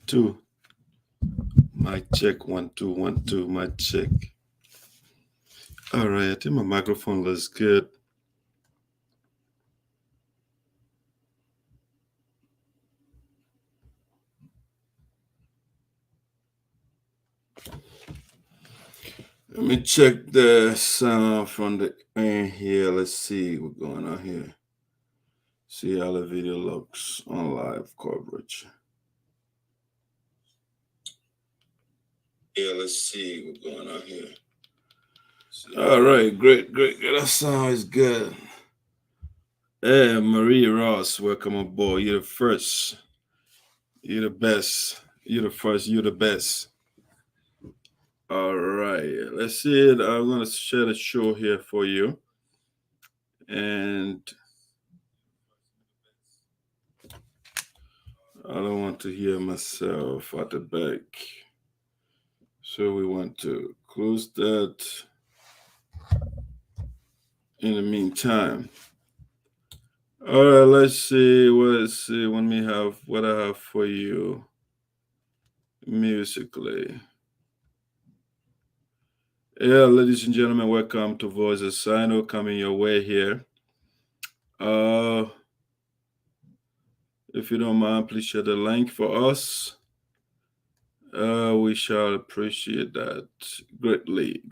2. Mic check 1 2 1 2. Mic check. All right, I think my microphone looks good. Let me check the sound from the end here. Let's see what's going on here. See how the video looks on live coverage. Yeah, let's see what's going on here. All right, great. That sound is good. Hey, Marie Ross, welcome aboard. You're the first. You're the best. You're the first. You're the best. All right, let's see it. I'm going to share the show here for you. And I don't want to hear myself at the back. So we want to close that. In the meantime, all right, let's see what we have, what I have for you musically. Yeah, ladies and gentlemen, welcome to Voice of SINOE coming your way here. If you don't mind, please share the link for us. We shall appreciate that greatly.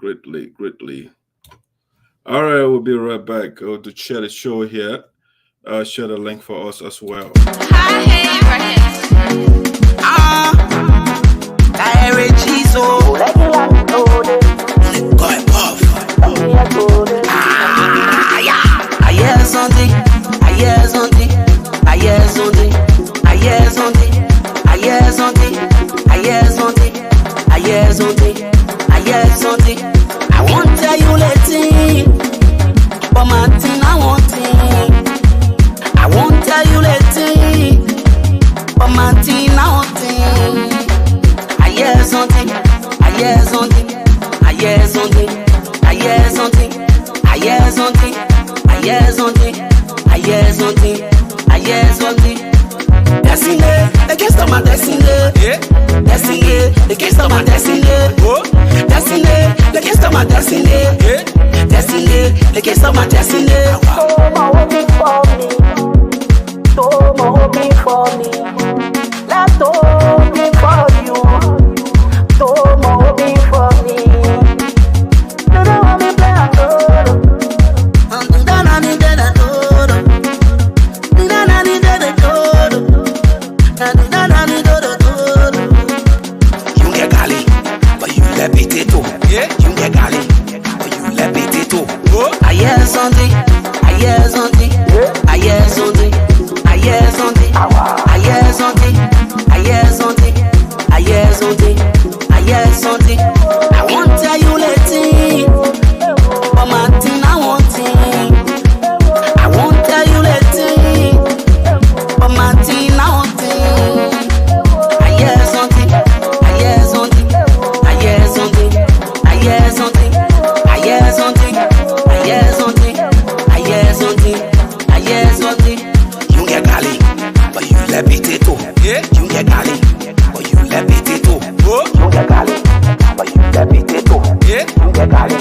All right, we'll be right back. Go to share the show here. Share the link for us as well. I won't tell you later, but my thing I want it. I won't tell you later, but my thing I want it. I hear something, I hear something, I hear something, I hear something, I hear something, I hear something, I hear something, I hear something. Destiny, they can't stop my destiny. Destiny, they can't stop my destiny. Destiny, they can't stop my destiny. Destiny, they can't stop my destiny. So my hoping for me. So my hoping for me. Let's hoping for you. So my hoping for me. You don't want me play a good. I'm doing that, I'm doing that. You get gali, but you let potato. You get gali, but you let potato. I hear something, I hear something, I hear something, I hear something, I hear something, I hear something, I hear something, I hear something. I won't tell you later, but my thing I want it. I won't tell you later, but my thing I want it. I hear something, I hear something, I hear something, I hear something, I hear something, I hear something, I hear something, I hear something. You get gali, but you let potato. You get gali, but you let potato. You get gali, but you let potato. You get gali,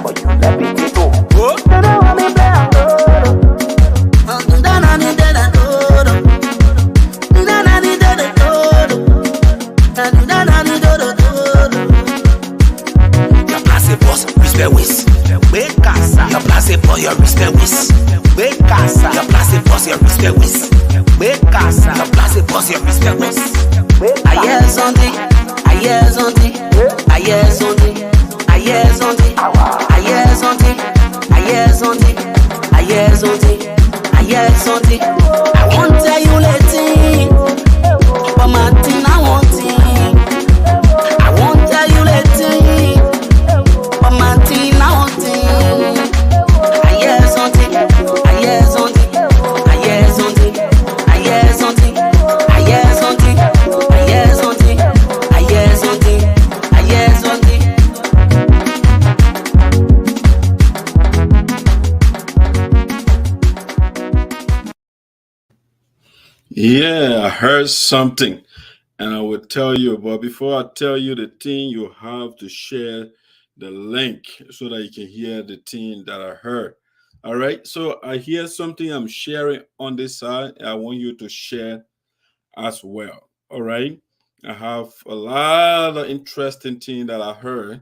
but you let potato. You don't want me play a good. Your place boss, respect with. Wake casa. Your place for your respect with. Wake casa. Your place for your respect with. Wake casa. Your place for your respect with. I hear something. I hear something. I hear something. I hear something. I hear something. I hear something. I hear something. I hear something. I won't tell you later, but my thing I want it. I won't tell you later, but my thing I want it. I hear something, I hear something, I hear something, I hear something, I hear something, I hear something, I hear something, I hear something. Yeah, I heard something. and I will tell you. But before I tell you the thing, you have to share the link so that you can hear the thing that I heard. All right. So I hear something I'm sharing on this side. I want you to share as well. All right. I have a lot of interesting things that I heard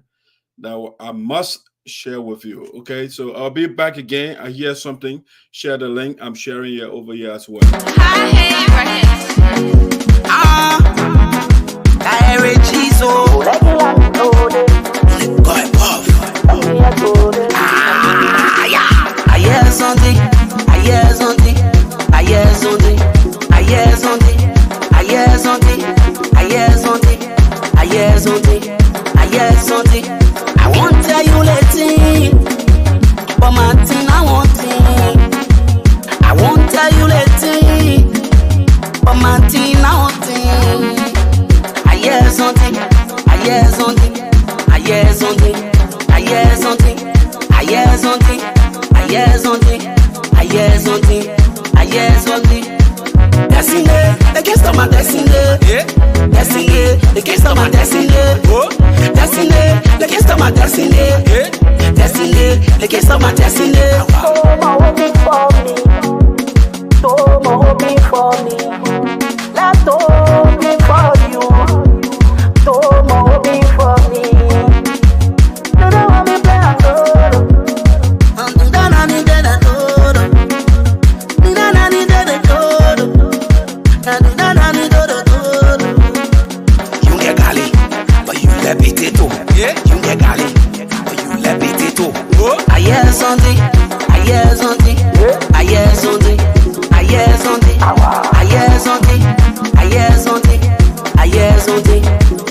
that I must share with you. Okay. So I'll be back again. I hear something. Share the link. I'm sharing it over here as well. I won't tell you later, but Martin, I won't think. I won't tell you later, but Martin, I won't think. I hear something, I hear something, I hear something, I hear something, I hear something, I hear something, I hear something, I hear something. Destiny, they can't stop my destiny. Destiny, they can't stop my destiny. Destiny, they can't stop my destiny. Destiny, they can't stop my destiny. So my hoping for me. So my hoping for me. Let's hoping for you. So my hoping for me. You don't want me play a solo. I'm doing that, I need that, I you get Gali, but you let potato. You get Gali, but you let potato. I hear something, I hear something, I hear something, I hear something, I hear something, I hear something, I hear something,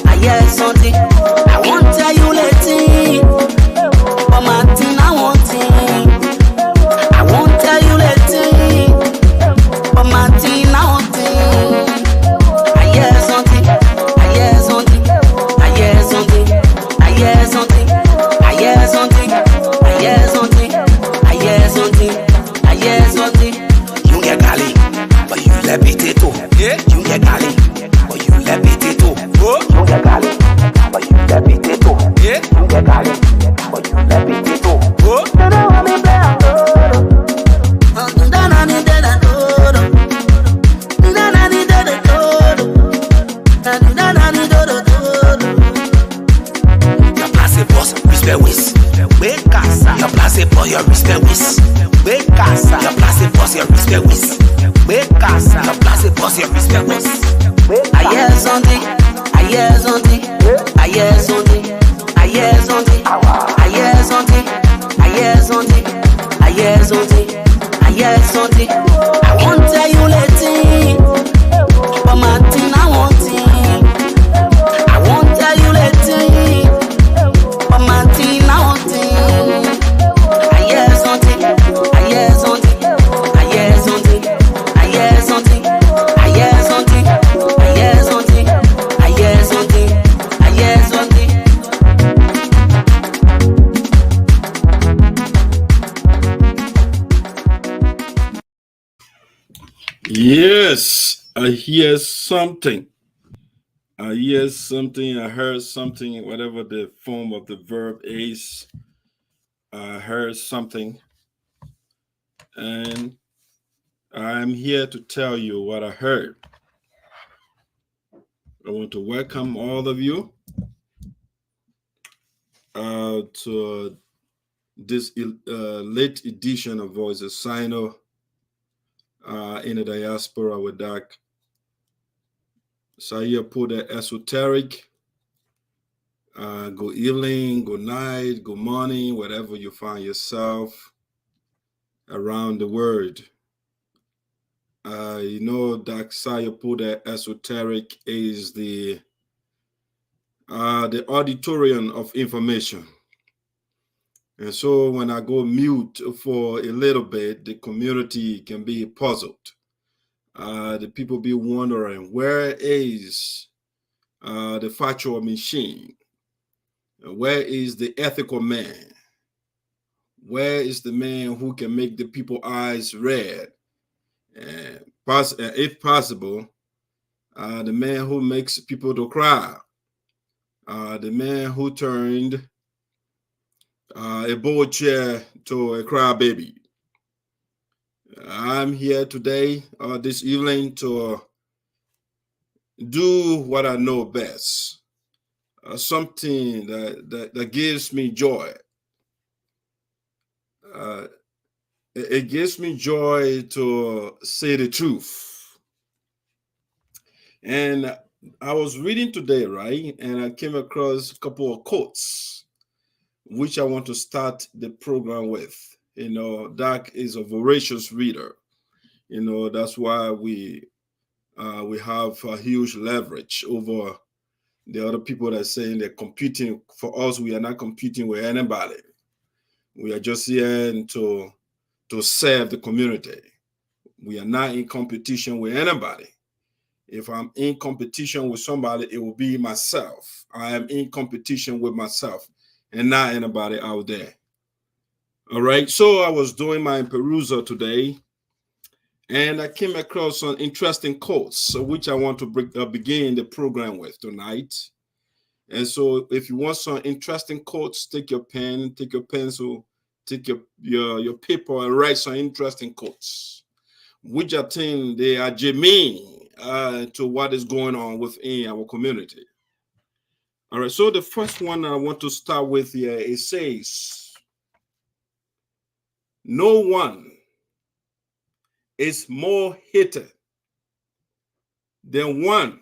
I hear something. I won't tell you later, but Martin, I won't think. I won't tell you later, but Martin, I won't think. I hear something, I hear something, I hear something, I hear something, I hear something, I hear something, I hear something, I hear something. You get Gali, but you let potato. You get Gali, but you let potato. You get Gali, but you let potato. You get Gali, but you let potato. You don't want me play a solo. I'm doing that, I need that, I know. Your place boss, respect with. Wake casa. Your place for your respect with. Wake casa. Your place boss, your respect with. Wake casa. Your place boss, your respect with. I hear something. I hear something. I hear something. I hear something. I hear something. I hear something. I hear something. I hear something. I won't tell you later, but Martin, I won't think. I won't tell you later, but Martin, I won't think. I hear something, I hear something, I hear something, I hear something, I hear something, I hear something, I hear something, I hear something. Yes, I hear something. I hear something. I heard something, whatever the form of the verb is. I heard something. And I'm here to tell you what I heard. I want to welcome all of you to this late edition of Voice of SINOE in the diaspora with Doc. Saya put the esoteric. Good evening, good night, good morning, wherever you find yourself around the world. You know, Doc Saya put the esoteric is the auditorium of information. And so when I go mute for a little bit, the community can be puzzled. The people be wondering, where is the factual machine? Where is the ethical man? Where is the man who can make the people's eyes red? And if possible, the man who makes people to cry, the man who turned a board chair to a crybaby. I'm here today, this evening, to do what I know best, something that gives me joy. It gives me joy to say the truth. And I was reading today, right? And I came across a couple of quotes, which I want to start the program with. Doc is a voracious reader. That's why we have a huge leverage over the other people that are saying they're competing. For us, we are not competing with anybody. We are just here to serve the community. We are not in competition with anybody. If I'm in competition with somebody, it will be myself. I am in competition with myself and not anybody out there. All right. So I was doing my perusal today, and I came across some interesting quotes, which I want to begin the program with tonight. And so if you want some interesting quotes, take your pen, take your pencil, take your paper, and write some interesting quotes, which I think they are germane to what is going on within our community. All right, so the first one I want to start with here, it says, no one is more hated than one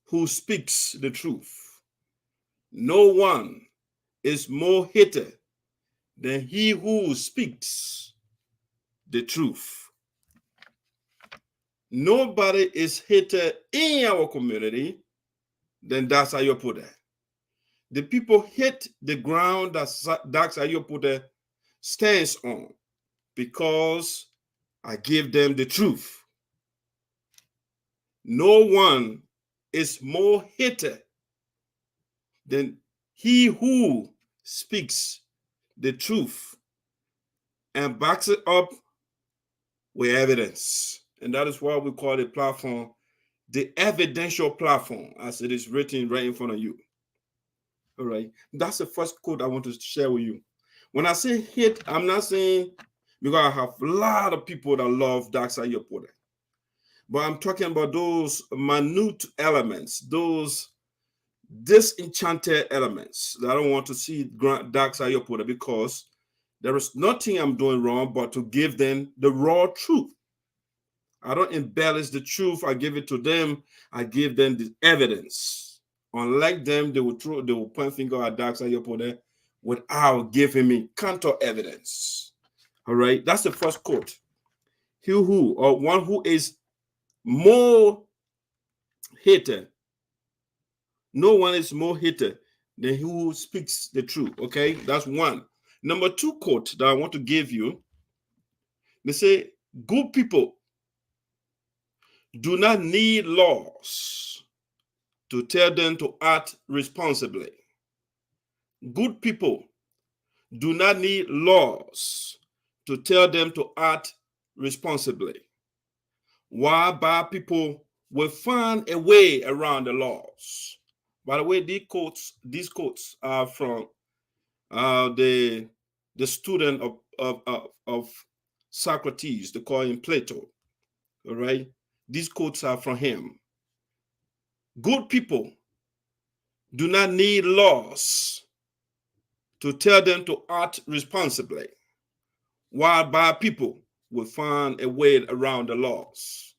who speaks the truth. No one is more hated than he who speaks the truth. Nobody is hated in our community than Dax Ayopute. The people hate the ground that Dax Ayopute stands on because I give them the truth. No one is more hated than he who speaks the truth and backs it up with evidence. And that is why we call the platform the evidential platform, as it is written right in front of you. All right. That's the first quote I want to share with you. When I say hate, I'm not saying because I have a lot of people that love Dax Ayopute. But I'm talking about those minute elements, those disenchanted elements that I don't want to see Dax Ayopute, because there is nothing I'm doing wrong but to give them the raw truth. I don't embellish the truth. I give it to them. I give them the evidence. Unlike them, they will point finger at Dax Ayopute without giving me counter evidence. All right, that's the first quote. He who, or one who is more hated. No one is more hated than he who speaks the truth. Okay, that's one. Number two quote that I want to give you. They say, good people do not need laws to tell them to act responsibly. Good people do not need laws to tell them to act responsibly. While bad people will find a way around the laws. By the way, these quotes are from the student of Socrates. They call him Plato. All right, these quotes are from him. Good people do not need laws to tell them to act responsibly, while bad people will find a way around the laws.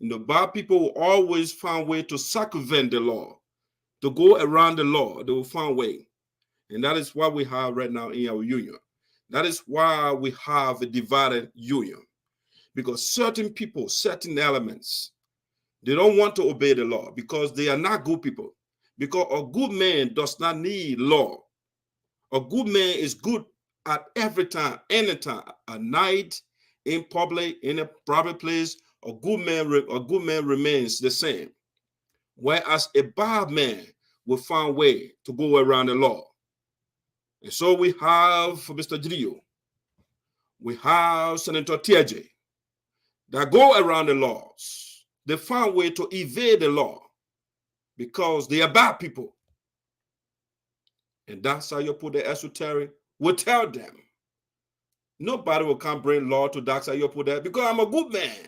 Bad people will always find a way to circumvent the law, to go around the law. They will find a way. And that is what we have right now in our union. That is why we have a divided union. Because certain people, certain elements, they don't want to obey the law because they are not good people. Because a good man does not need law. A good man is good at every time, anytime, at night, in public, in a private place. A good man remains the same. Whereas a bad man will find a way to go around the law. And so we have Mr. Geleo, we have Senator Teahjay that go around the laws they find a way to evade the law because they are bad people. And that's how you put the esoteric will tell them. Nobody will come bring law to Daxa Yopo because I'm a good man.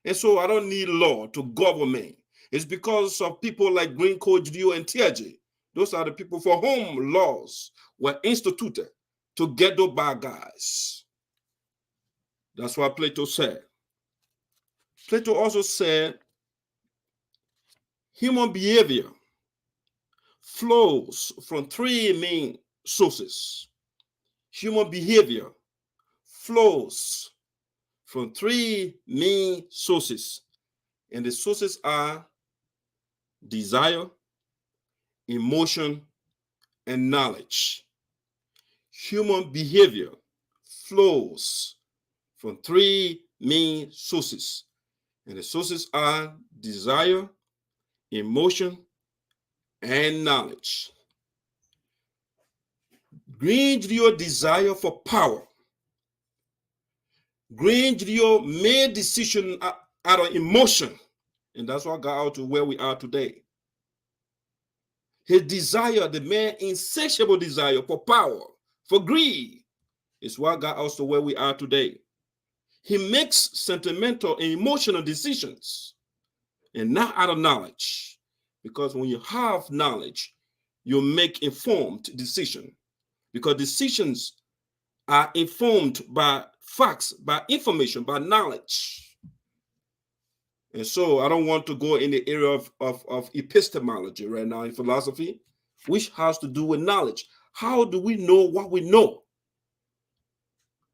And so I don't need law to govern me. It's because of people like Greene, Geleo, and Teahjay. Those are the people for whom laws were instituted to get those bad guys. That's what Plato said. Plato also said human behavior flows from three main sources. Human behavior flows from three main sources. And the sources are desire, emotion, and knowledge. Human behavior flows from three main sources. And the sources are desire, emotion, and knowledge. Greene Geleo desire for power. Greene Geleo made decision out of emotion, and that's what got out to where we are today. His desire, the man's insatiable desire for power, for greed, is what got us to where we are today. He makes sentimental and emotional decisions, and not out of knowledge, because when you have knowledge, you make informed decisions, because decisions are informed by facts, by information, by knowledge. And so I don't want to go in the area of epistemology right now in philosophy, which has to do with knowledge. How do we know what we know?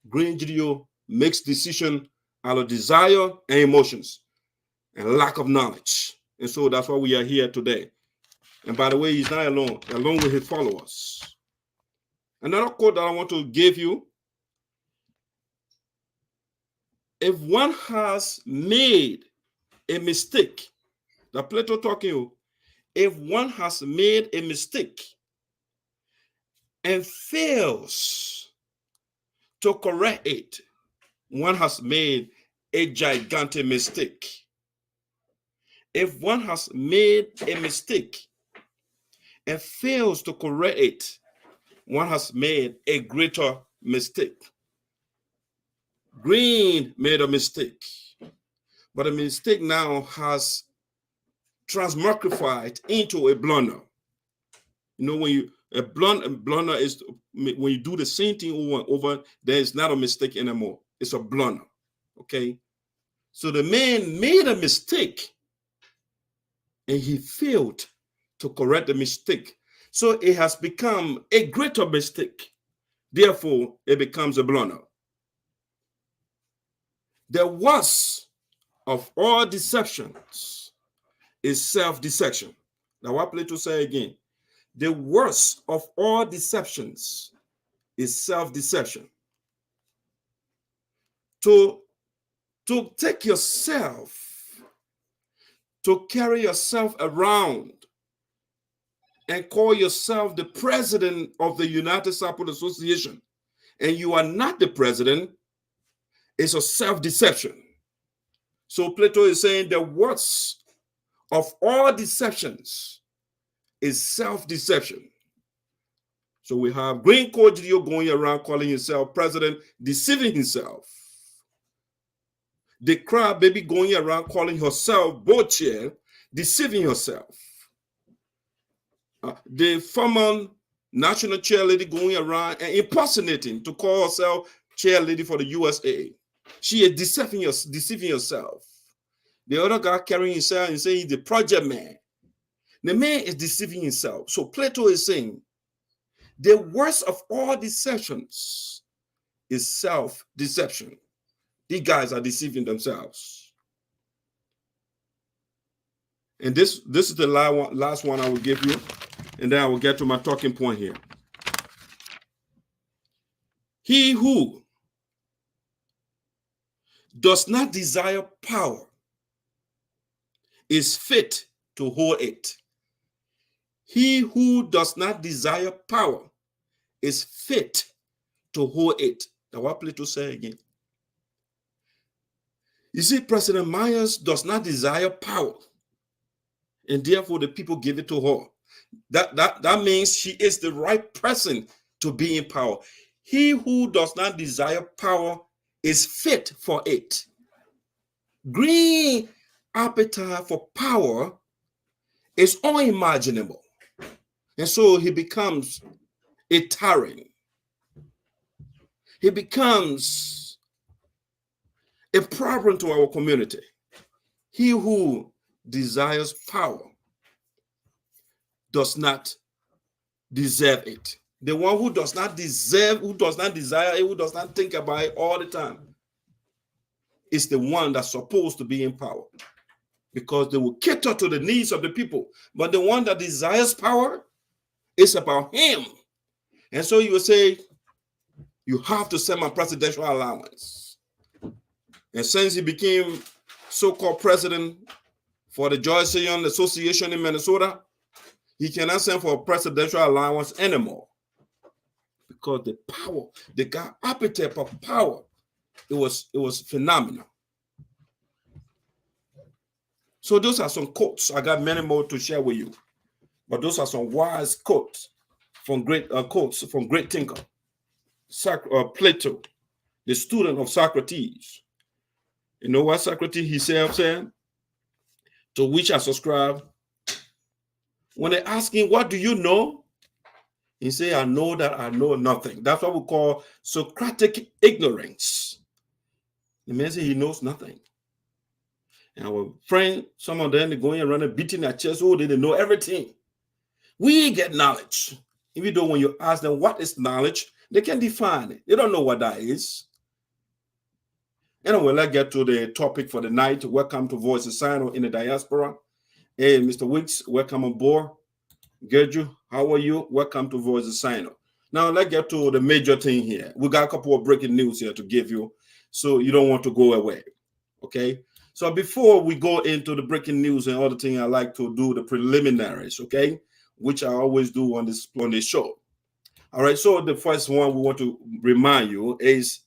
Greene Geleo makes decision out of desire and emotions and lack of knowledge. And so that's why we are here today. And by the way, he's not alone with his followers. Another quote that I want to give you: if one has made a mistake, that Plato talking, if one has made a mistake and fails to correct it, one has made a gigantic mistake. If one has made a mistake and fails to correct it, one has made a greater mistake. Greene made a mistake, but the mistake now has transmogrified into a blunder. You know, when a blunder is when you do the same thing over and over, then it's not a mistake anymore. It's a blunder. Okay. So the man made a mistake and he failed to correct the mistake. So it has become a greater mistake. Therefore, it becomes a blunder. The worst of all deceptions is self-deception. Now, what Plato say again? The worst of all deceptions is self-deception. To take yourself, to carry yourself around and call yourself the president of the United States Association, and you are not the president, is a self-deception. So Plato is saying the worst of all deceptions is self-deception. So we have Greene Geleo going around calling himself president, deceiving himself. The crowd baby going around calling herself board chair, deceiving herself. The former national chair lady going around and impersonating to call herself chair lady for the USA. She is deceiving herself. The other guy carrying himself and saying he's the project man. The man is deceiving himself. So Plato is saying the worst of all deceptions is self-deception. These guys are deceiving themselves. And this is the last one I will give you, and then I will get to my talking point here. He who does not desire power is fit to hold it. He who does not desire power is fit to hold it. Now what Plato say again? You see, President Myers does not desire power, and therefore the people give it to her. That means she is the right person to be in power. He who does not desire power is fit for it. Greene's appetite for power is unimaginable, and so he becomes a tyrant. He becomes a problem to our community. He who desires power does not deserve it. The one who does not deserve, who does not desire it, who does not think about it all the time, is the one that's supposed to be in power, because they will cater to the needs of the people. But the one that desires power, it's about him. And so you will say, you have to send my presidential allowance. And since he became so-called president for the Georgian Association in Minnesota, he cannot send for a presidential allowance anymore, because the power, the guy appetite for power, it was phenomenal. So those are some quotes. I got many more to share with you, but those are some wise quotes from great thinker, Plato, the student of Socrates. You know what Socrates himself said, to which I subscribe? When they ask him, what do you know? He said, I know that I know nothing. That's what we call Socratic ignorance. The man said he knows nothing. And our friend, some of them, they going around and beating their chest, oh, they know everything. We get knowledge. Even though when you ask them what is knowledge, they can't define it. They don't know what that is. Anyway, let's get to the topic for the night. Welcome to Voices SINOE in the diaspora. Hey, Mr. Wicks, welcome on board. Gerju, how are you? Welcome to Voices SINOE. Now, let's get to the major thing here. We got a couple of breaking news here to give you, so you don't want to go away, okay? So before we go into the breaking news and other things, I like to do the preliminaries, okay? Which I always do on this show. All right, so the first one we want to remind you is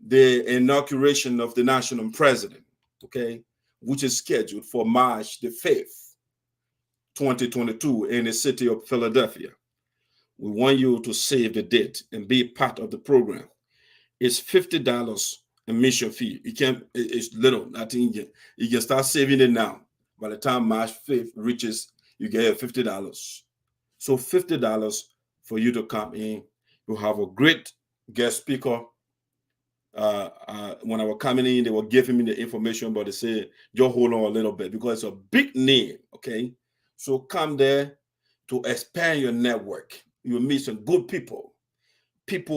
the inauguration of the national president, okay, which is scheduled for March the 5th, 2022 in the city of Philadelphia. We want you to save the date and be part of the program. It's $50 admission fee. It's little. I think you can start saving it now. By the time March 5th reaches, you get $50. So $50 for you to come in. You have a great guest speaker. When I was coming in, they were giving me the information, but they said, just hold on a little bit because it's a big name, okay? So come there to expand your network. You'll meet some good people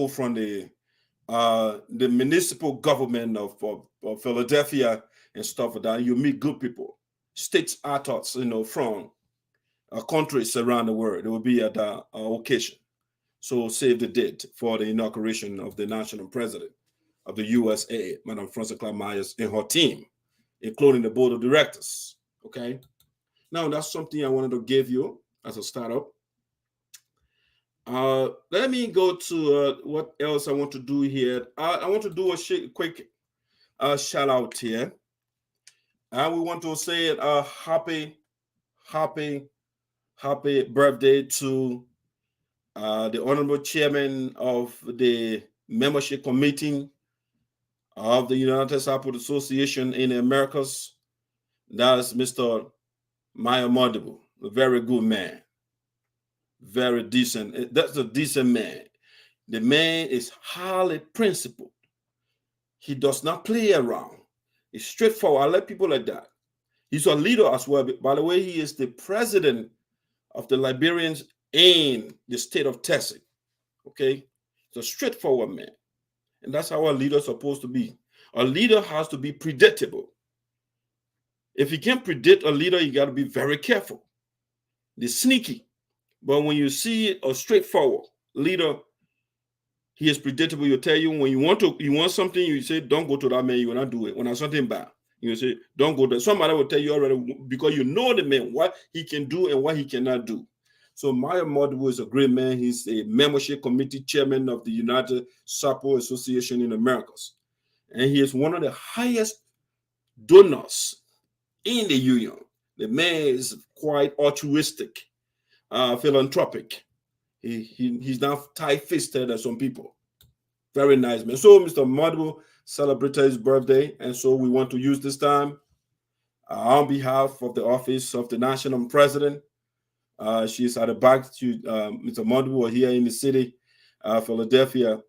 from the municipal government of Philadelphia and stuff like that. You meet good people, state actors, from countries around the world. They will be at the occasion. So save the date for the inauguration of the national president of the USA, Madam Francess Clarke Myers, and her team, including the board of directors. Okay. Now that's something I wanted to give you as a startup. Let me go to what else I want to do here. I want to do a quick shout out here. We want to say happy birthday to the honorable chairman of the membership committee of the United Support Association in the Americas. That's Mr. Maya Modibo, a very good man. Very decent. That's a decent man. The man is highly principled. He does not play around. He's straightforward. I like people like that. He's a leader as well. By the way, he is the president of the Liberians in the state of Toteh. Okay? He's a straightforward man. And that's how a leader is supposed to be. A leader has to be predictable. If you can't predict a leader, you got to be very careful. They're sneaky. But when you see a straightforward leader, he is predictable. He'll tell you when you want something, you say, don't go to that man, you will not do it. When there's something bad, you say, don't go there. Somebody will tell you already because you know the man, what he can do and what he cannot do. So Maya Modibo is a great man. He's a membership committee chairman of the United Support Association in Americas. And he is one of the highest donors in the union. The man is quite altruistic, philanthropic. He's not tight-fisted as some people. Very nice, man. So Mr. Modibo celebrated his birthday, and so we want to use this time on behalf of the Office of the National President. She's at the back to Mr. Modibo here in the city, Philadelphia.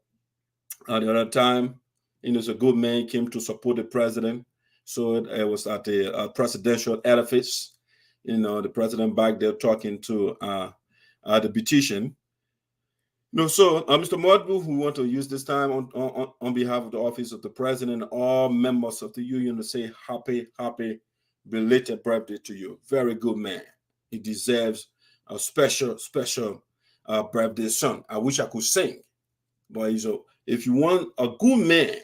At the other time, it's a good man, came to support the president. So it was at the presidential edifice. The president back there talking to the beautician. So Mr. Modibo, we want to use this time on behalf of the Office of the President and all members of the union to say happy belated birthday to you. Very good man. He deserves a special birthday song. I wish I could sing, but if you want a good man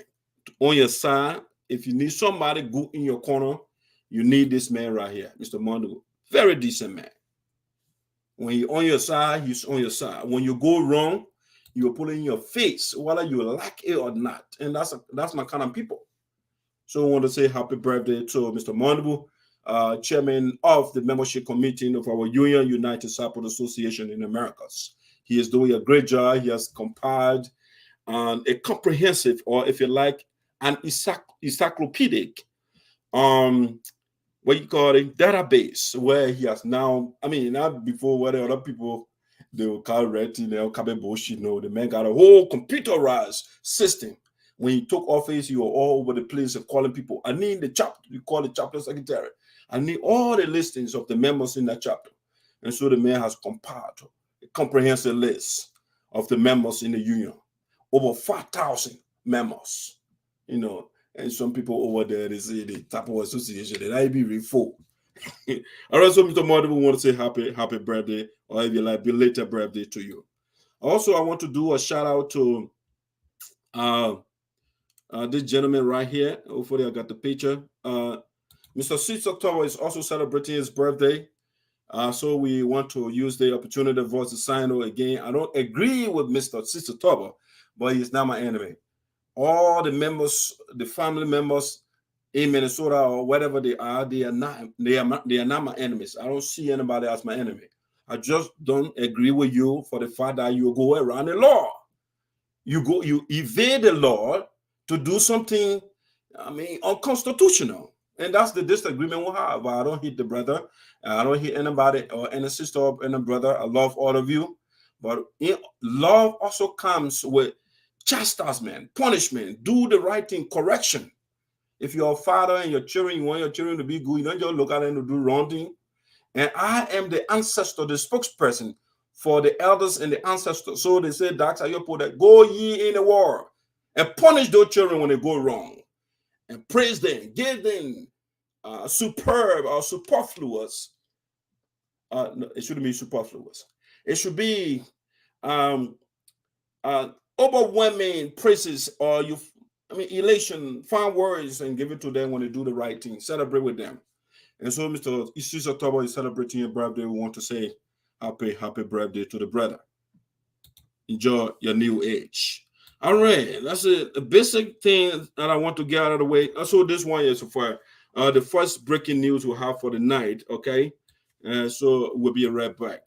on your side, if you need somebody good in your corner, you need this man right here, Mr. Modibo. Very decent man. When he's on your side, he's on your side. When you go wrong, you'll put it in your face, whether you like it or not. And that's my kind of people. So I want to say happy birthday to Mr. Modibo, chairman of the membership committee of our union, United Support Association in Americas. He is doing a great job. He has compiled a comprehensive, or if you like, an encyclopedic what you call it, database, where he has now, not before what other people, they will call writing, they'll call it bullshit. No, the man got a whole computerized system. When he took office, you were all over the place of calling people. I need the chapter, you call the chapter secretary. I need all the listings of the members in that chapter. And so the man has compiled a comprehensive list of the members in the union. Over 5,000 members, and some people over there, they say the type of association that I be full. All right, so Mr. Modibo, want to say happy birthday, or if you like, belated birthday to you. Also, I want to do a shout out to this gentleman right here. Hopefully, I got the picture. Mr. ESOTERIC is also celebrating his birthday. So we want to use the opportunity to voice the SINOE again. I don't agree with Mr. ESOTERIC, but he's not my enemy. All the members, the family members in Minnesota or whatever they are not my enemies. I don't see anybody as my enemy. I just don't agree with you for the fact that you go around the law. You evade the law to do something, unconstitutional. And that's the disagreement we have. I don't hit the brother. I don't hit anybody or any sister or any brother. I love all of you. But love also comes with chastisement, punishment, do the right thing, correction. If you're a father and your children, you want your children to be good, you don't just look at them to do wrong thing. And I am the ancestor, the spokesperson for the elders and the ancestors. So they say, Dr. Yopo, that go ye in the world and punish those children when they go wrong. And praise them, give them superb or superfluous. No, it shouldn't be superfluous. It should be overwhelming praises or elation, find words and give it to them when they do the right thing. Celebrate with them. And so Mr. ESOTERIC is celebrating your birthday. We want to say happy birthday to the brother. Enjoy your new age. All right, that's a basic thing that I want to get out of the way. So this one is for the first breaking news we'll have for the night, okay? So we'll be right back.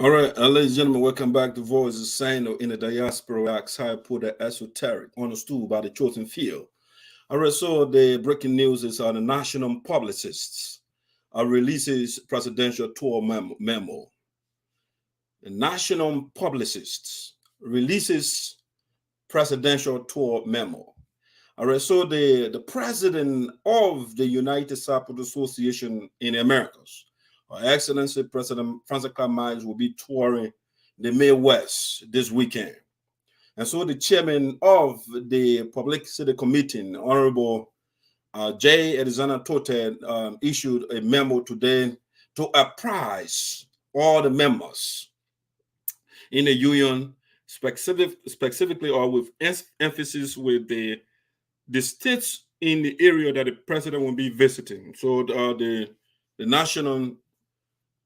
All right, ladies and gentlemen, welcome back to Voice of SINOE in the Diaspora. I put the esoteric on the stool by the chosen field. All right, so the breaking news is the National Publicists releases presidential tour memo. The National Publicists releases presidential tour memo. All right, so the president of the United Support Association in the Americas, Her Excellency President Francess Clarke Myers, will be touring the Midwest this weekend. And so the chairman of the Publicity Committee, Honorable J. Alexander Toteh issued a memo today to apprise all the members in the union, specifically or with emphasis with the states in the area that the president will be visiting. So the national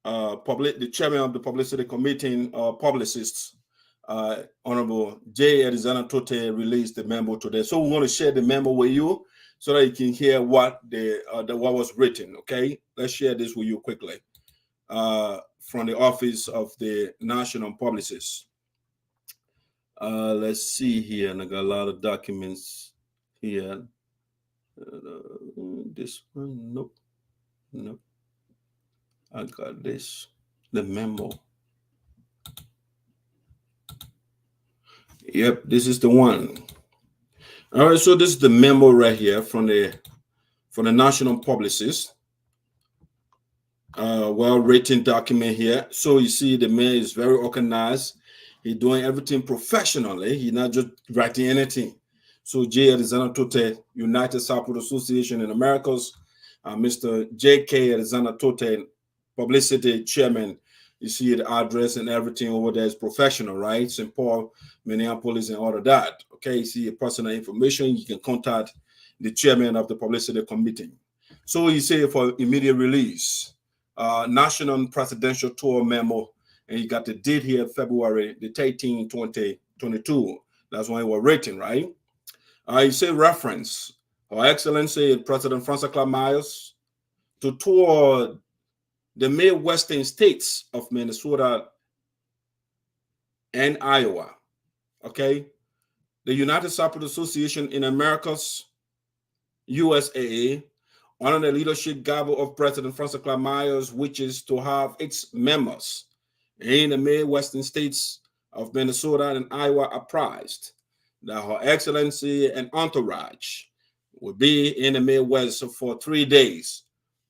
the chairman of the publicity committee, publicists, Honorable J. Alexander Toteh released the memo today. So we want to share the memo with you so that you can hear what what was written. Okay, let's share this with you quickly from the office of the national publicist. Let's see here, and I got a lot of documents here. This one, nope. I got this, the memo. Yep, this is the one. All right, so this is the memo right here from the national publicist. Well-written document here. So you see the man is very organized. He's doing everything professionally. He's not just writing anything. So J. Alexander Toteh, United Support Association in Americas, Mr. J.K. Alexander Toteh, publicity chairman. You see the address and everything over there is professional, right? St. Paul, Minneapolis, and all of that. Okay, you see your personal information. You can contact the chairman of the publicity committee. So you say for immediate release, national presidential tour memo, and you got the date here, February the 13th, 2022. That's when it was written, right? You say reference, Her Excellency President Francess Clarke Myers to tour the Midwestern states of Minnesota and Iowa. Okay, the United Support Association in Americas, USAA, under the leadership gavel of President Francess Clarke Myers, which is to have its members in the Midwestern states of Minnesota and Iowa apprised that Her Excellency and entourage will be in the Midwest for 3 days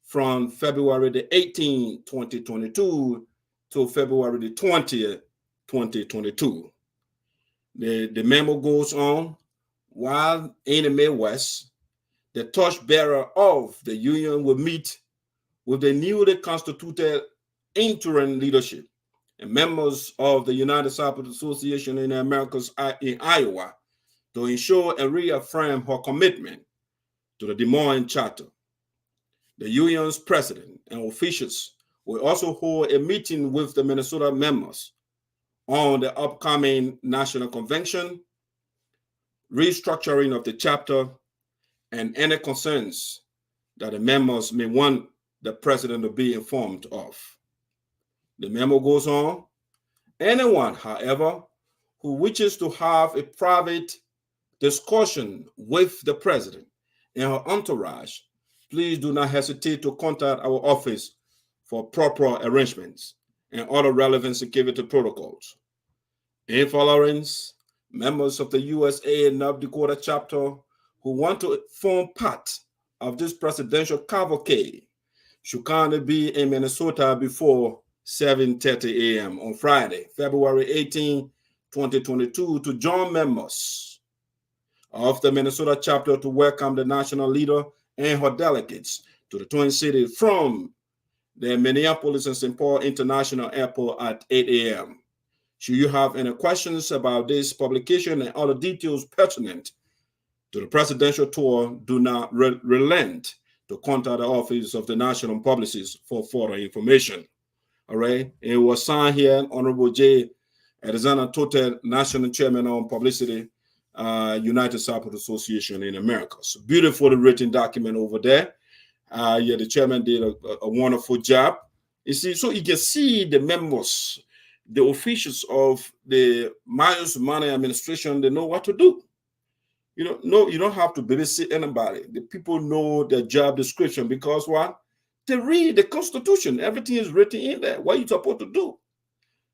from February the 18th, 2022 to February the 20th, 2022. The memo goes on, while in the Midwest, the torchbearer of the union will meet with the newly constituted interim leadership and members of the United Support Association in the Americas in Iowa to ensure and reaffirm her commitment to the Des Moines Charter. The union's president and officials will also hold a meeting with the Minnesota members on the upcoming national convention, restructuring of the chapter, and any concerns that the members may want the president to be informed of. The memo goes on. Anyone, however, who wishes to have a private discussion with the president and her entourage, please do not hesitate to contact our office for proper arrangements and other relevant security protocols. In tolerance, members of the USA and North Dakota chapter who want to form part of this presidential cavalcade should kindly be in Minnesota before 7:30 a.m. on Friday, February 18, 2022, to join members of the Minnesota chapter to welcome the national leader and her delegates to the Twin Cities from the Minneapolis and St. Paul International Airport at 8 a.m. Should you have any questions about this publication and other details pertinent to the presidential tour, do not relent to contact the office of the national publicist for further information. All right. It was signed here, Honorable J. Alexander Toteh, National Chairman on Publicity, United Support Association in America. So beautifully written document over there. Yeah, the chairman did a wonderful job. You see, so you can see the members, the officials of the Myers Money Administration, they know what to do. You don't have to babysit anybody. The people know their job description because what? They read the Constitution. Everything is written in there. What are you supposed to do?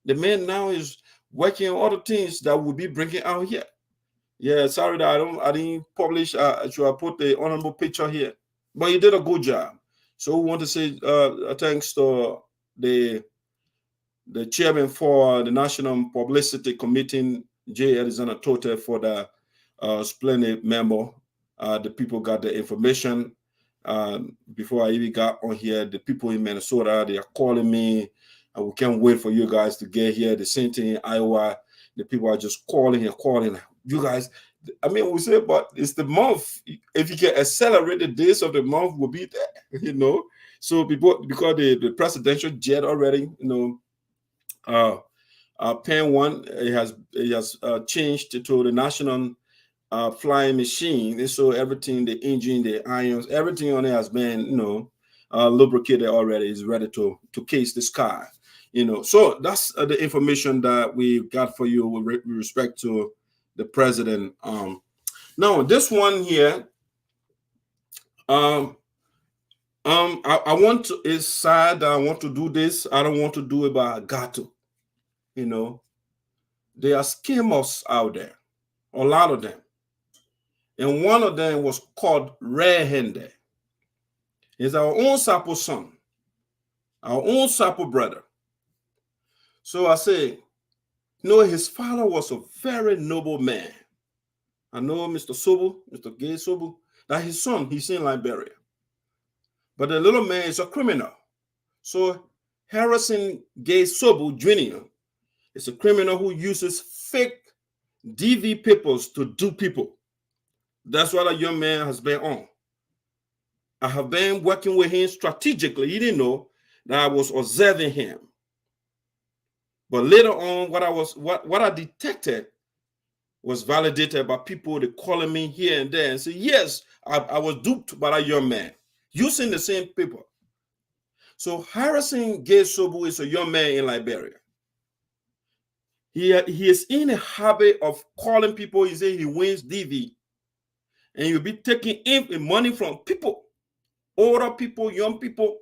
The man now is working on other things that will be bringing out here. Yeah, sorry that I didn't publish. I should have put the honorable picture here, but he did a good job. So we want to say thanks to the chairman for the National Publicity Committee, J. Alexander Toteh, for the splendid memo The people got the information. Before I even got on here, the people in Minnesota, they are calling me. We can't wait for you guys to get here. The same thing in Iowa. The people are just calling and calling. You guys, I mean, we say, but it's the month. If you can accelerate the days of the month, we'll be there, you know. So people, because the presidential jet already, you know, Pen 1, it has changed to the national flying machine. And so everything, the engine, the irons, everything on it has been, you know, lubricated already. Is ready to case the sky, you know. So that's the information that we got for you with respect to the president. Now this one here, I want to. It's sad that I want to do this. I don't want to do it, but I got to. You know, there are scammers out there, a lot of them. And one of them was called red-handed. He's our own Sapo son, our own Sapo brother. So I say, no, his father was a very noble man. I know Mr. Sobue, Mr. Gaye Sobue, that his son, he's in Liberia. But the little man is a criminal. So Harrison Gaye Sobue Jr. is a criminal who uses fake DV papers to do people. That's what a young man has been on. I have been working with him strategically. He didn't know that I was observing him. But later on, what I detected was validated by people that calling me here and there and say, yes, I was duped by that young man using the same paper. So Harrison Gaye Sobue is a young man in Liberia. He is in a habit of calling people. He says he wins DV. And you'll be taking in money from people, older people, young people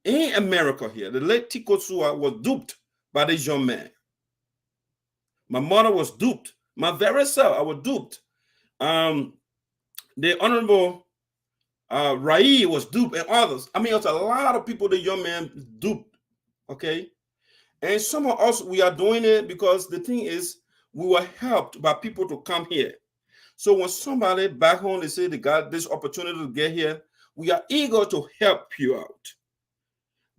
in America here. The late Tikosua was duped by this young man. My mother was duped. My very self, I was duped. The Honorable Rai was duped and others. I mean, it's a lot of people the young man duped, okay? And some of us, we are doing it because the thing is, we were helped by people to come here. So when somebody back home, they say they got this opportunity to get here, we are eager to help you out.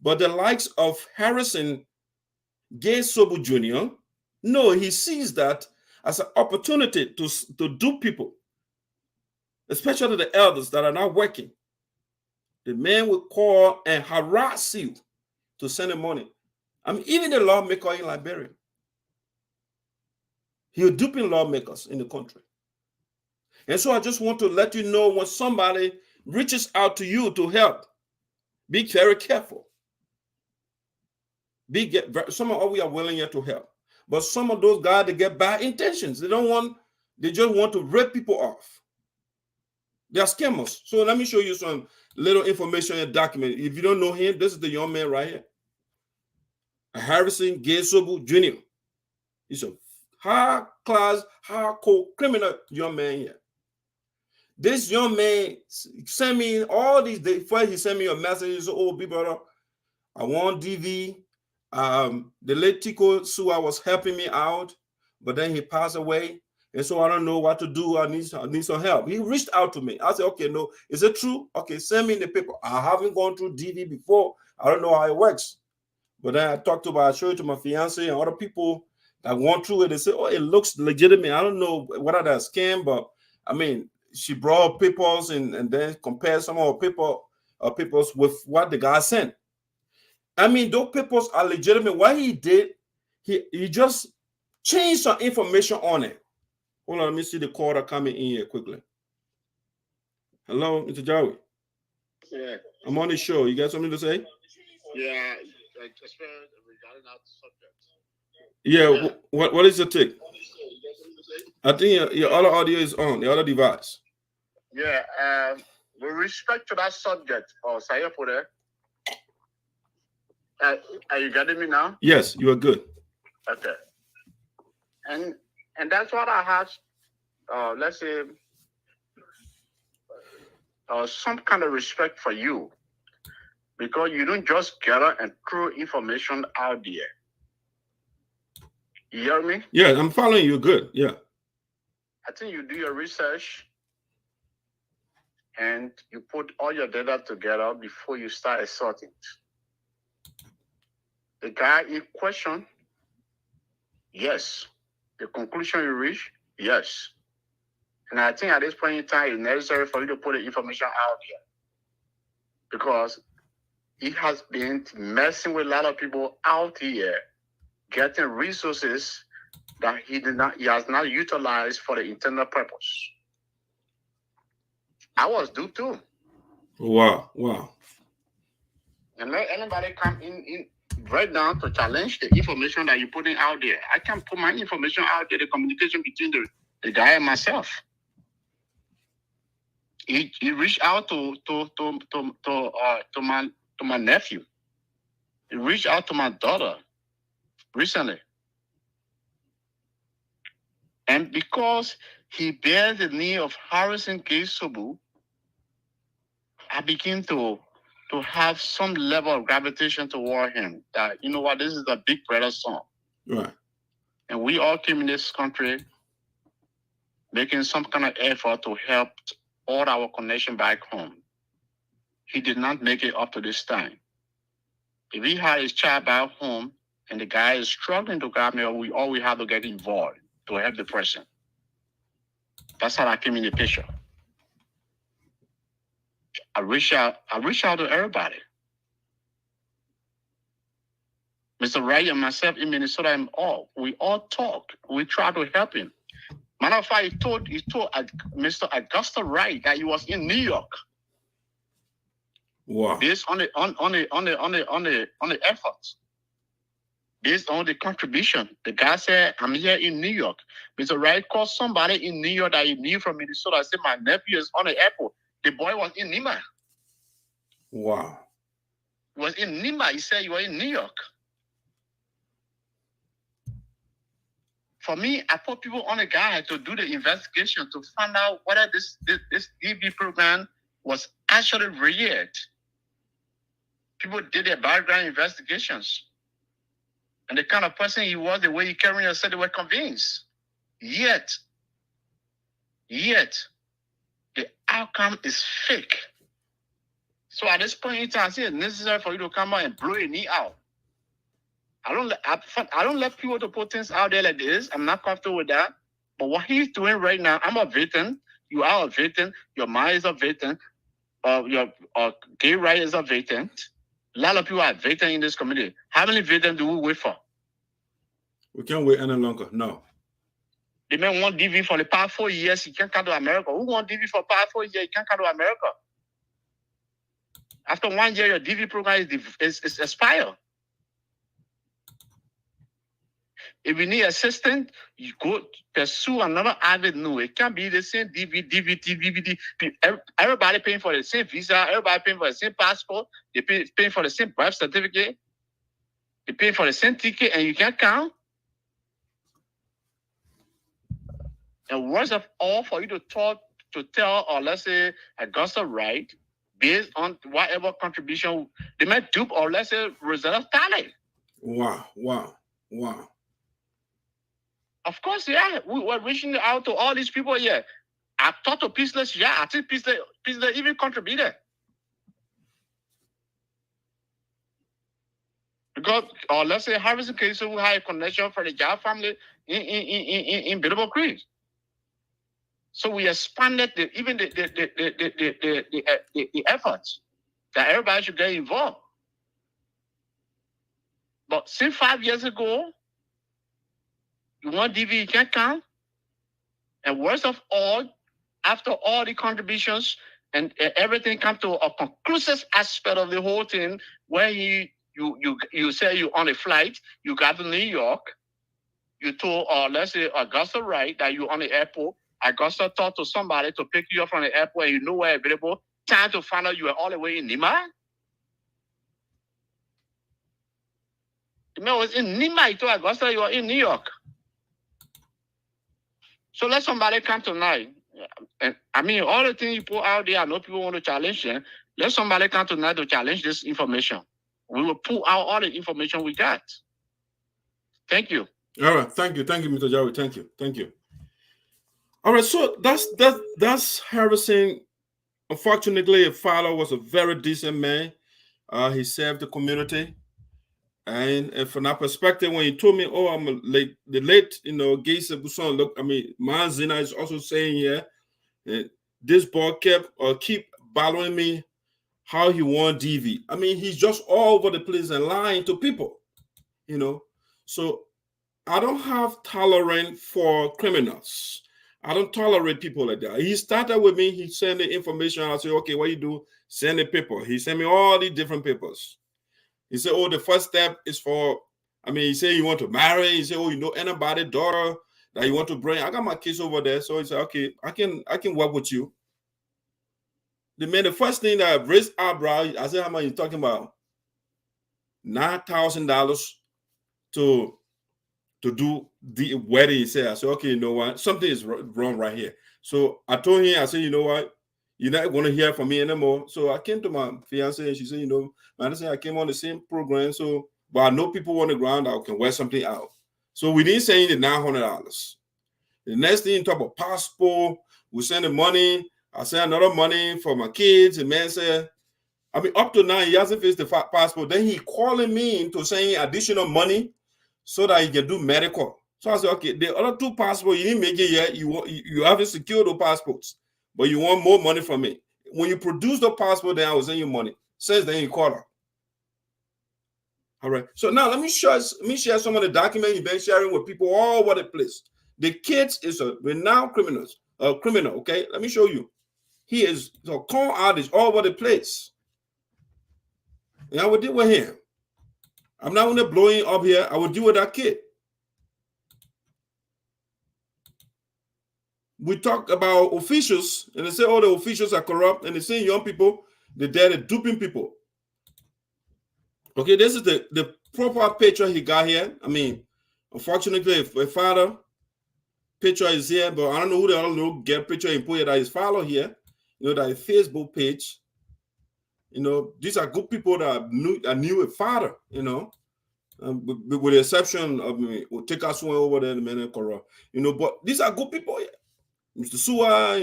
But the likes of Harrison Gaye Sobue Jr., no, he sees that as an opportunity to do people, especially the elders that are not working. The man will call and harass you to send him money. I mean, even the lawmaker in Liberia, he's duping lawmakers in the country. And so I just want to let you know, when somebody reaches out to you to help, be very careful. Some of us, we are willing here to help. But some of those guys, they get bad intentions. They just want to rip people off. They are scammers. So let me show you some little information and document. If you don't know him, this is the young man right here. Harrison Gaye Sobue Jr. He's a high-class, hardcore criminal young man here. This young man sent me all these days. First, he sent me a message. He said, oh, big brother, I want DV. The late Tico Sua was helping me out, but then he passed away. And so I don't know what to do. I need some help. He reached out to me. I said, okay, no, is it true? Okay, send me the paper. I haven't gone through DV before. I don't know how it works. But then I showed it to my fiance and other people that went through it. They said, oh, it looks legitimate. I don't know whether that's a scam, but I mean, she brought papers and then compared some of her papers with what the guy sent. I mean, those papers are legitimate. What he did, he just changed some information on it. Hold on, let me see the caller coming in here quickly. Hello, Mr. Jawi. Yeah. I'm on the show. You got something to say? Yeah, regarding that subject. Yeah, what is your take? I think your other audio is on, the other device. Yeah, with respect to that subject, Sayapore, are you getting me now? Yes, you are good. Okay. And that's what I had, let's say, some kind of respect for you, because you don't just gather and throw information out there. You hear me? Yeah, I'm following you. Good. Yeah. I think you do your research. and you put all your data together before you start assaulting. The guy in question, yes. The conclusion you reach, yes. And I think at this point in time, it's necessary for you to put the information out there, because he has been messing with a lot of people out here, getting resources that he has not utilized for the intended purpose. I was duped too. Wow. And let anybody come in right now to challenge the information that you're putting out there. I can put my information out there, the communication between the guy and myself. He reached out to my nephew. He reached out to my daughter recently. And because he bears the name of Harrison Gaye Sobue, I begin to have some level of gravitation toward him. That, you know what, this is a big brother son. Right. And we all came in this country making some kind of effort to help all our connection back home. He did not make it up to this time. If he had his child back home and the guy is struggling to grab me, we have to get involved to help the person. That's how I came in the picture. I reach out to everybody. Mr. Wright and myself in Minnesota and we all talked. We tried to help him. Matter of fact, he told Mr. Augusta Wright that he was in New York. Wow. Based on the efforts. Based on the contribution. The guy said, I'm here in New York. Mr. Wright called somebody in New York that he knew from Minnesota. I said, my nephew is on the airport. The boy was in Nima. Wow. He was in Nima. He said you were in New York. For me, I put people on a guide to do the investigation to find out whether this DB program was actually real. People did their background investigations. And the kind of person he was, the way he carried himself, they were convinced. Yet, the outcome is fake. So at this point in time, I see it's necessary for you to come out and blow your knee out. I don't let people to put things out there like this. I'm not comfortable with that. But what he's doing right now, I'm a victim. You are a victim. Your mom is a victim. Your gay right is a victim. A lot of people are victims in this community. How many victims do we wait for? We can't wait any longer. No. The man want DV for the past 4 years. He can't come to America. Who want DV for the past 4 years? He can't come to America. After 1 year, your DV program is expired. If you need assistance, you go pursue another avenue. It can't be the same DVD. Everybody paying for the same visa. Everybody paying for the same passport. They paying for the same birth certificate. They paying for the same ticket, and you can't count. And worst of all, for you to tell, or let's say, Augusta Wright, based on whatever contribution, they might dupe, or let's say, Rosetta Stalley. Wow. Of course, yeah. We were reaching out to all these people here. I talked to Peaceless, yeah. I think Peaceless even contributed. Because, or let's say, Harrison Gaye Sobue had a connection for the Jai family in Billable Creek. So we expanded the efforts that everybody should get involved. But since 5 years ago, you want DV, you can't count. And worst of all, after all the contributions and everything come to a conclusive aspect of the whole thing, where you say you're on a flight, you got to New York, you told, let's say, Augusta Wright that you're on the airport. Augusta talked to somebody to pick you up from the airport, and you know where available. Time to find out you were all the way in Nima. The man was in Nima. He told Augusta you were in New York. So let somebody come tonight. And I mean, all the things you put out there, I know people want to challenge them. Let somebody come tonight to challenge this information. We will pull out all the information we got. Thank you. All right. Thank you, Mr. Jawi. Thank you. All right. So that's Harrison Unfortunately, father was a very decent man. He served the community. And from that perspective, when he told me, oh, I'm the late, Gaye Sobue, look, I mean, Manzina is also saying here, this boy keep bothering me how he want DV. I mean, he's just all over the place and lying to people, So I don't have tolerance for criminals. I don't tolerate people like that. He started with me. He sent the information. I said, okay, what you do? Send the paper. He sent me all these different papers. He said, oh, the first step is for, he said you want to marry. He said, oh, you know anybody, daughter that you want to bring? I got my kids over there. So he said, okay, I can work with you. The first thing that I raised eyebrow, I said, how much are you talking about? $9,000 to do the wedding. He said, I said, okay, you know what? Something is wrong right here. So I told him, I said, you know what? You're not going to hear from me anymore. So I came to my fiance and she said, I came on the same program. So, but I know people on the ground that can wear something out. So we didn't say the $900. The next thing, talk about passport, we send the money. I sent another money for my kids. The man said, up to now, he hasn't fixed the passport. Then he calling me into saying additional money so that he can do medical. So I said, okay, the other 2 passports, you didn't make it yet. You haven't secured those passports, but you want more money from me. When you produce the passport, then I will send you money. Since then, you call her. All right. So now let me share some of the documents you've been sharing with people all over the place. The kid is a renowned criminal. Okay, let me show you. He is a con artist all over the place. And I will deal with him. I'm not going to blow him up here. I will deal with that kid. We talk about officials, and they say all the officials are corrupt, and they say young people, they're duping people. Okay, this is the proper picture he got here. Unfortunately, a father picture is here, but I don't know who the other get picture and put it that is follow here. That is Facebook page. These are good people that knew a father, with the exception of take us one over there in the minute, but these are good people here. Mr. Sua,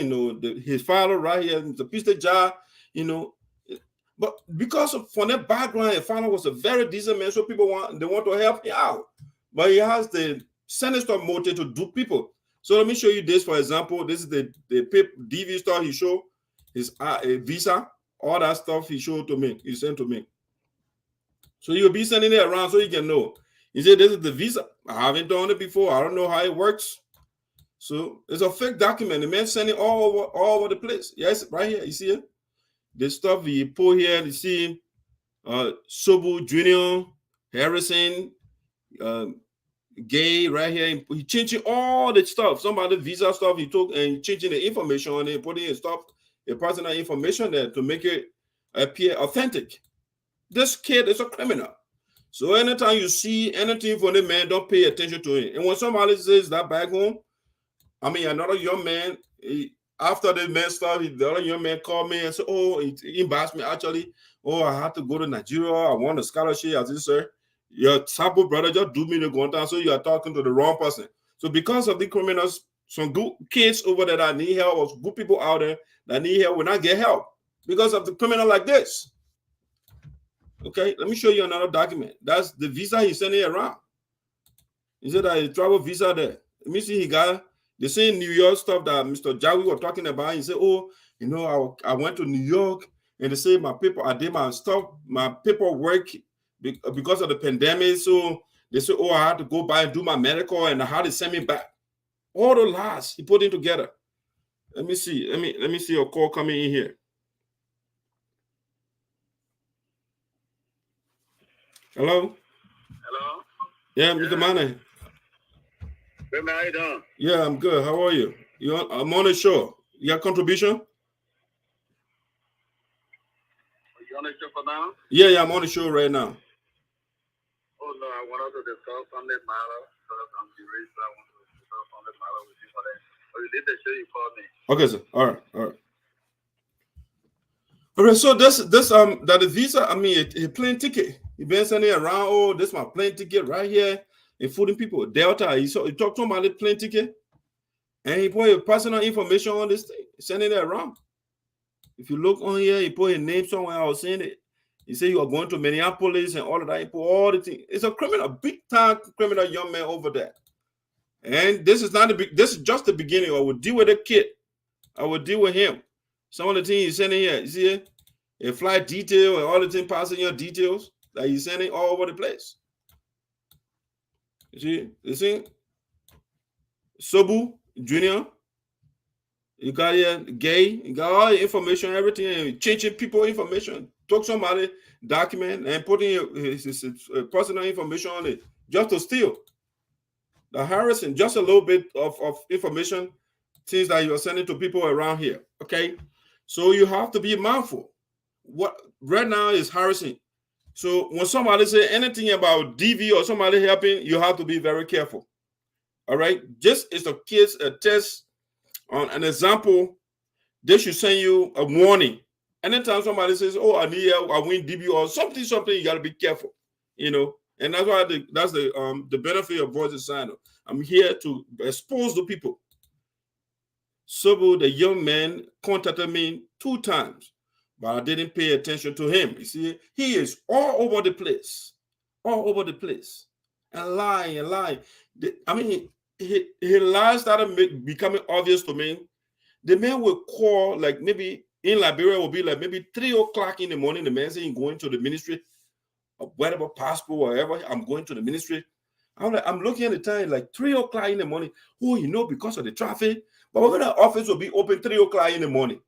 his father right here, Mr. Teahjay, but because from that background, his father was a very decent man, so people want to help him out. But he has the sinister motive to do people. So let me show you this, for example. This is the DV stuff he showed, his visa, all that stuff he showed to me, he sent to me. So you'll be sending it around so you can know. He said, this is the visa. I haven't done it before. I don't know how it works. So it's a fake document. The man sending all over the place. Yes, right here. You see it? The stuff he put here, you see Sobue Jr., Harrison, Gaye right here. He changing all the stuff. Some of the visa stuff he took and changing the information on it, putting his stuff, the personal information there to make it appear authentic. This kid is a criminal. So anytime you see anything from the man, don't pay attention to it. And when somebody says that back home, another young man, after the man started, the other young man called me and said, oh, he embarrassed me actually. Oh, I had to go to Nigeria. I want a scholarship. I said, sir, your sample brother just do me to go down, so you are talking to the wrong person. So because of the criminals, some good kids over there that need help, or good people out there that need help will not get help because of the criminal like this. Okay, let me show you another document. That's the visa he's sending around. He said that he travel visa there. Let me see, he got the same New York stuff that Mr. Jawi was talking about. He said, oh, I went to New York and they say I did my stuff, my paperwork because of the pandemic. So they said, oh, I had to go by and do my medical and I had to send me back. All the lies he put in together. Let me see. Let me see a call coming in here. Hello? Hello? Yeah, Mr. Mane. Hey, man, how you doing? Yeah, I'm good. How are you? I'm on the show. You got contribution? Are you on the show for now? Yeah, I'm on the show right now. Oh, no, I wanted to discuss on this matter because I'm curious. I want to discuss on this matter with you for that. Oh, you did the show, you called me. Okay, sir. All right. All right, so this that the visa, a plane ticket. He been sending around, oh, this is my plane ticket right here, including people. Delta, he talked to him about the plane ticket, and he put his personal information on this thing, sending it around. If you look on here, he put his name somewhere. I was seeing it. He said you are going to Minneapolis and all of that. He put all the things. It's a criminal, big time criminal young man over there. And this is not the big. This is just the beginning. I will deal with the kid. I will deal with him. Some of the things he's sending here. You see it? A flight detail and all the things passing your details that he's sending all over the place. You see? You see? Sobue Jr. You got here Gaye. You got all the information, everything, changing people information. Took somebody document and putting his personal information on it just to steal. The harassing, just a little bit of information, things that you're sending to people around here. Okay, so you have to be mindful. What right now is harassing. So when somebody say anything about DV or somebody helping, you have to be very careful. All right, this is the kids a test on an example. They should send you a warning. Anytime somebody says, "Oh, I win DV" or something, you got to be careful. You know. And that's why that's the benefit of Voice of SINOE. I'm here to expose the people. Sobue, the young man, contacted me 2 times, but I didn't pay attention to him. You see, he is all over the place, and lying and lying. I mean, his lies started becoming obvious to me. The man will call, like maybe in Liberia, will be like maybe 3 o'clock in the morning. The man saying going to the ministry. Whatever passport, whatever, I'm going to the ministry. I'm looking at the time like 3 o'clock in the morning. Oh, you know, because of the traffic. But when the office will be open 3 o'clock in the morning.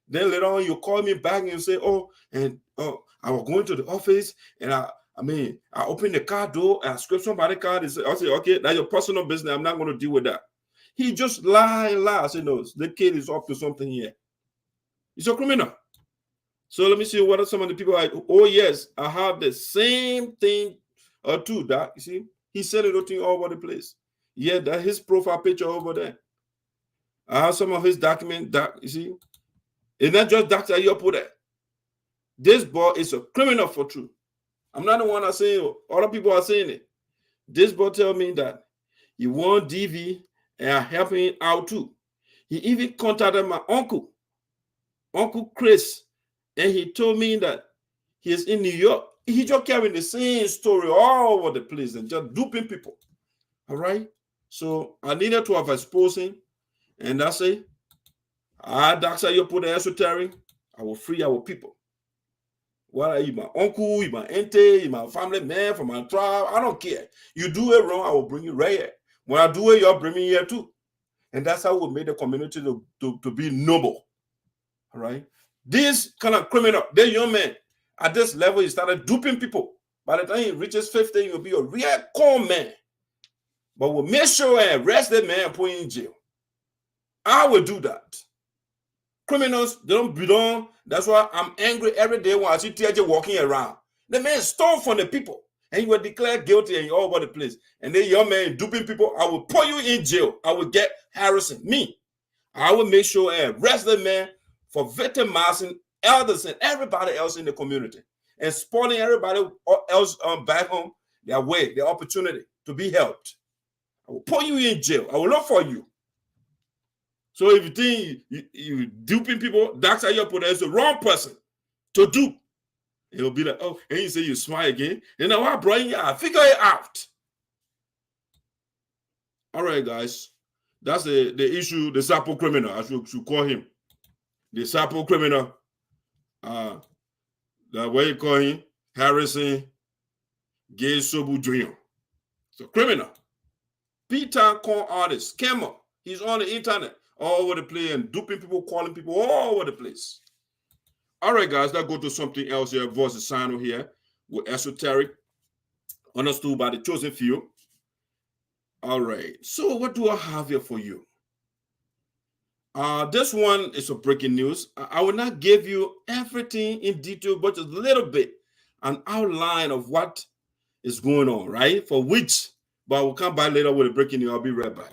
Then later on, you call me back and you say, "Oh, and I was going to the office and I opened the car door and I scraped somebody's car." I say, "Okay, that's your personal business. I'm not going to deal with that." He just lie. I say, "No, the kid is up to something here. He's a criminal." So let me see what are some of the people like. Oh yes, I have the same thing or two. That you see, he said it all over the place. Yeah, that his profile picture over there. I have some of his document. That you see, it's not just that you put there. This boy is a criminal for true. I'm not the one that's saying it. Other people are saying it. This boy tell me that he won DV and I'm helping him out too. He even contacted my uncle, Uncle Chris. And he told me that he's in New York. He just carrying the same story all over the place and just duping people. All right. So I needed to have exposed him. And that's it. That's how you put the esoteric. I will free our people. What are you, my uncle, you my auntie, you my family man from my tribe? I don't care. You do it wrong, I will bring you right here. When I do it, you'll bring me here too. And that's how we made the community to be noble. All right. This kind of criminal, the young man, at this level, he started duping people. By the time he reaches 15, he'll be a real con man. But we'll make sure and arrest that man and put him in jail. I will do that. Criminals, they don't belong. That's why I'm angry every day when I see Teahjay walking around. The man stole from the people. And he was declared guilty and you're all over the place. And then young man duping people, I will put you in jail. I will get harassing me. I will make sure and arrest the man for victimizing elders and everybody else in the community and spoiling everybody else back home their way, their opportunity to be helped. I will put you in jail. I will look for you. So if you think you're duping people, that's how you put it. It's the wrong person to dupe. He'll be like, "Oh," and you say you smile again. You know what, bro? Yeah, figure it out. All right, guys. That's the issue, the Sapo criminal, I should call him. The Sapo criminal, the way you call him, Harrison Gaye Sobue Jr. So criminal. P-Town con artist, scammer. He's on the internet all over the place and duping people, calling people all over the place. All right, guys, let's go to something else here. Voice of SINOE here with esoteric, understood by the chosen few. All right, so what do I have here for you? This one is a breaking news. I will not give you everything in detail, but just a little bit, an outline of what is going on, right? For which, but we'll come back later with a breaking news. I'll be right back.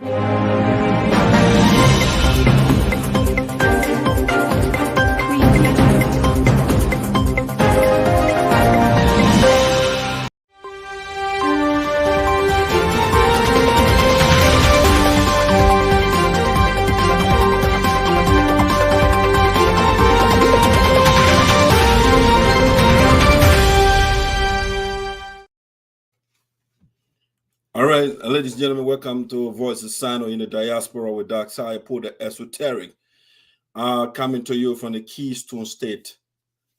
All right, ladies and gentlemen, welcome to Voices SINOE in the Diaspora with Dark Side, the Esoteric, coming to you from the Keystone State,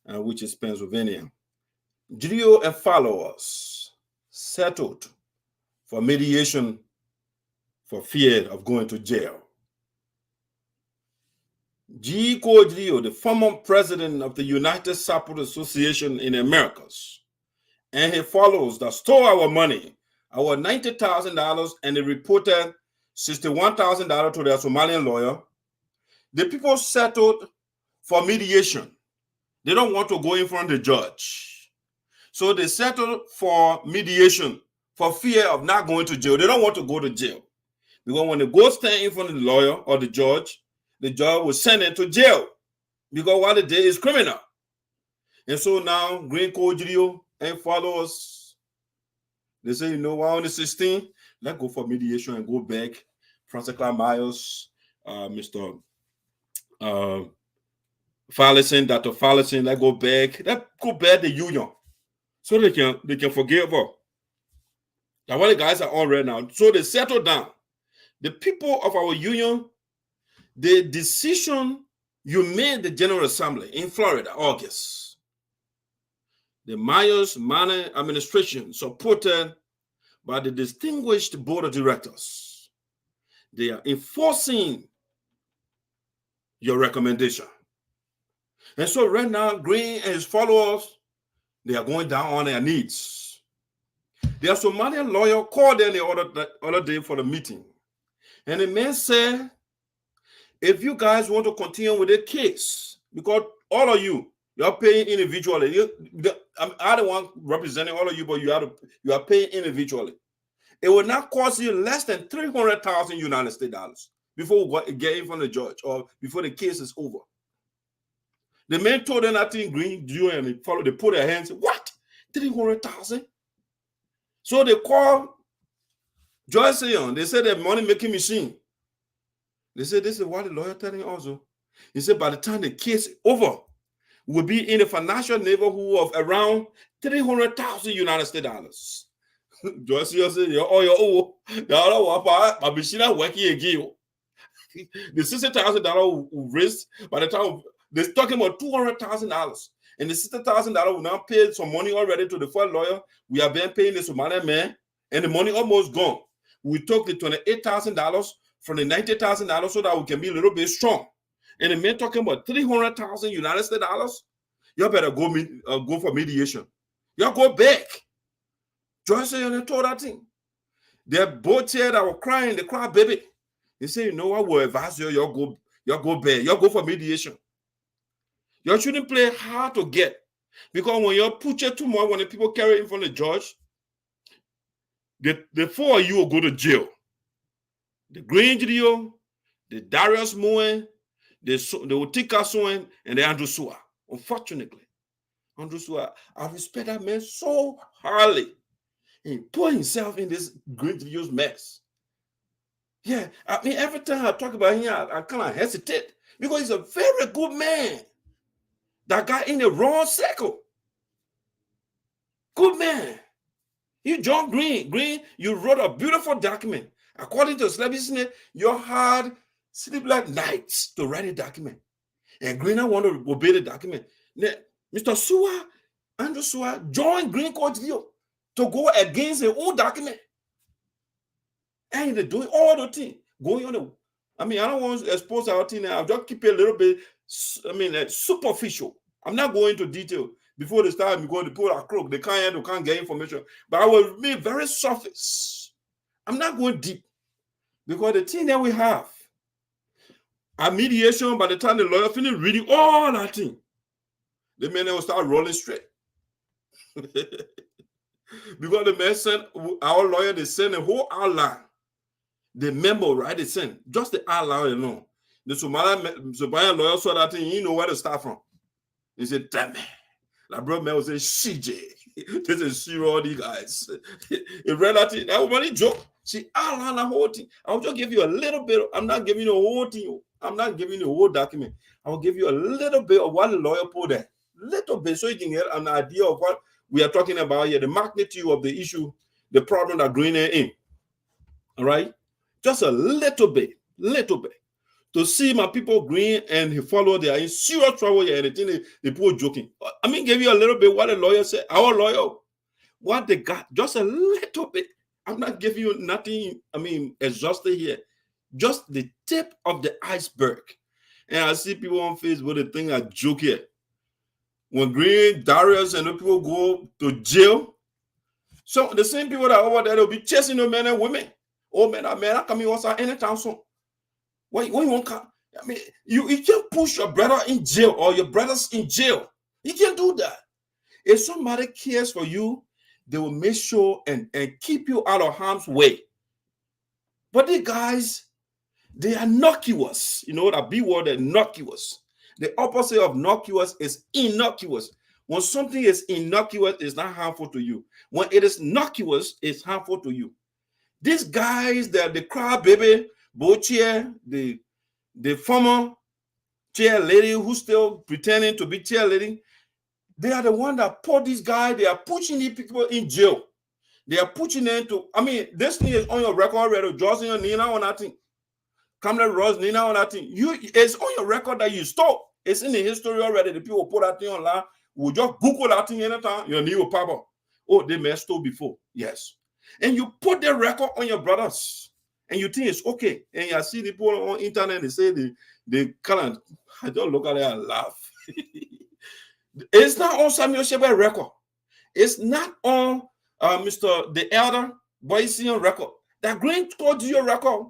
which is Pennsylvania. Geleo and followers settled for mediation for fear of going to jail. Geleo, the former president of the United Support Association in the Americas, and his followers that stole our money, our $90,000, and they reported $61,000 to their Somalian lawyer. The people settled for mediation. They don't want to go in front of the judge. So they settled for mediation for fear of not going to jail. They don't want to go to jail. Because when they go stand in front of the lawyer or the judge will send them to jail. Because what they did is criminal. And so now, Greene Geleo and followers, they say, you know what, on the 16th, let's go for mediation and go back. Francess Clarke Myers, Mr. Fallison, Dr. Fallison, let's go back. Let's go back the union. So they can forgive her. That's what the guys are on right now. So they settle down. The people of our union, the decision you made the General Assembly in Florida, August, the Myers Manor administration, supported by the distinguished board of directors, they are enforcing your recommendation. And so right now, Greene and his followers, they are going down on their knees. Their Somalian lawyer called them the other day for the meeting. And the man said, if you guys want to continue with the case, because all of you are paying individually. I'm the one representing all of you, but you are paying individually. It will not cost you less than $300,000 United States dollars before we get in front of the judge or before the case is over. The man told them that in Greene, and they put their hands, what? 300,000? So they called Joyce Young. They said they're money-making machine. They said, this is what the lawyer telling also. He said, by the time the case is over, we'll be in the financial neighborhood of around 300,000 United States dollars. Joyce Young said, the $60,000 raised by the time they're talking about $200,000. And the $60,000 will now pay some money already to the first lawyer. We have been paying the Somalian man, and the money almost gone. We took the $28,000 from the $90,000 so that we can be a little bit strong. And the man talking about 300,000 United States dollars. You better go for mediation. You go back. Joyce and told that thing. They're both here that were crying. They cry, baby. They say, you know what? We'll advise you. You go back. You go for mediation. You shouldn't play hard to get. Because when you put your too much, when the people carry in front of the judge, the four of you will go to jail. The Greene Geleo, the Darius Moen, the Otika Soen, and the Andrew Sua. Unfortunately, Andrew Sua, I respect that man so highly. He put himself in this Greene Geleo's mess. Yeah, I mean, every time I talk about him, I kind of hesitate because he's a very good man that got in the wrong circle. Good man. You, John Greene, you wrote a beautiful document. According to Slabby, you had sleepless nights to write a document. And Greene, I want to obey the document. Now, Mr. Sua, Andrew Sua, joined Greene Geleo to go against the old document. And they're doing all the things. Going on the, I mean, I don't want to expose our thing now. I'll just keep it a little bit, superficial. I'm not going into detail. Before they start, because they put a crook, they can't get information. But I will be very surface. I'm not going deep. Because the thing that we have, a mediation, by the time the lawyer finished reading all that thing, the man will start rolling straight. Because the man sent, our lawyer, they send a whole outline. The memo, right? They sent just the outline alone. The Somalian lawyer saw that thing, he know where to start from. He said, damn it. Like brother man will say, CJ. This is all these guys. He read that thing. That woman, he joke. She outlined the whole thing. I'll just give you a little bit. I'm not giving you the whole thing. I'm not giving you the whole document. I'll give you a little bit of what the lawyer put there. Little bit, so you can get an idea of what we are talking about here, the magnitude of the issue, the problem that Greene is in. All right? Just a little bit. To see my people Greene and he follow, they are in serious trouble here, and the people joking. I mean, give you a little bit what the lawyer said. Our lawyer, what they got, just a little bit. I'm not giving you nothing, I mean, exhausted here. Just the tip of the iceberg. And I see people on Facebook, they think I joke here. When Greene, Darius, and the people go to jail, so the same people that are over there, they'll be chasing the men and women. Oh, man, I come here also anytime soon. When you won't come, I mean, you can't push your brother in jail or your brothers in jail. You can't do that. If somebody cares for you, they will make sure and keep you out of harm's way. But these guys, they are innocuous. You know, that B word, innocuous. The opposite of innocuous is innocuous. When something is innocuous, it's not harmful to you. When it is innocuous, it's harmful to you. These guys, they're the crybaby, Bochier, the former chair lady who's still pretending to be chair lady, they are the one that put this guy, they are pushing these people in jail. They are pushing them to, I mean, this thing is on your record already, Johnson and Nina on that thing. Kamala Ross, Nina on that thing. It's on your record that you stole. It's in the history already. The people put that thing online. We'll just Google that thing anytime. Your new papa. Oh, they may have stole before. Yes. And you put the record on your brothers. And you think it's okay. And you see the people on internet, they say they can't. I don't look at it and laugh. It's not on Samuel Sheba record. It's not on Mr. the Elder Boysian record. That Greene told you your record.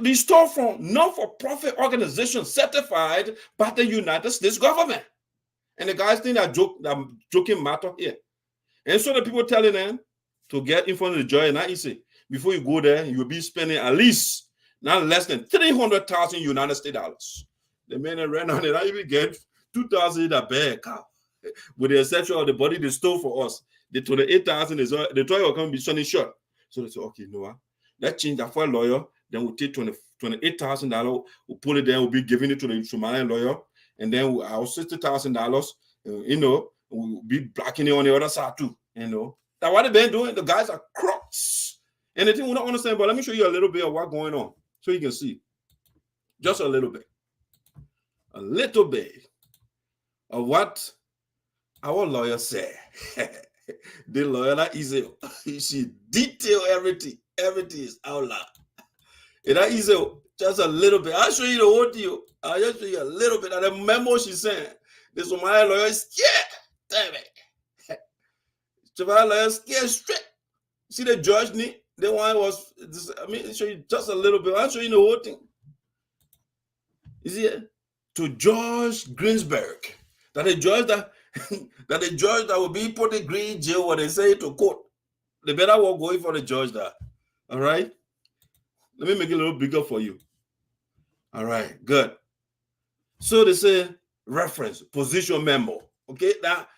They stole from non-for-profit organization certified by the United States government. And the guys think that joking matter here. And so the people telling them to get in front of the judge, not easy. Before you go there, you'll be spending at least not less than $300,000 United States dollars. The men that ran on it, I even get $2,000 in a bag, with the exception of the body they stole for us. The $28,000 is the toy will come be sunny short. So they say, okay, you know what? Let's change that for a lawyer. Then we'll take $28,000. We'll pull it down. We'll be giving it to the Somalian lawyer, and then our $60,000. You know, we'll be blocking it on the other side too. You know, that's what they've been doing. The guys are crooks. And the thing we don't understand, but let me show you a little bit of what's going on so you can see. Just a little bit. A little bit of what our lawyer said. The lawyer that easy. She detail everything. Everything is out loud. It that easy. Just a little bit. I'll show you the whole deal. I'll just show you a little bit of the memo she sent. The Somali lawyer is scared. Damn it. Somali lawyer is scared straight. See the judge need. The one was, I mean, I'll show you just a little bit. I'll show you the whole thing. You see it? To George Greensberg, that the judge that will be put in Greene jail when they say to court. They better walk going for the judge that. All right? Let me make it a little bigger for you. All right, good. So they say reference, position memo. Okay, that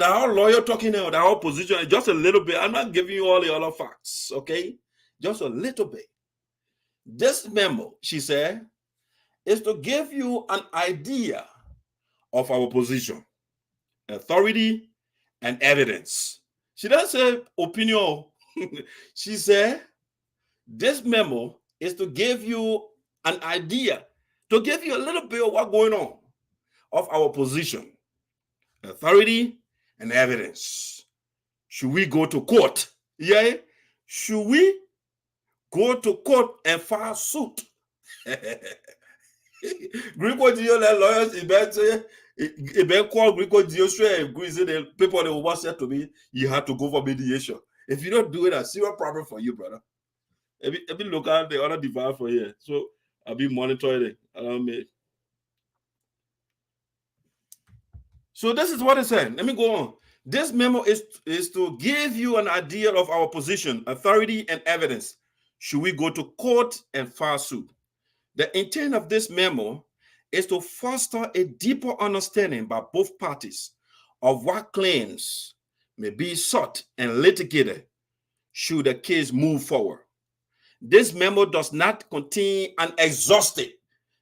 our lawyer talking now, that our position, just a little bit. I'm not giving you all the other facts, okay? Just a little bit. This memo, she said, is to give you an idea of our position, authority, and evidence. She doesn't say opinion. She said, this memo is to give you an idea, to give you a little bit of what's going on of our position, authority, and evidence. Should we go to court? Yeah. Should we go to court and file suit? Grico Dio lawyers, it been called Grico Dio straight agrees the people that was said to me, you had to go for mediation. If you don't do it, a serious problem for you, brother. If you look at the other device for here, so I'll be monitoring it. So this is what it said. Let me go on. This memo is to give you an idea of our position, authority, and evidence. Should we go to court and file suit? The intent of this memo is to foster a deeper understanding by both parties of what claims may be sought and litigated should the case move forward. This memo does not contain an exhaustive.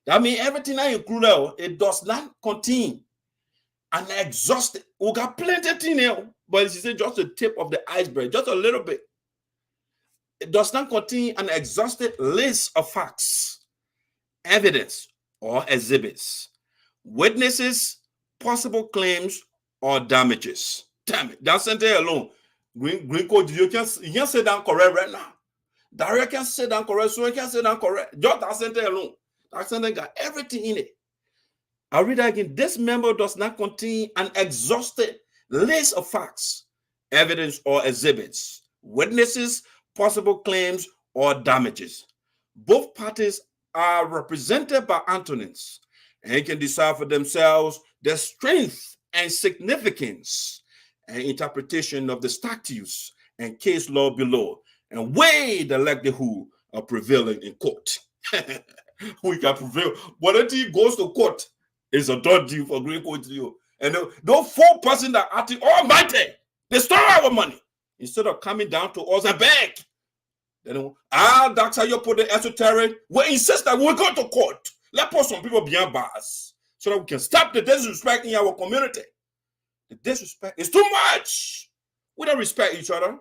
That means everything I include, it does not contain an exhaustive. We got plenty of things here, but it's just the tip of the iceberg, just a little bit. It does not contain an exhaustive list of facts, evidence, or exhibits, witnesses, possible claims, or damages. Damn it, that sentence alone. Green code, you can't say that correct right now. Daria can say that correct, so you can say that correct. Just that sentence alone. That sentence got everything in it. I'll read that again. This memo does not contain an exhaustive list of facts, evidence, or exhibits, witnesses, possible claims, or damages. Both parties are represented by attorneys and can decide for themselves the strength and significance and interpretation of the statutes and case law below and weigh the likelihood of prevailing in court. We can prevail. But until it goes to court, it's a done deal for Green Court to you. And those 4 persons that are the almighty, they stole our money instead of coming down to us and beg. Then that's how you put the esoteric. We insist that we go to court. Let's put some people behind bars so that we can stop the disrespect in our community. The disrespect is too much. We don't respect each other.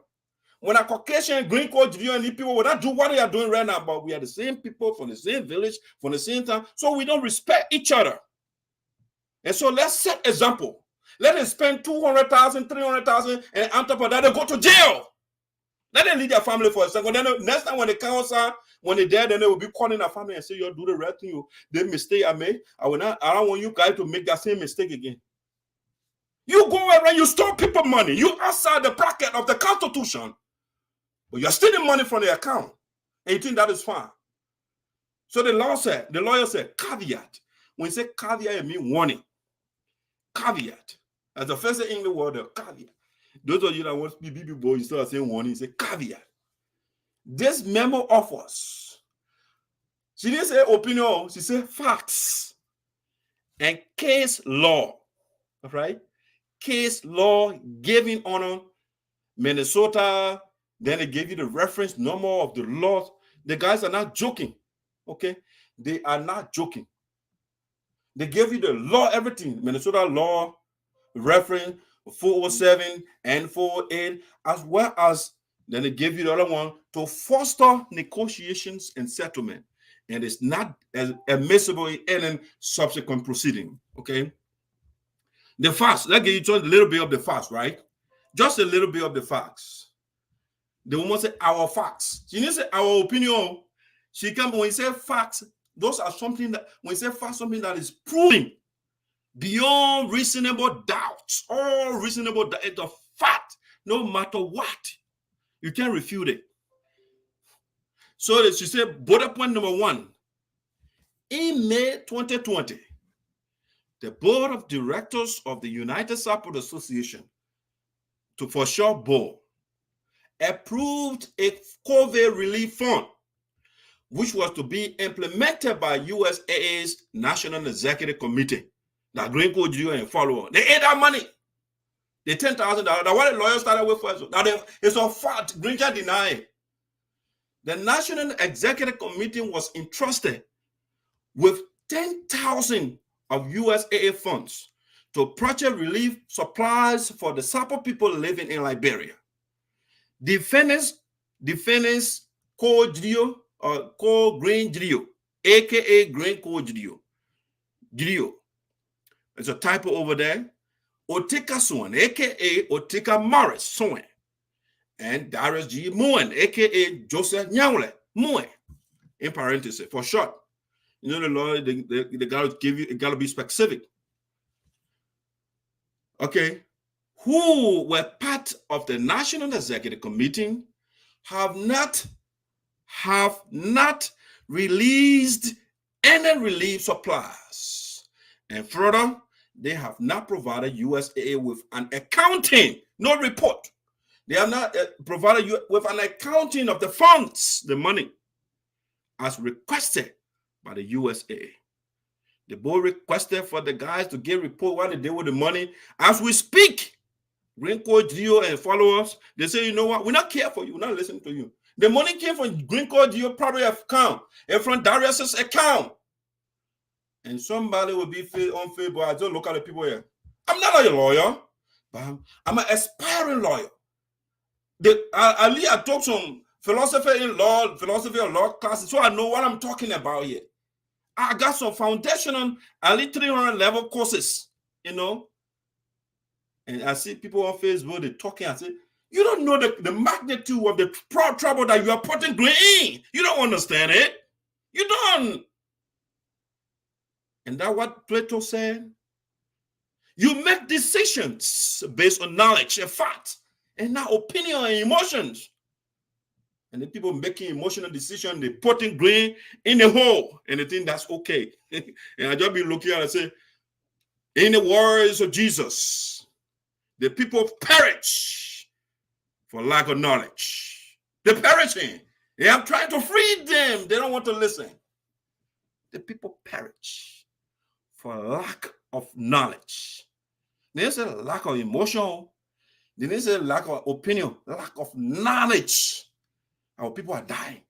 When a Caucasian, Green Court, and people will not do what they are doing right now, but we are the same people from the same village, from the same town, so we don't respect each other. And so let's set example. Let them spend 200,000, 300,000, and on top of that, they go to jail. Let them leave their family for a second. Then next time when they come outside, when they're there, then they will be calling their family and say, "You do the right thing. The mistake I made. I don't want you guys to make that same mistake again." You go around, you steal people money. You outside the bracket of the Constitution, but you're stealing money from the account, and you think that is fine. So the lawyer said, caveat. When you say caveat, it means warning. Caveat. As the first English word, caveat. Those of you that want to be BB boy, you start saying warning, you say caveat. This memo offers. She didn't say opinion, she said facts and case law. All right? Case law giving honor Minnesota. Then they gave you the reference number of the laws. The guys are not joking. Okay? They are not joking. They gave you the law, everything. Minnesota law, reference 407 and 408, as well as then they gave you the other one to foster negotiations and settlement. And it's not as admissible in any subsequent proceeding. Okay? The facts. Let's give you just a little bit of the facts, right? Just a little bit of the facts. The woman said our facts. She didn't say our opinion. She can, when you say facts, those are something that, when you say facts, something that is proven beyond reasonable doubts, all reasonable doubt, it's a fact, no matter what. You can't refute it. So she said, bullet point number 1. In May 2020, the board of directors of the United Support Association, for short BOAR, approved a COVID relief fund, which was to be implemented by USAA's National Executive Committee. That Green Code and follow. They ate that money. The $10,000. That's what the lawyer started with first. It's a fact. Green can't deny it. The National Executive Committee was entrusted with 10,000 of USAA funds to purchase relief supplies for the Sapo people living in Liberia. Defendants called Geleo or called Green Geleo, aka Green Code Geleo. There's a typo over there. Otika Soen, aka Otika Morris Soen, and Darius G. Moen, aka Joseph Nyaule Moen, in parentheses for short. You know the law, they gotta give you, it gotta be specific. Okay, who were part of the National Executive Committee have not released any relief supplies, and further, they have not provided USAA with an accounting, no report. They have not provided you with an accounting of the funds, the money, as requested by the USAA. The board requested for the guys to get report what they did with the money. As we speak, Green Code Geo and followers, they say, you know what, we're not care for you, we're not listening to you. The money came from Green Code Geo probably account and from Darius's account. And somebody will be unfavorable. I just look at the people here. I'm not a lawyer, but I'm an aspiring lawyer. I talked philosophy of law classes, so I know what I'm talking about here. I got some foundational, at least 300 level courses, you know. And I see people on Facebook, they're talking, I say, you don't know the magnitude of the trouble that you are putting Greene in. You don't understand it. You don't. And that's what Plato said. You make decisions based on knowledge and fact, and not opinion and emotions. And the people making emotional decisions, they putting Greene in the hole, and they think that's okay. And I just be looking at it and say, in the words of Jesus, the people perish for lack of knowledge. They're perishing. And I'm trying to free them. They don't want to listen. The people perish for lack of knowledge. There's a lack of emotion. There's a lack of opinion, lack of knowledge. Our people are dying.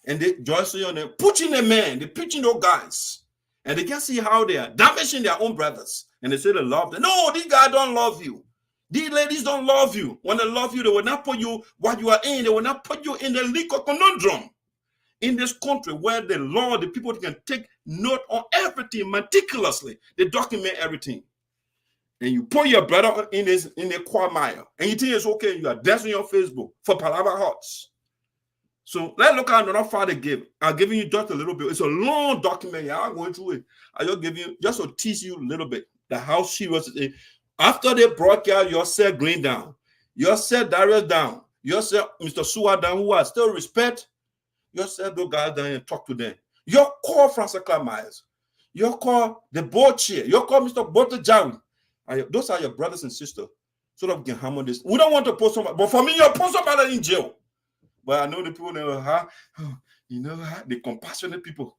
And they just see on them, pushing the men, they're preaching those guys. And they can't see how they are damaging their own brothers. And they say they love them. No, these guys don't love you. These ladies don't love you. When they love you, they will not put you what you are in. They will not put you in the legal conundrum. In this country where the law, the people can take note on everything meticulously. They document everything. And you put your brother in a quagmire. And you think it's okay. You are dancing on Facebook for Palava Hearts. So let's look at another father gave. I'm giving you just a little bit. It's a long document. I'm going through it. I just give you just to teach you a little bit the how serious it is. After they broadcast, you set Greene down. You set Darius down. You set Mr. Sua down, who I still respect. You set those guys down and talk to them. You call Francess Clarke Myers. You call the board chair. You call Mr. Teahjay. Those are your brothers and sisters. So that we can hammer this. We don't want to post somebody, but for me, you post somebody in jail. But I know the people know the compassionate people.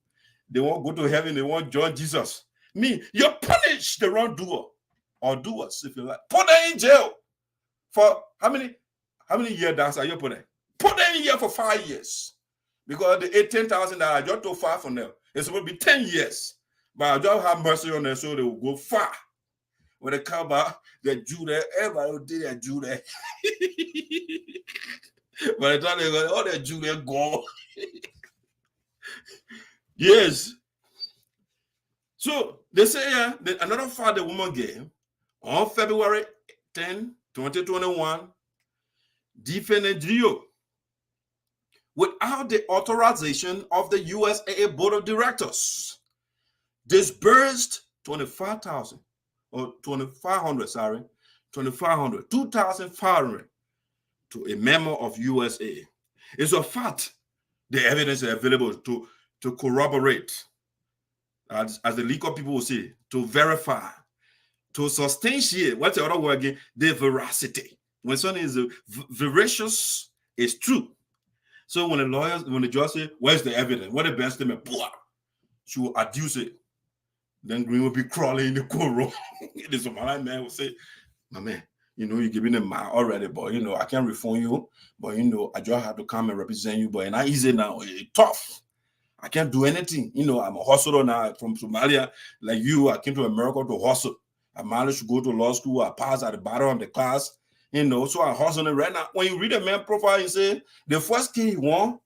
They won't go to heaven, they won't join Jesus. Me, you punish the wrongdoer or doers, if you like. Put them in jail for how many years that's you put them? Put them in jail for 5 years. Because the $10,000 I just took 5 from them. It's supposed to be 10 years. But I just have mercy on them so they will go far. When they come back, they Jew there, everybody will do their Jew there. By the time they go, all the Jew there gone. Yes. So they say another father woman gave on February 10, 2021, defended Geleo without the authorization of the USA Board of Directors, disbursed $25,000 or $2,500, $2,500 to a member of USA. It's a fact. The evidence is available to corroborate, as the legal people will say, to verify, to substantiate, what's the other word again? The veracity. When something is veracious, it's true. So when the judge say, where's the evidence? What the best statement? She will adduce it. Then Greene will be crawling in the courtroom. The Somali man will say, my man, you're giving them my already, but I can't reform you, but I just have to come and represent you, but it's not easy now. It's tough. I can't do anything. I'm a hustler now from Somalia. Like you, I came to America to hustle. I managed to go to law school. I passed at the bottom of the class. So I'm hustling right now. When you read a man profile, you say the first thing he want,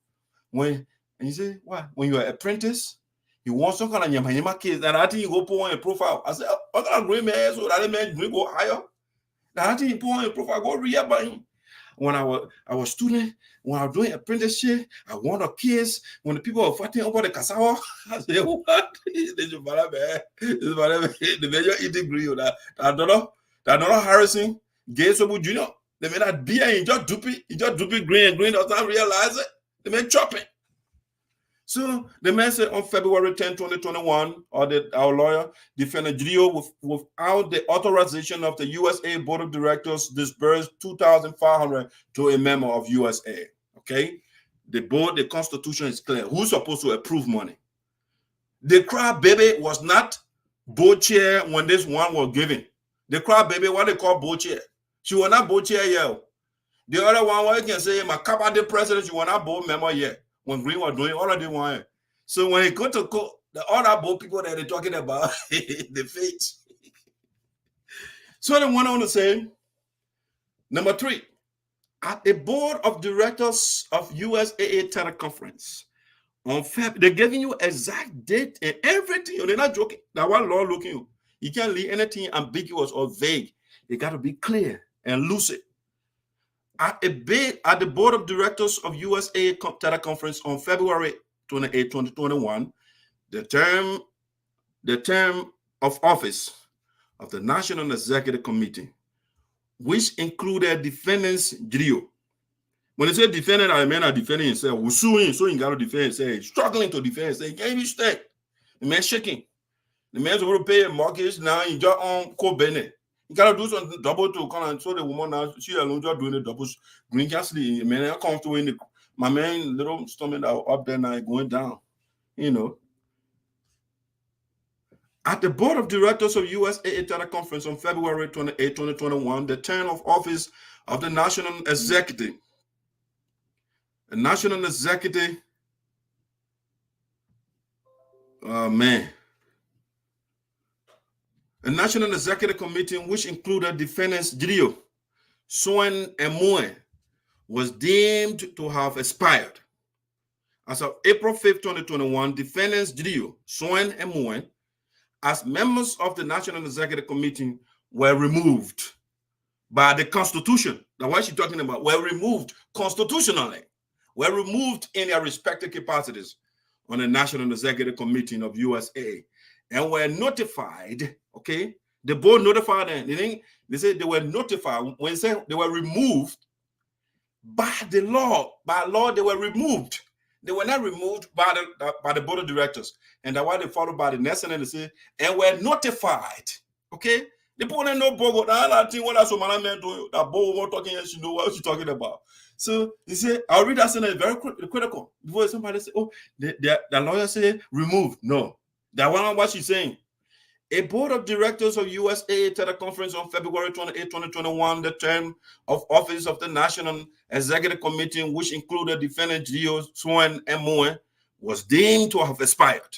and you say, what? When you're an apprentice, you want some kind of yama kids, and I think you go put on your profile. I said, I'm gonna Greene man, so that man go higher. I think you put on your profile, go read about him. When I was a student, when I was doing apprenticeship, I want a kids. When the people were fighting over the cassava, I said, what? This is the major eating grill. That another Harrison, Gaye Sobue Jr. They made that beer, he just dupe Greene, and Greene does not realize it. They made chopping. So the man said on February 10, 2021, our lawyer defended Geleo without the authorization of the USA Board of Directors, disbursed $2,500 to a member of USA. Okay, the Constitution is clear. Who's supposed to approve money? The crybaby was not board chair when this one was given. The crybaby, what they call board chair. She was not board chair yet. The other one, what you can say, my cabinet president, she was not board member yet. When Greene was doing all of them one. So when he go to court, the other both people that they're talking about, the fate. So they went on to say, number 3, At the board of directors of USAA teleconference on February, they're giving you exact date and everything. They're not joking. That one law looking. You can't leave anything ambiguous or vague. They got to be clear and lucid. At the board of directors of USAA teleconference on February 28, 2021, the term of office of the National Executive Committee, which included defendants Geleo. When they say defendant, I mean defending himself. We're suing, so he got to defend himself. Struggling to defend himself. He can't be stay. The man shaking. The man's going to pay a mortgage now. He just on co-bene. You got to do something double to come and show the woman now. She alone just doing the doubles. Greene can't sleep. Man, I'm comfortable in the. My man, little stomach up there now going down. You know. At the board of directors of USAA teleconference on February 28, 2021, the term of office of the National Executive. The National Executive, the National Executive Committee, which included defendants Geleo, Soen, and Moen, was deemed to have expired. As of April 5, 2021, defendants Geleo, Soen, and Moen, as members of the National Executive Committee, were removed by the Constitution. Now, what she's talking about, were removed constitutionally, were removed in their respective capacities on the National Executive Committee of USA, and were notified, okay? The board notified them. They said they were notified. When they say they were removed by the law, they were removed. They were not removed by the board of directors. And that's why they followed by the next and they say, and were notified, okay? They put in no bogo. That thing what I saw my man do that bogo talking, and she know what she's talking about. So they say, I'll read that sentence very critical. Before somebody say, oh, the lawyer say remove. No, that one what she's saying. A board of directors of USAA teleconference on February 28, 2021, the term of office of the National Executive Committee, which included defendant Geleo, Soen, and Moen, was deemed to have expired.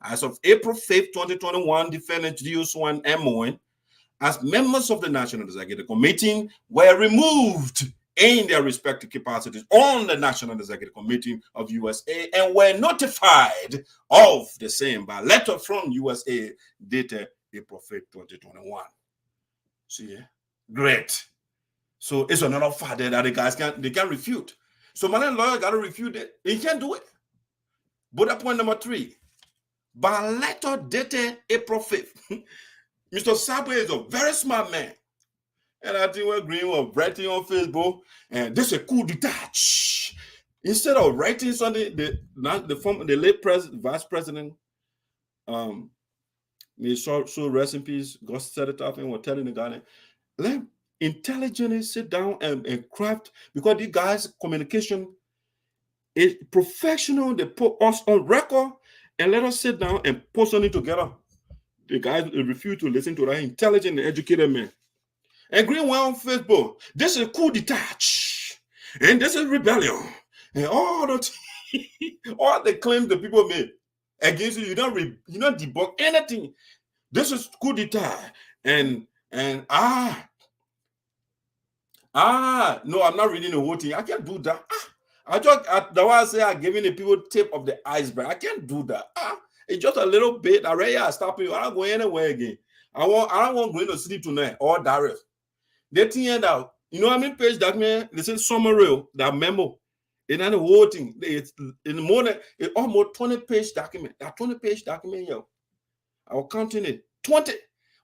As of April 5, 2021, defendant Geleo, Soen, and Moen, as members of the National Executive Committee, were removed in their respective capacities on the National Executive Committee of USA and were notified of the same by letter from USA dated April 5, 2021. See, great. So it's another fact that the guys can't refute. So my lawyer got to refute it. He can't do it. Bullet point number 3. By letter dated April 5th, Mr. Sobue is a very smart man. And I think what Greene was writing on Facebook, and this is a coup d'etat. Instead of writing something, the late vice president, may so rest in peace, God set it up and was telling the guy, let intelligently sit down and craft, because these guys' communication is professional. They put us on record and let us sit down and put something together. The guys refuse to listen to that intelligent and educated man. And Greene went on Facebook. This is coup d'etat, and this is rebellion, and all the claims that people made against you. You don't debunk anything. This is coup d'etat, and no, I'm not reading the whole thing. I can't do that. The way I say I'm giving the people tip of the iceberg. I can't do that. It's just a little bit. I already stop you. I don't go anywhere again. I don't want Greene to sleep tonight or Darius. They think that, you know how many page document? They say summary, that memo. It's not the whole thing. It's in the morning, it's almost 20-page document. That 20-page document, yo. I was counting it. 20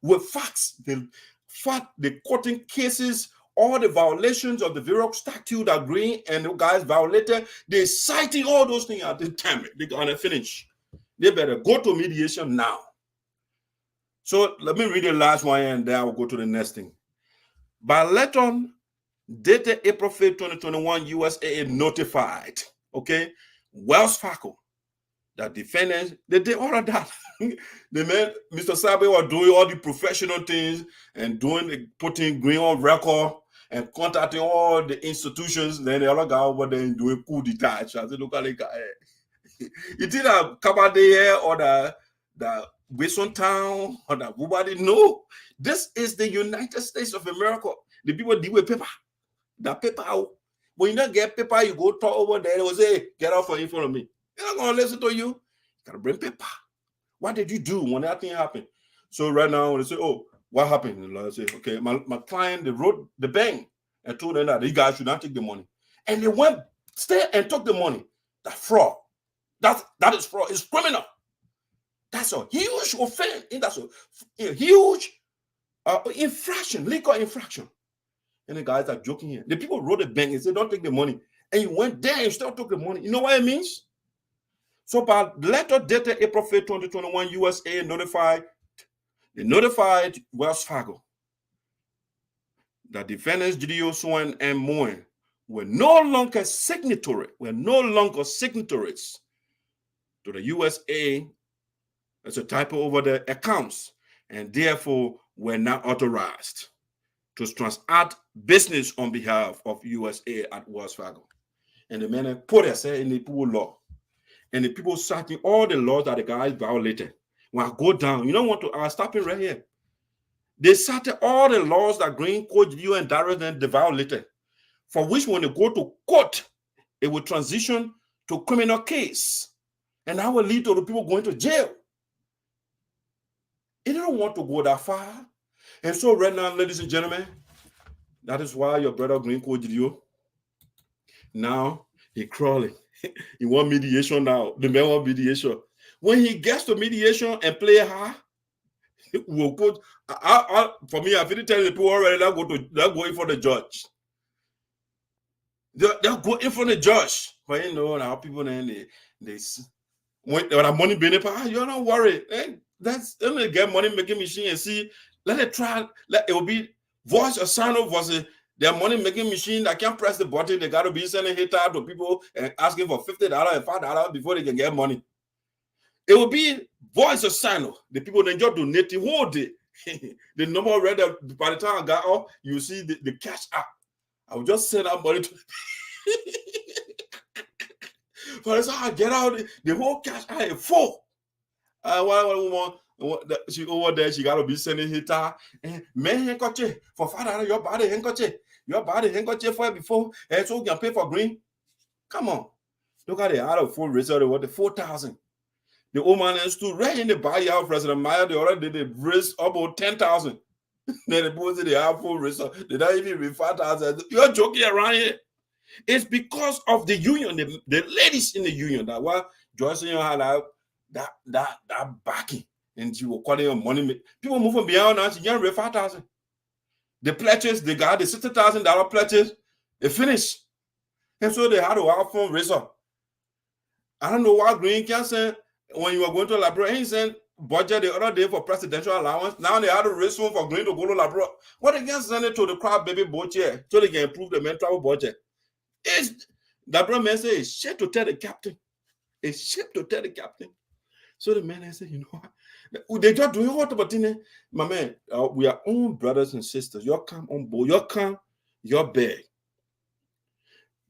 with facts. The courting cases, all the violations of the various statute that Greene and the guys violated. They citing all those things at the time. They're gonna finish. They better go to mediation now. So let me read the last one and then I'll go to the next thing. By letter dated April 5, 2021, USAA notified, okay, Wells Fargo, that defendants, they did all of that. The man, Mr. Sobue, was doing all the professional things and putting Greene on record and contacting all the institutions. Then the other guy over there doing coup d'etat. I said, look at the guy. You think that Kabade here or the Wilson Town or that nobody know. This is the United States of America. The people deal with paper. That paper out. When you don't get paper, you go talk over there. They will say, get off in front of me. They're not going to listen to you. You got to bring paper. What did you do when that thing happened? So right now, when they say, oh, what happened? The lawyer say, okay, my client, they wrote the bank and told them that you guys should not take the money. And they went, stay and took the money. That's fraud. That is fraud. It's criminal. That's a huge offense. That's a huge infraction, legal infraction. And the guys are joking here. The people wrote the bank and said, don't take the money. And you went there and still took the money. You know what it means? So by letter dated April 5th, 2021, USA notified Wells Fargo that defendants Geleo, Sobue, and Moen were no longer signatories to the USA. That's a typo over the accounts, and therefore were not authorized to transact business on behalf of USA at Wells Fargo. And the men put themselves in the pool law. And the people citing all the laws that the guys violated. When I go down, you don't want to stop it right here. They cited all the laws that Greene, Geleo, and Darius they violated, for which when they go to court, it will transition to criminal case. And that will lead to the people going to jail. They don't want to go that far. And so right now, ladies and gentlemen, that is why your brother Greene, Geleo, now he crawling. He want mediation now. The man want mediation. When he gets to mediation and play hard, we'll go. For me, I've been telling the people already they're going for the judge. They're going for the judge. But you know, now people then they when the money being you're not worried. That's only get money making machine and see. Let it try. It will be voice or SINOE versus their money making machine that can't press the button. They got to be sending hate out to people and asking for $50 and $5 before they can get money. It will be voice or SINOE. The people then just donate the whole day. The number read that by the time I got off, you see the cash app. I will just send out money to but that's how I get out the whole cash app is full. She over there, she gotta be sending hit her. Man, handkerchief for $5, your body handkerchief for it before, and so you can pay for Greene. Come on, look at the out of full result. What the 4,000? The old man stood right in the buyout. President Myers, they already did raise about 10,000. Then the boys they have full result. They don't even read 5,000. You're joking around here. It's because of the union, the ladies in the union that why Joyce had that backing. And she will call it money. People moving beyond now. She can't raise 5,000. The pledges, they got the $60,000 pledges. They finished. And so they had to have fun result. I don't know why Greene can say when you were going to Liberia, he sent budget the other day for presidential allowance. Now they had to raise one for Greene to go to Liberia. What they can send it to the crowd baby boat here so they can improve the mental budget. It's Liberia man say it's shit to tell the captain. It's shit to tell the captain. So the man said, you know what? They just doing what about it? My man, we are own brothers and sisters. You come on board. You come, you're big.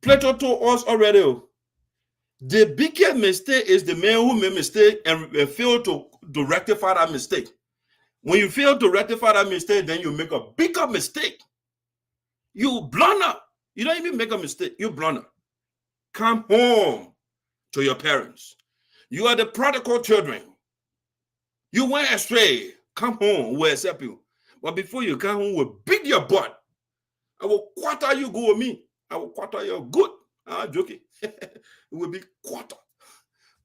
Plato told us already. The biggest mistake is the man who made mistake and failed to rectify that mistake. When you fail to rectify that mistake, then you make a bigger mistake. You blunder. You don't even make a mistake. You blunder. Come home to your parents. You are the prodigal children. You went astray. Come home. We'll accept you. But before you come home, we'll beat your butt. I will quarter you go with me. I will quarter you good. I'm joking. It will be quarter.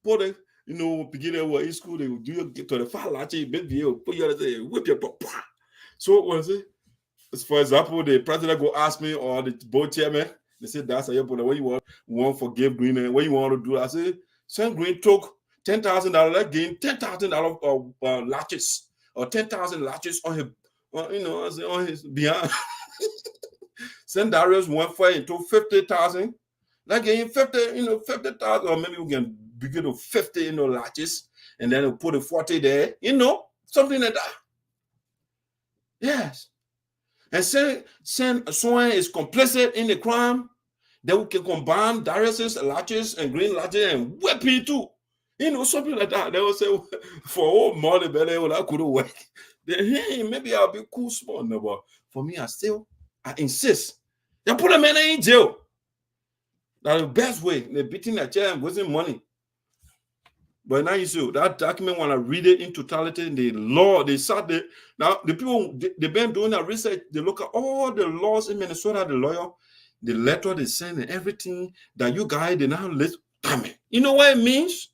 But you know, beginning in school, they will do you get to the far large baby, put you whip your butt. So what is it? For example, the president go ask me or the board chairman, they say that's a but what you want forgive Greene, what you want to do? I say, send Greene took $10,000, let's gain $10,000 of latches or 10,000 latches on his, on his behind. Send Darius one for into 50,000. Like gain 50,000, or maybe we can begin to 50, latches, and then we'll put a 40 there, something like that. Yes. And say someone is complicit in the crime, then we can combine Darius's latches and Greene latches and whip him too. Something like that. They will say, for all money, better, that couldn't work. Then, hey, maybe I'll be cool small, no, but for me, I insist They put a man in jail. That's the best way. They're beating their chair and wasting money. But now you see that document, when I read it in totality, the law, they sat there. Now, the people, they've been doing that research. They look at all the laws in Minnesota, the lawyer, the letter they send and everything that you guys, they now list. You know what it means?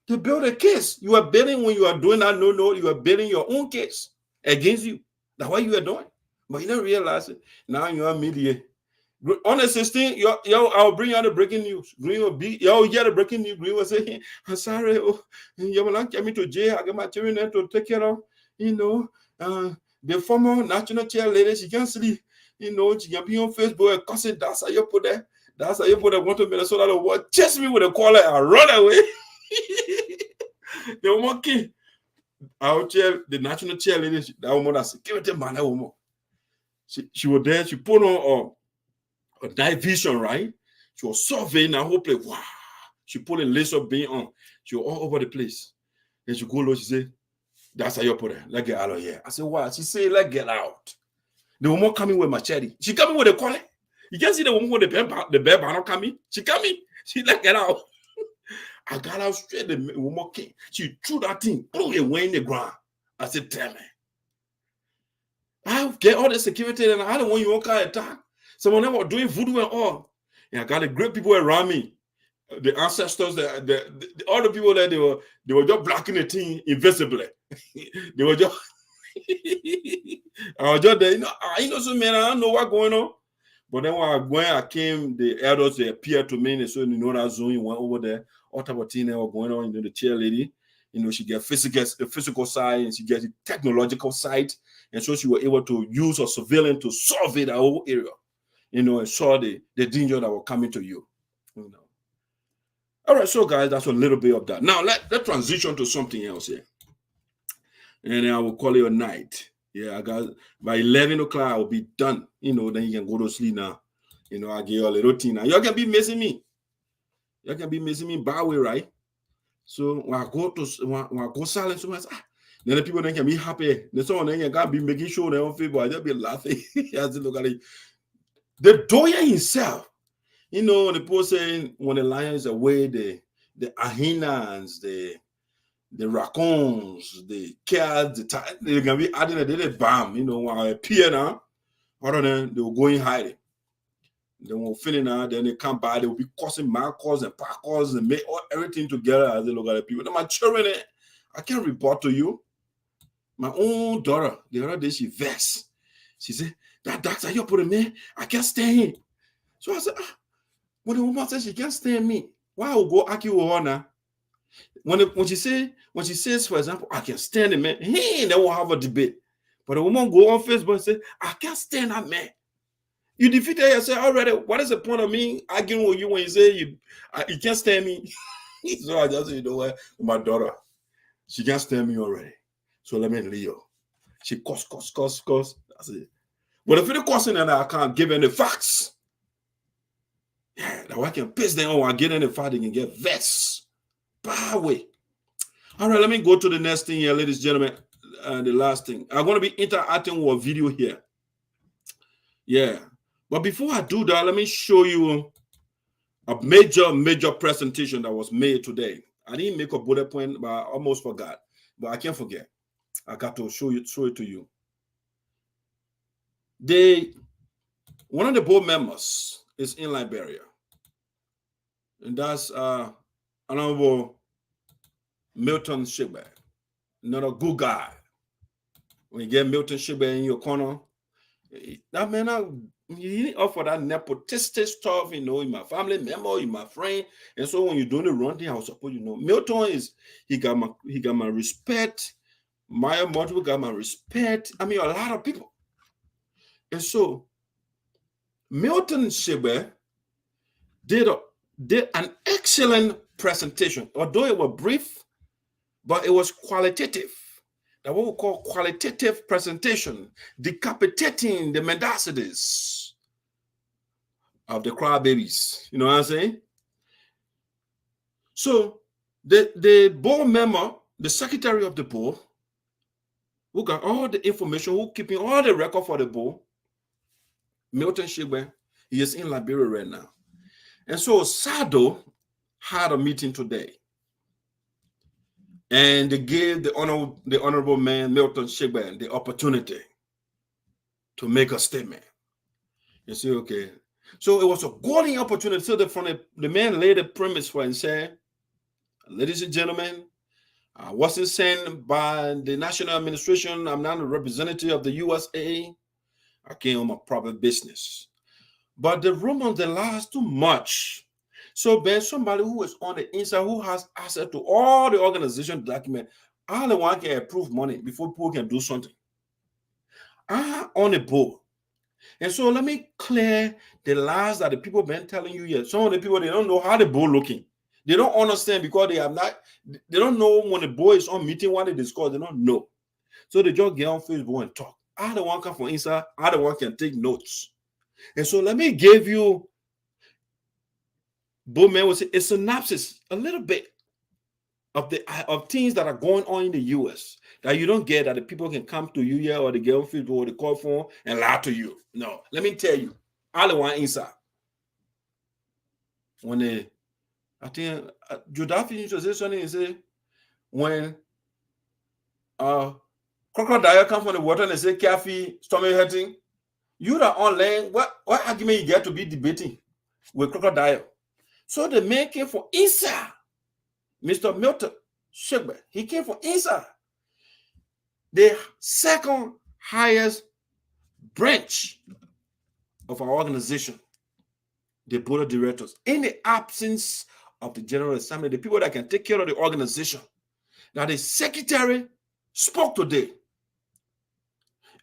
To build a case. You are building, when you are doing that, you are building your own case against you. That's what you are doing. But you don't realize it. Now you are media. On the 16th, I'll bring you the breaking news. Greene will be, yeah, the breaking news. Greene will say, I'm sorry, you will not get me to jail. I get my children to take care of, the former national chair lady, she can't sleep. She can be on Facebook and cussing. That's how you put that. That's how you put that. Want to Minnesota, the world chase me with a collar and run away. The woman key. Our chair, the national chair lady, that woman, that security man, that woman. She was there, she put on a night vision, right? She was surveying the whole place. Wow. She put a laser beam on. She was all over the place. Then she go low, she said, that's how you put it. Let's get out of here. I said, why? She said, let's get out. The woman coming with machete. She coming with a collar. You can't see the woman with the bear banner coming. She coming. She let get out. I got out straight. The woman came. She threw that thing. Oh, it went in the ground. I said, tell me. I get all the security and I don't want you to kind of attack. Some of them were doing voodoo and all. And I got the great people around me. The ancestors, all the people that they were just blocking the thing invisibly. They were just I was just there, so man, I don't know what's going on. But then when I came, the elders, they appeared to me, and so that zone went over there, all type of thing that was going on. The chair lady, she get the physical side, and she gets the technological side, and so she was able to use her surveillance to survey the whole area, and saw the danger that was coming to you. All right, so guys, that's a little bit of that. Now let's transition to something else here. And then I will call it a night. Yeah, I got by 11 o'clock, I will be done. Then you can go to sleep now. I get you a little routine now. You can be missing me. You can be missing me by way, right? So when I go silent, so then the people then can be happy. Then someone then can be making sure they're on Facebook. I just be laughing. I just look at it. The doyer himself, the people saying when the lion is away, the hyenas, the raccoons, the cats, they can be adding a little bomb, when I appear now, other than they will go in hiding. They will finish now, then they come by, they will be causing markers and parkers and make everything together as they look at the people. Now, my children, I can't report to you. My own daughter, the other day, she vexed. She said, that's how you put it, man. I can't stand him. So I said, when the woman says she can't stand me, why I will go argue with her now? When she says, for example, I can stand a man, they will have a debate. But a woman go on Facebook and say, I can't stand that man. You defeated yourself already. What is the point of me arguing with you when you say you can't stand me? So I just say, what? My daughter, she can't stand me already. So let me leave her. She cuss. That's it. But if you're cussing and I can't give any facts, that I can piss them on, I get any fact, they can get vexed. Way. All right, let me go to the next thing here, ladies and gentlemen. The last thing. I'm going to be interacting with a video here. Yeah. But before I do that, let me show you a major presentation that was made today. I didn't make a bullet point, but I almost forgot. But I can't forget. I got to show it to you. One of the board members is in Liberia. And that's Honorable Milton Teahjay, another good guy. When you get Milton Teahjay in your corner, that man, he offer that nepotistic stuff, in my family member, in my friend. And so when you're doing the wrong thing, I was supposed Milton he got my respect. Maya Multiple got my respect. I mean, a lot of people. And so Milton Teahjay did an excellent presentation, although it was brief, but it was qualitative. That what we call qualitative presentation, decapitating the mendacities of the crybabies. You know what I'm saying? So the board member, the secretary of the board, who got all the information, who keeping all the record for the board, Milton Teahjay, he is in Liberia right now. And so SADO had a meeting today. And they gave the honorable man, Milton Teahjay, the opportunity to make a statement. You see, okay. So it was a golden opportunity. So the man laid a premise for it and said, ladies and gentlemen, I wasn't sent by the national administration. I'm not a representative of the USA. I came on my private business. But the rumors, they last too much. So there's somebody who is on the inside who has access to all the organization documents. All the one can approve money before people can do something. I'm on the board. And so let me clear the lies that the people have been telling you here. Some of the people, they don't know how the board looking. They don't understand because they don't know when the board is on meeting, what they discuss, they don't know. So they just get on Facebook and talk. I the one come from inside, I the one can take notes. And so let me give you, Bowman will say, a synopsis, a little bit of things that are going on in the US that you don't get, that the people can come to you here or they get on Facebook or they call phone and lie to you. No, let me tell you, I the one inside. When I think Judafi used to say something, he say, when crocodile come from the water and they say coffee, stomach hurting, you that on land, what argument you get to be debating with crocodile? So the man came from inside. Mr. Milton Teahjay, he came from inside. The second highest branch of our organization, the board of directors, in the absence of the General Assembly, the people that can take care of the organization. Now the secretary spoke today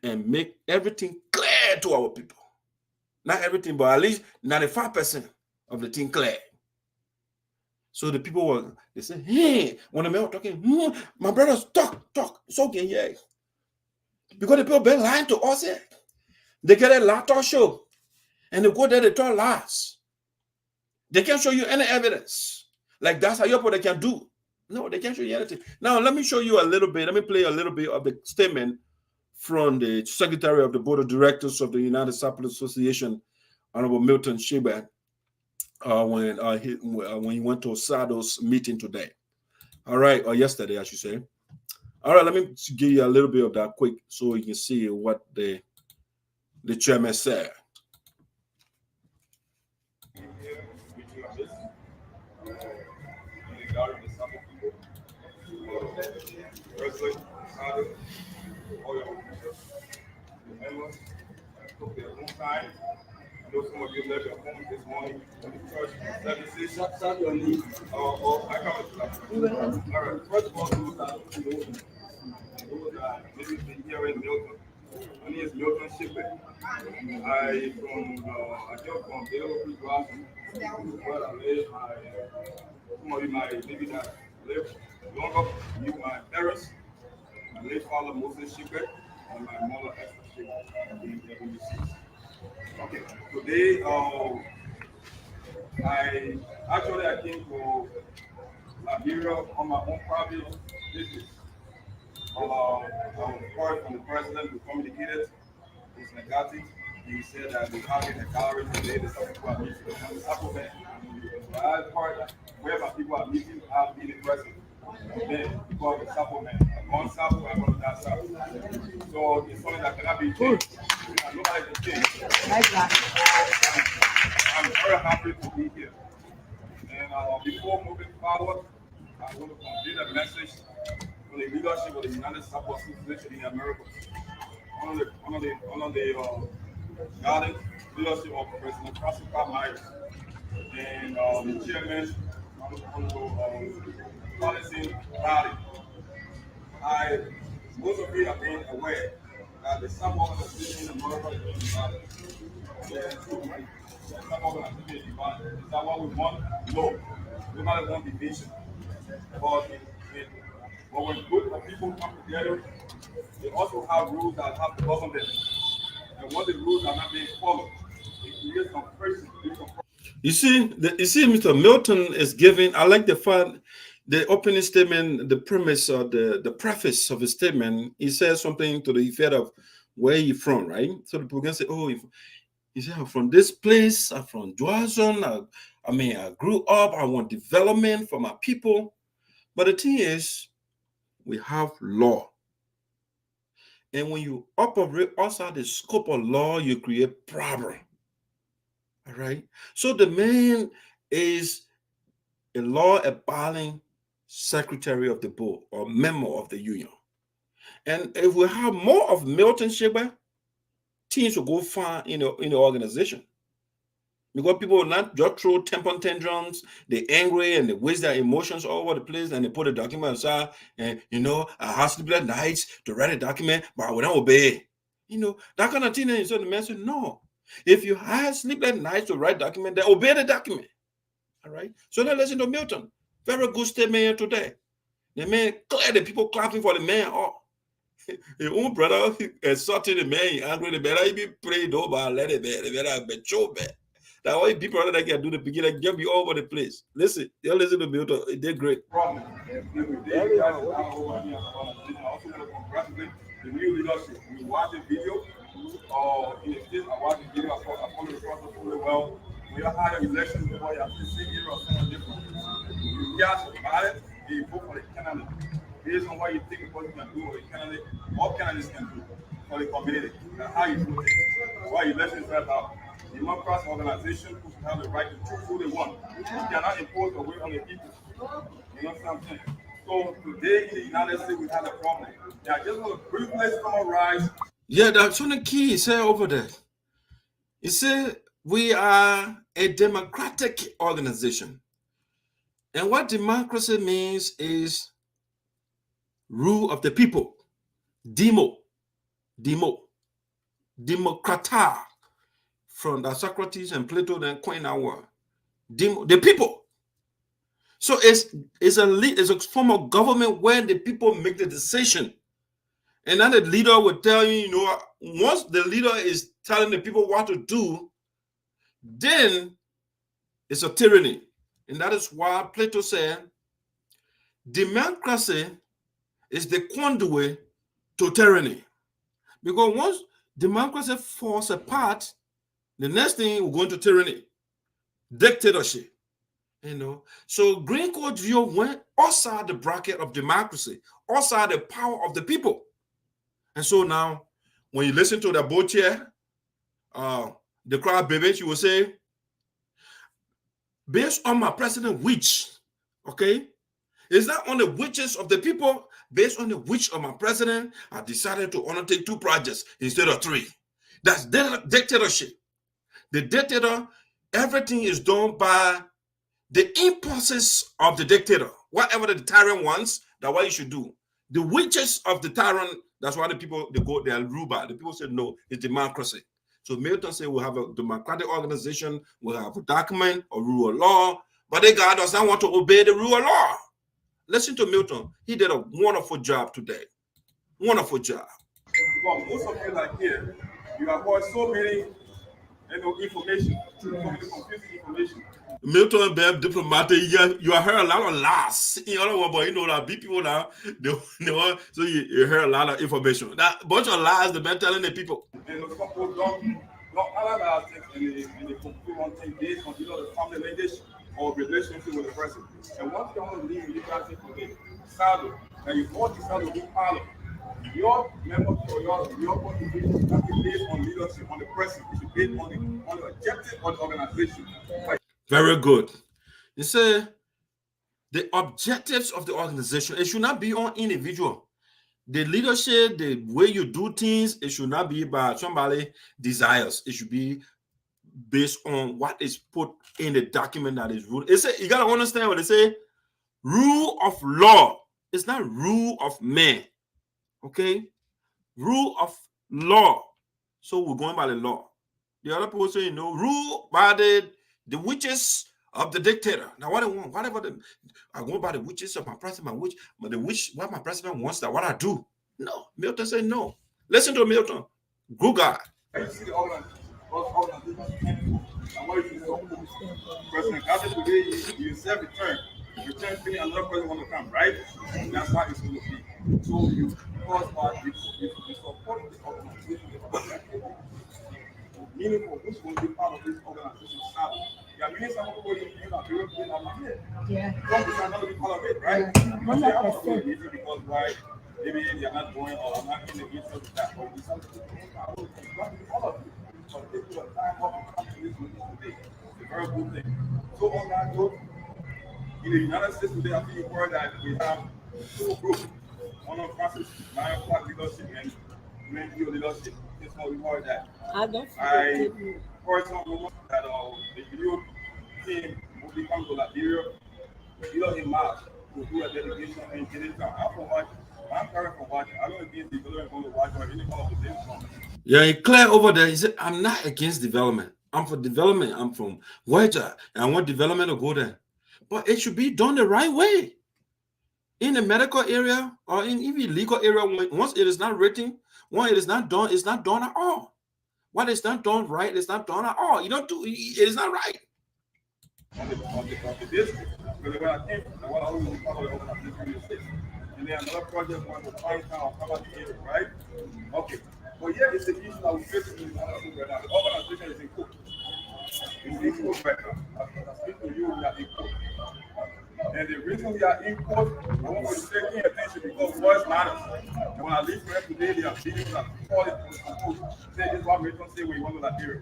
and make everything clear to our people. Not everything, but at least 95% of the thing clear. So the people they say, hey, when the man was talking, my brothers, talk, it's okay, yeah. Because the people been lying to us here. They get a lot of show, and they go there, they talk lies. They can't show you any evidence. Like that's how they can do. No, they can't show you anything. Now, let me show you a little bit. Let me play a little bit of the statement from the Secretary of the Board of Directors of the United Sapling Association, Honorable Milton Teahjay, when he went to SADO's meeting today. All right, or yesterday, I should say. All right, let me give you a little bit of that quick so you can see what the chairman said. President, all your members took their own time. I know some of you left your homes this morning for the church services. I come to all right. First of all, those that maybe been here in Milton. My name is Milton Teahjay. I just from Geleo, where I live. Some of you might maybe not live longer. You, my parents, my late father Moses Teahjay, and my mother Esther Teahjay. Okay, today I came to Liberia on my own private business. I was called from the president who communicated with Negati. He said that they have in the gallery today, the people are meeting on the supplement. So I heard that wherever people are meeting, I'll be the president. Then people have the supplement. One sample, I got that sample. So it's something that cannot be changed. Nobody can change. I'm very happy to be here. And before moving forward, I want to complete a message for the leadership of the United States Association in America. Under the guidance leadership of President Francess Clarke Myers and the chairman of Publicist Hon. Most of you have been aware that the sub organization in America is divided. The sub organization is divided. Is that what we want? No. Nobody wants division. But when good people come together, they also have rules that have to govern them. And when the rules are not being followed, it creates some friction. You see, Mr. Milton is giving, I like the opening statement, the premise or the preface of his statement. He says something to the effect of where he's from, right? So the people can say, oh, He said, I'm from this place, I'm from Johnson. I grew up, I want development for my people. But the thing is, we have law. And when you operate outside the scope of law, you create problem. All right. So the man is a law-abiding secretary of the board or member of the union. And if we have more of Milton Teahjay, things will go far in the organization. Because people will not just throw temper tantrums, they're angry and they waste their emotions all over the place, and they put a document aside and, I have sleepless nights to write a document, but I will not obey. That kind of thing. And so the man said, no. If you have sleepless nights to write document, then obey the document. All right? So now listen to Milton. Very good statement here today. The man, clear the people clapping for the man. Oh, his own brother insulted the man, angry, the better he be prayed over, let it be, the better be so bad. That way people that can do the beginning get me all over the place. Listen, you listen to Milton, they're great. Problem. I also want to congratulate the new leadership. We watch the video, or in the state, I watch the video, I follow the process really well. We have had an election before, you have to see here or something different. You guys about it, you vote for the candidate. Based on what you think the person can do or the candidate, what candidates can do for the community, and how you do it. What election is about. The democratic organization who have the right to choose who they want. You cannot impose a will on the people. You know what I'm saying? So today in the United States, we have a problem. Now, just want to briefly summarize. Yeah, that's one of the key he said over there. He said, we are a democratic organization. And what democracy means is rule of the people. Democrata. From the Socrates and Plato and coin our the people. So it's a form of government where the people make the decision. And then the leader will tell you, once the leader is telling the people what to do, then it's a tyranny. And that is why Plato said, democracy is the conduit to tyranny. Because once democracy falls apart, the next thing we're going to tyranny, dictatorship. So Green Code view went outside the bracket of democracy, outside the power of the people. And so now, when you listen to the boat here, the crowd baby, you will say, based on my president witch, okay? It's not on the witches of the people, based on the witch of my president, I decided to undertake 2 projects instead of 3. That's dictatorship. The dictator, everything is done by the impulses of the dictator. Whatever the tyrant wants, that's what you should do. The witches of the tyrant, that's why the people, they are ruled by. The people say, no, it's democracy. So Milton said we'll have a democratic organization, we'll have a document, a rule of law, but the guy does not want to obey the rule of law. Listen to Milton. He did a wonderful job today. Wonderful job. Well, most of you like here, you have got so many information, so many confusing information. Milton Beb diplomatic, you heard a lot of lies. But that big people now, so you heard a lot of information. That bunch of lies the man telling the people. And the couple don't analyze things in the complete one thing based on the family lineage or relationship with the president. And once you want to leave, you guys take the saddle, and you want the saddle to follow. Your members or your contribution can be based on leadership, on the president. It should be based on the objective of the organization. Very good. You say the objectives of the organization, it should not be on individual. The leadership, the way you do things, it should not be by somebody's desires. It should be based on what is put in the document that is ruled. You gotta understand what they say. Rule of law. It's not rule of man. Okay? Rule of law. So we're going by the law. The other people say, rule by the witches of the dictator. Now, what I want, whatever I go by the witches of my president, what my president wants, that what I do. No, Milton said no. Listen to Milton. Good guy. You see the organization, and what you do. President after today, you serve return fee, another person want to come, right? And that's how it's going to be. So you support this organization. meaningful, who's going to be part of this organization? Yeah, meaning some people in Liberia are not here. Yeah. Some people are not be part of it, right? Yeah. Because they are not doing it because why? Maybe they are not going or not in the interest of that. But we something I will all of you. So take your time off and come to this meeting today. It's a very good thing. So on that note, in the United States today, I think you've heard that we have two groups. One of Francess Clarke leadership and Greene leadership. That's how we heard that. I heard some rumors that the Geleo team will be coming to Liberia, either in March, to do a delegation and get it done. I'm carrying from watching. I don't think the Geleo is going to watch or any part of the day from. Yeah, he clear over there. He said, I'm not against development. I'm for development. I'm from Waja, and I want development to go there. But it should be done the right way. In the medical area or in even legal area, once it is not written, when it is not done, it's not done at all. What is not done right, it's not done at all. You don't do it is not right. On the district, because when I came from, I always was part of the organization, and then another project went to find town, cover the area, right? Okay. But yeah, it's the issue that we face in the right now. The organization is in court. It's in court right now. I speak to you, we are in court. And the reason we are in court, I want you to pay attention because voice matters. And when I leave here today, they are dealing with call it say this is what Milton say we want to Liberia.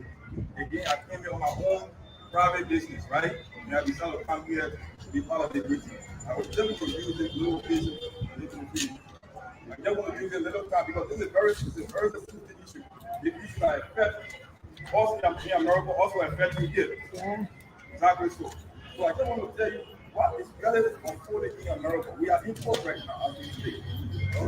Again, I came here on my own private business, right? And I decided to come here to be part of the meeting. I was just going to use this little vision, I just want to use a little time because this is a very sensitive issue. The issue that affects also in America, also affects you here. Yeah. Exactly so. So I just want to tell you what is relative unfolding in America. We are in court right now as we speak. The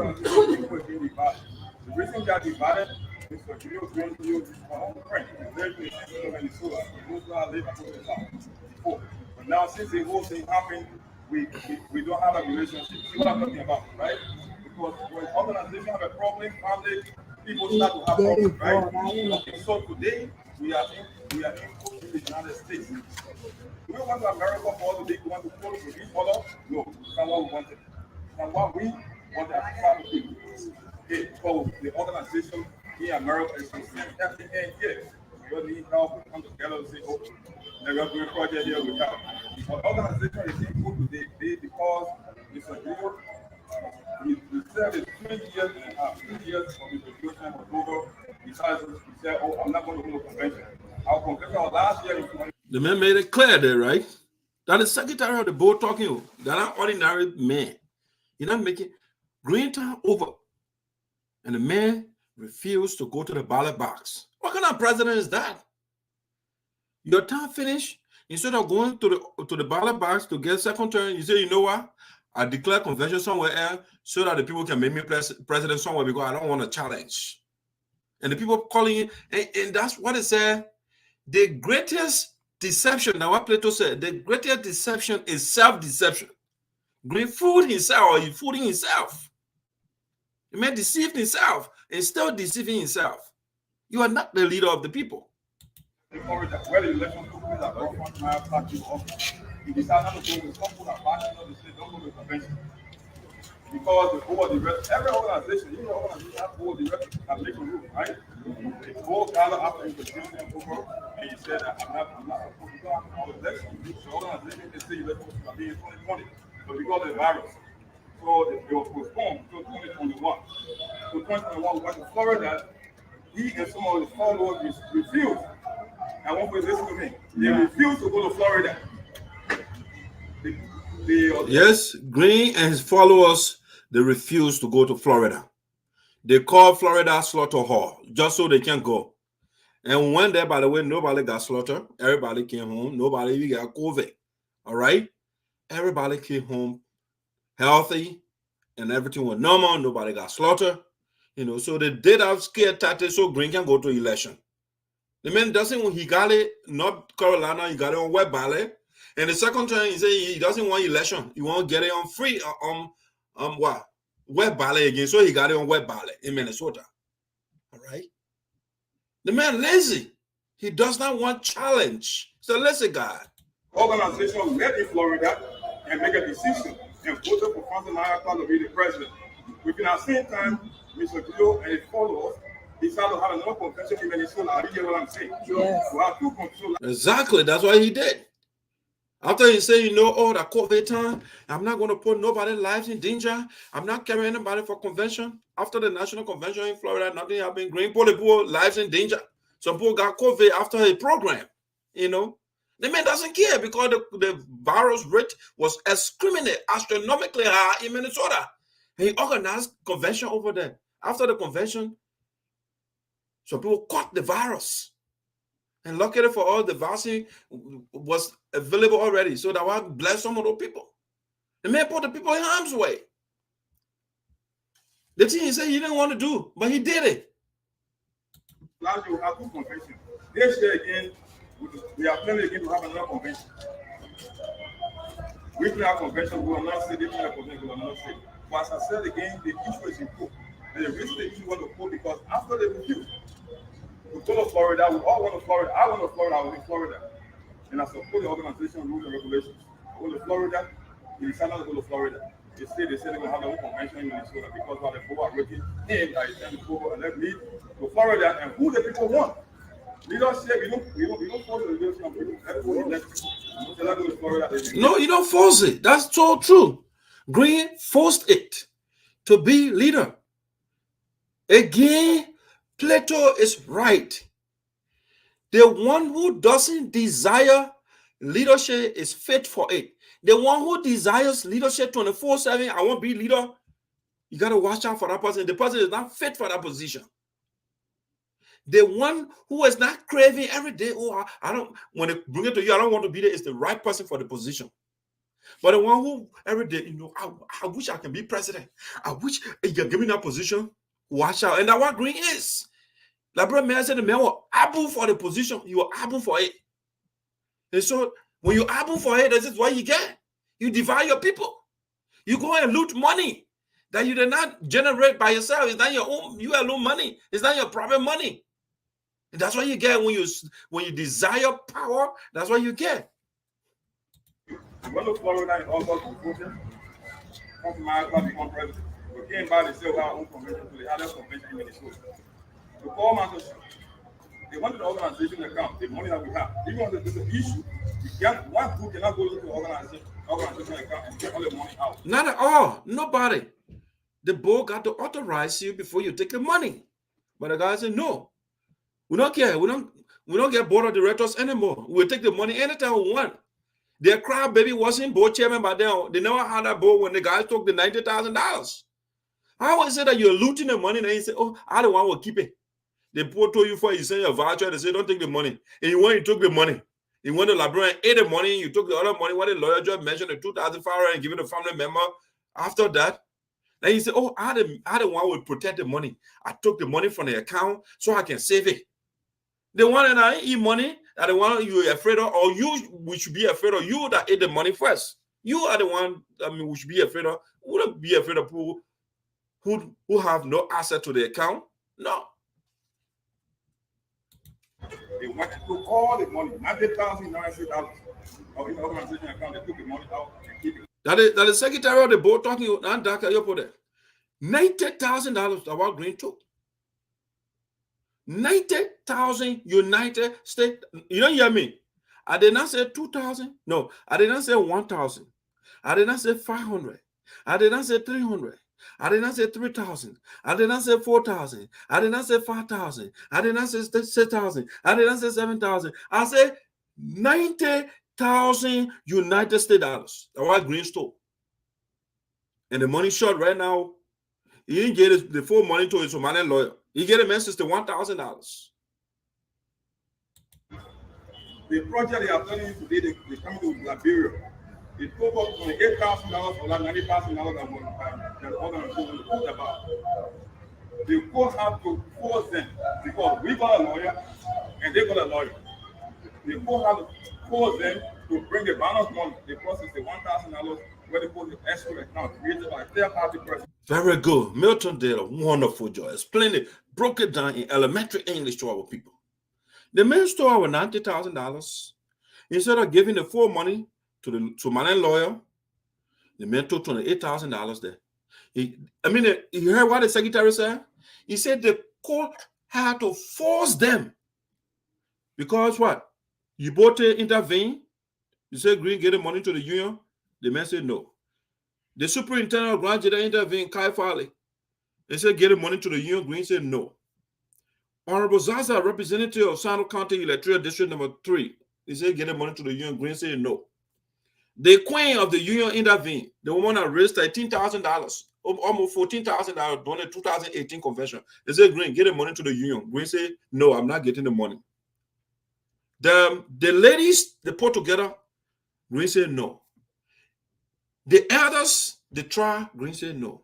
reason we are divided is for Geleo going to use my own friend. Very in Venezuela. Before. But now since the whole thing happened, we don't have a relationship. See what I'm talking about, right? Because when organizations have a problem, family, people start to have problems, right? Okay, so today we are in court in the United States. Do we want America for all the big ones to vote for each other? No, it's not what we wanted. It's not what we wanted as a family people. Okay, so the organization in America is the same everything here. We all need help. We come together and say, oh, we're doing a project here with help. But the organization is in court today because it's a deal. We served 20 years and a half, 2 years for the situation was over. He said, oh, I'm not going to do a convention. Our convention was last year in 20. The man made it clear there, right? That is secretary of the board talking. They're not ordinary men. You're not making green time over. And the man refused to go to the ballot box. What kind of president is that? Your time finished. Instead of going to the ballot box to get second term, you say, you know what? I declare convention somewhere else so that the people can make me president somewhere because I don't want a challenge. And the people calling it, and that's what it said. The greatest deception, now what Plato said, the greatest deception is self-deception. Greene fooled himself or he's fooling himself. The man deceived himself and still deceiving himself. You are not the leader of the people. Where the election took place at President Myers party office, he decided not to go with some people that party not to say don't go to the convention. Because the board, the rest, every organization, even the organization has board, the rest can make a rule, right? The board gathered after the president over, and he said that I'm not supposed to go on the election. The organization can say elections will be in 2020, but because of the virus. So they were postponed to 2021. So 2021, we went to Florida. He and some of his followers refused. I want to listen to me. They refused to go to Florida. Yes, Greene and his followers, they refused to go to Florida. They called Florida slaughter hall just so they can go. And when there, by the way, nobody got slaughtered. Everybody came home. Nobody even got COVID. All right? Everybody came home healthy and everything was normal. Nobody got slaughtered. You know, so they did have scare tactics so Greene can go to election. The man doesn't want, he got it, North Carolina, he got it on web ballot. And the second time, he said he doesn't want election. He won't get it on free, web ballot again. So he got it on web ballot in Minnesota. All right. The man lazy. He does not want challenge. He's a lazy guy. Organization met in Florida and make a decision and voted for Francess Clarke to be the president. Within the same time, Mr. Geleo and his followers He started to have another convention in Minnesota. I didn't hear what I'm saying. Yes. So I have two control. Exactly. That's what he did. After he said, you know, oh, the COVID time, I'm not going to put nobody's lives in danger. I'm not carrying anybody for convention. After the national convention in Florida, nothing happened. Greene put people lives in danger. Some people got COVID after a program, you know. The man doesn't care because the virus rate was astronomically high in Minnesota. And he organized convention over there. After the convention, some people caught the virus. And luckily for all, the vaccine was available already. So that would bless some of those people. The man put the people in harm's way. The thing he said he didn't want to do, but he did it. Last year we had two conventions. This year again, we are planning again to have another convention. We plan our convention, we will not say, they plan a convention, we will not say. But as I said again, the issue is in court. And the reason the issue was in court because after the review, we go to Florida, we all went to Florida. I went to Florida, I was in Florida. And I support the organization rules and regulations. I went to Florida, we decided to go to Florida. They said they're going to have their own convention in Minnesota because while the people are working in, I send the people and let me to Florida and who the people want. Leadership, we don't force the leadership on people. Everybody elects people. So let's go to Florida. No, you don't force it. That's so true. Greene forced it to be leader. Again, Plato is right. The one who doesn't desire leadership is fit for it. The one who desires leadership 24/7, I won't be leader. You got to watch out for that person. The person is not fit for that position. The one who is not craving every day, oh, I don't, when they bring it to you, I don't want to be there, is the right person for the position. But the one who every day, you know, I wish I can be president. I wish you can give me that position. Watch out. And that's what Greene is. Like Brother Mayor said, the man will able for the position. You will able for it. And so when you able for it, this is what you get. You divide your people. You go and loot money that you did not generate by yourself. It's not your own. You alone money. It's not your private money. And that's what you get when you desire power. That's what you get. We went to Florida in August to vote. Come to my become president. We came back and said our own convention to the other convention in Minnesota. To call Manchester, they wanted the organization account, the money that we have. Even on the issue, one group cannot go into the organization account and get all the money out. Not at all. Nobody. The board got to authorize you before you take the money. But the guy said, no. We don't care. We don't get board of directors anymore. We'll take the money anytime we want. Their crowd baby wasn't board chairman, but they never had that board when the guys took the $90,000. How is it that you're looting the money and then you say, oh, I don't want to keep it? The board told you for you send a voucher, they say don't take the money. And you took the money. You went to the library and ate the money, you took the other money, what the lawyer just mentioned, the $2,500 and give it to family member. After that, then you say, oh, I the one will protect the money. I took the money from the account so I can save it. The one that I eat money, that the one you're afraid of, or we should be afraid of, you that ate the money first. You are the one, we should be afraid of. We wouldn't be afraid of people who have no asset to the account. No. They went to all the money, $90,000 of the organization account. They took the money out and keep it. That is the secretary of the board talking, and Dr. Yopo $90,000 that what Greene took. 90,000 United States. You don't hear me? I did not say 2,000. No, I did not say 1,000. I did not say 500. I did not say 300. I did not say 3,000. I did not say 4,000. I did not say 5,000. I did not say 6,000. I did not say 7,000. I said 90,000 United States dollars. That's what Greene stole. And the money short right now, he didn't get the full money to his Somalian lawyer. He get a message to $1,000. The project they are telling you today, they come to Liberia. It took up $28,000 or $90,000 that the organization talked about. The court had to force them because we got a lawyer and they got a lawyer. The court had to force them to bring the balance money. They process the $1,000 where they put the escrow account created by a third-party person. Very good. Milton did a wonderful job. Explained it, broke it down in elementary English to our people. The man stole our $90,000. Instead of giving the full money to the Somalian lawyer, the man took $28,000 there. You heard what the secretary said? He said the court had to force them. Because what? You both intervene. You say Greene get the money to the union. The man said no. The superintendent of Grand Jeda intervened, Kai Farley. They said get the money to the union. Greene said no. Honorable Zaza, representative of SINOE County Electoral District number 3. He said get the money to the union. Greene said no. The queen of the union intervened. The woman that raised $13,000, almost $14,000 during the 2018 convention. They said, Greene, get the money to the union. Greene said, no, I'm not getting the money. The ladies, they put together, Greene said, no. The elders, they try, Greene said, no.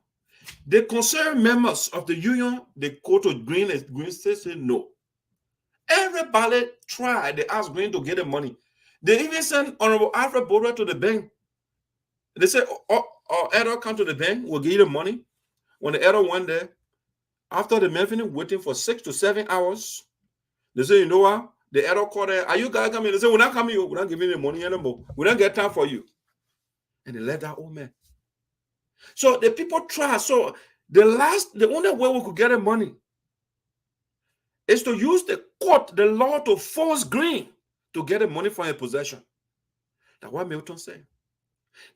The concerned members of the union, they go to Greene, and Greene said, no. Everybody tried. They asked Greene to get the money. They even sent Honorable Alfred Bora to the bank. They said, elder come to the bank, we'll give you the money. When the elder went there, after the man finished waiting for 6 to 7 hours, they said, you know what? The elder called there, are you guys coming? They said, we're not coming, we're not giving you the money anymore. We don't get time for you. And they let that old man. So the people try. So the only way we could get the money is to use the court, the law, to force Greene to get the money from his possession. That's what Milton said.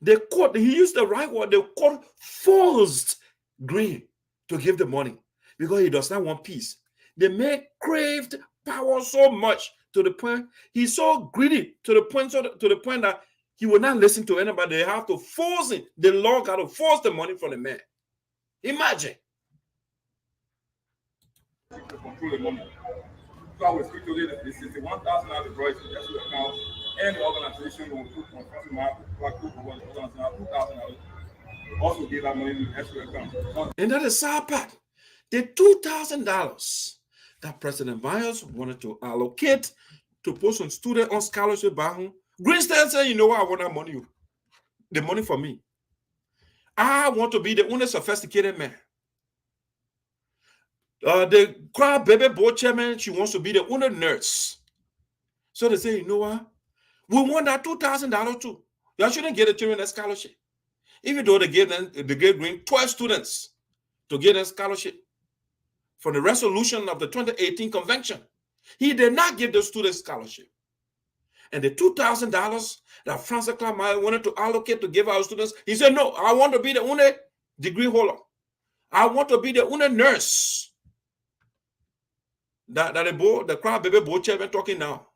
The court, he used the right word, the court forced Greene to give the money because he does not want peace. The man craved power so much to the point, he's so greedy to the point that he will not listen to anybody. They have to force him. The law got to force the money from the man. Imagine. To control the money. So I will speak to the 61,000 out of the account, and the organization will put on $2,000 also give that money to the escrow account. And that is sad part. The $2,000 that President Myers wanted to allocate to put some student on scholarship back home, Greene said, you know what, I want that money. The money for me. I want to be the only sophisticated man. The crowd baby board chairman, she wants to be the only nurse. So they say, you know what? We want that $2,000 too. Y'all shouldn't get the children a scholarship. Even though they gave Greene 12 students to get a scholarship for the resolution of the 2018 convention. He did not give the students scholarship. And the $2,000 that Francess Clarke Myers wanted to allocate to give our students, he said, no, I want to be the only degree holder. I want to be the only nurse. The crowd baby board chairman talking now.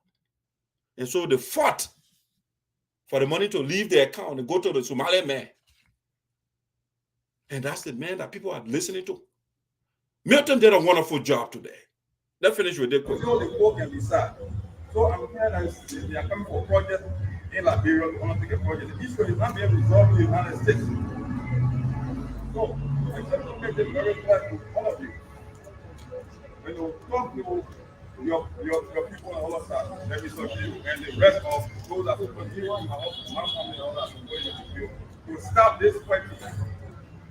And so they fought for the money to leave the account and go to the Somali man. And that's the man that people are listening to. Milton did a wonderful job today. Let's finish with this. So the court can decide. So I'm hearing that they are coming for a project in Liberia. They want to take a project. The issue is not being resolved in the United States. So I just want to make it very clear to all of you. When you talk to your people on all sides, let me talk to you and the rest of those that will continue my family and all that to stop this question.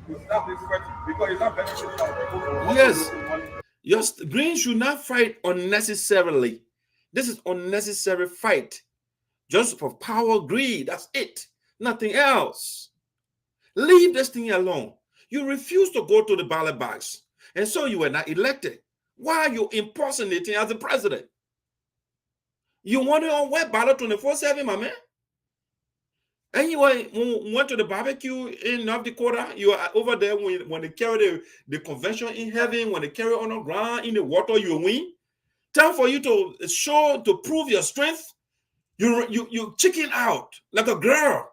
To stop this question because it's not beneficial people. Yes. Yes, Greene should not fight unnecessarily. This is unnecessary fight. Just for power, greed. That's it. Nothing else. Leave this thing alone. You refuse to go to the ballot box. And so you were not elected. Why are you impersonating as the president? You want it on web ballot 24/7, my man? Anyway, when we went to the barbecue in North Dakota, you are over there when they carry the convention in heaven, when they carry on the ground, in the water, you win. Time for you to show, to prove your strength. You chicken out like a girl.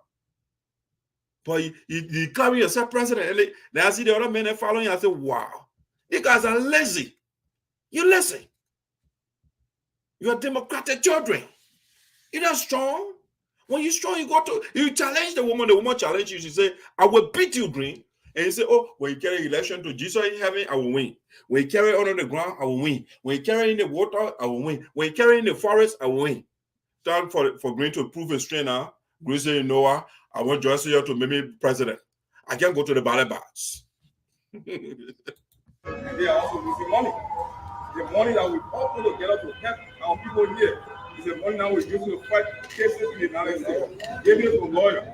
But you carry yourself president. And then I see the other men following you. I say, wow, you guys are lazy. You listen. You're democratic children. You're not strong. When you're strong, you challenge the woman challenges you. She say, I will beat you, Greene. And you say, oh, when you carry election to Jesus in heaven, I will win. When you carry on the ground, I will win. When you carry in the water, I will win. When you carry in the forest, I will win. Time for Greene to prove his strength now. Greene say, you know what? I want Joyce here to make me president. I can't go to the ballot box. And they are also losing money. The money that we all put together to help our people here is the money now we're using to fight cases in the United States. Giving it to lawyers.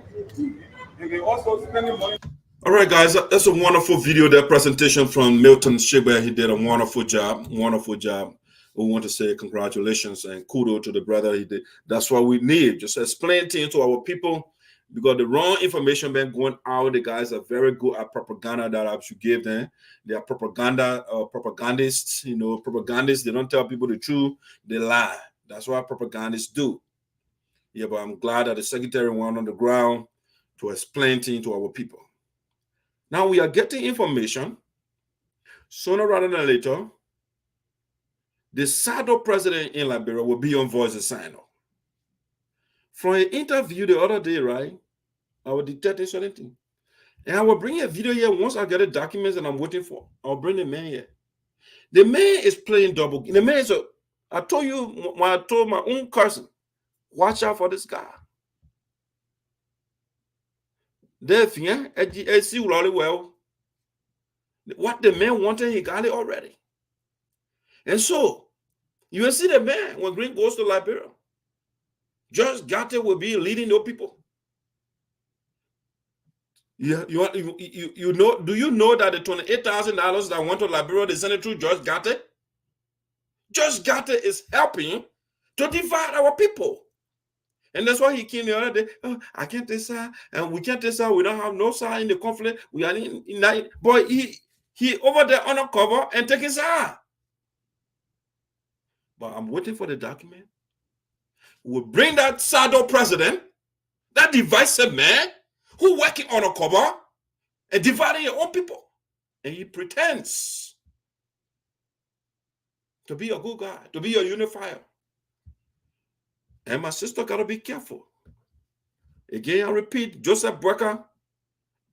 And they also spending money All right, guys, that's a wonderful video, that presentation from Milton Teahjay. He did a wonderful job, wonderful job. We want to say congratulations and kudos to the brother. He did. That's what we need. Just explain things to our people, because the wrong information been going out. The guys are very good at propaganda that I should give them. They are propagandists, propagandists. They don't tell people the truth. They lie. That's what propagandists do. Yeah, but I'm glad that the secretary went on the ground to explain things to our people. Now we are getting information. Sooner rather than later, the shadow president in Liberia will be on Voice of SINOE. From an interview the other day, right? I will detect something. And I will bring a video here once I get the documents that I'm waiting for. I'll bring the man here. The man is playing double. The man is I told you when I told my own cousin, watch out for this guy. Therefore, I see really well. What the man wanted, he got it already. And so, you will see the man when Greene goes to Liberia. Judge Gaye will be leading those people. Yeah, you know? Do you know that the $28,000 that went to Liberia, they sent it through Judge Gaye? Judge Gaye is helping to divide our people. And that's why he came the other day. Oh, I can't decide, and we can't decide. We don't have no side in the conflict. We are in night. Boy, he over there undercover and taking side. But I'm waiting for the document. We'll bring that shadow president, that divisive man who working undercover and dividing your own people. And he pretends to be a good guy, to be a unifier. And my sister got to be careful. Again, I repeat, Joseph Boyka,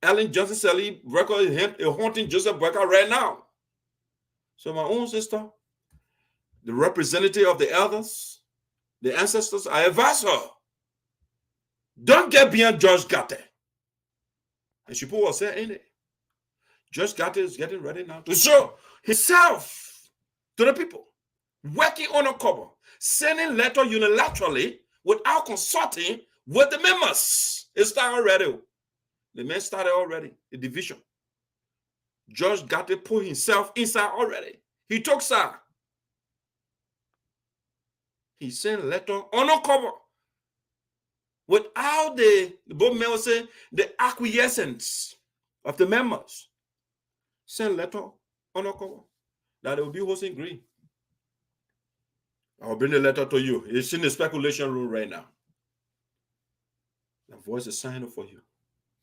Ellen Johnson Sally Boyka is haunting Joseph Boyka right now. So my own sister, the representative of the elders, the ancestors, I advise her, don't get beyond Judge Gaye. And she put herself in it. Judge Gaye is getting ready now to show himself to the people, working on a cover, sending letter unilaterally without consulting with the members. It started already. The man started already, the division. Judge Gaye put himself inside already. He took side. He sent letter on a cover without both men will say the acquiescence of the members. Send letter on a cover that they will be hosting Greene. I'll bring the letter to you. It's in the speculation room right now. The Voice is signing for you.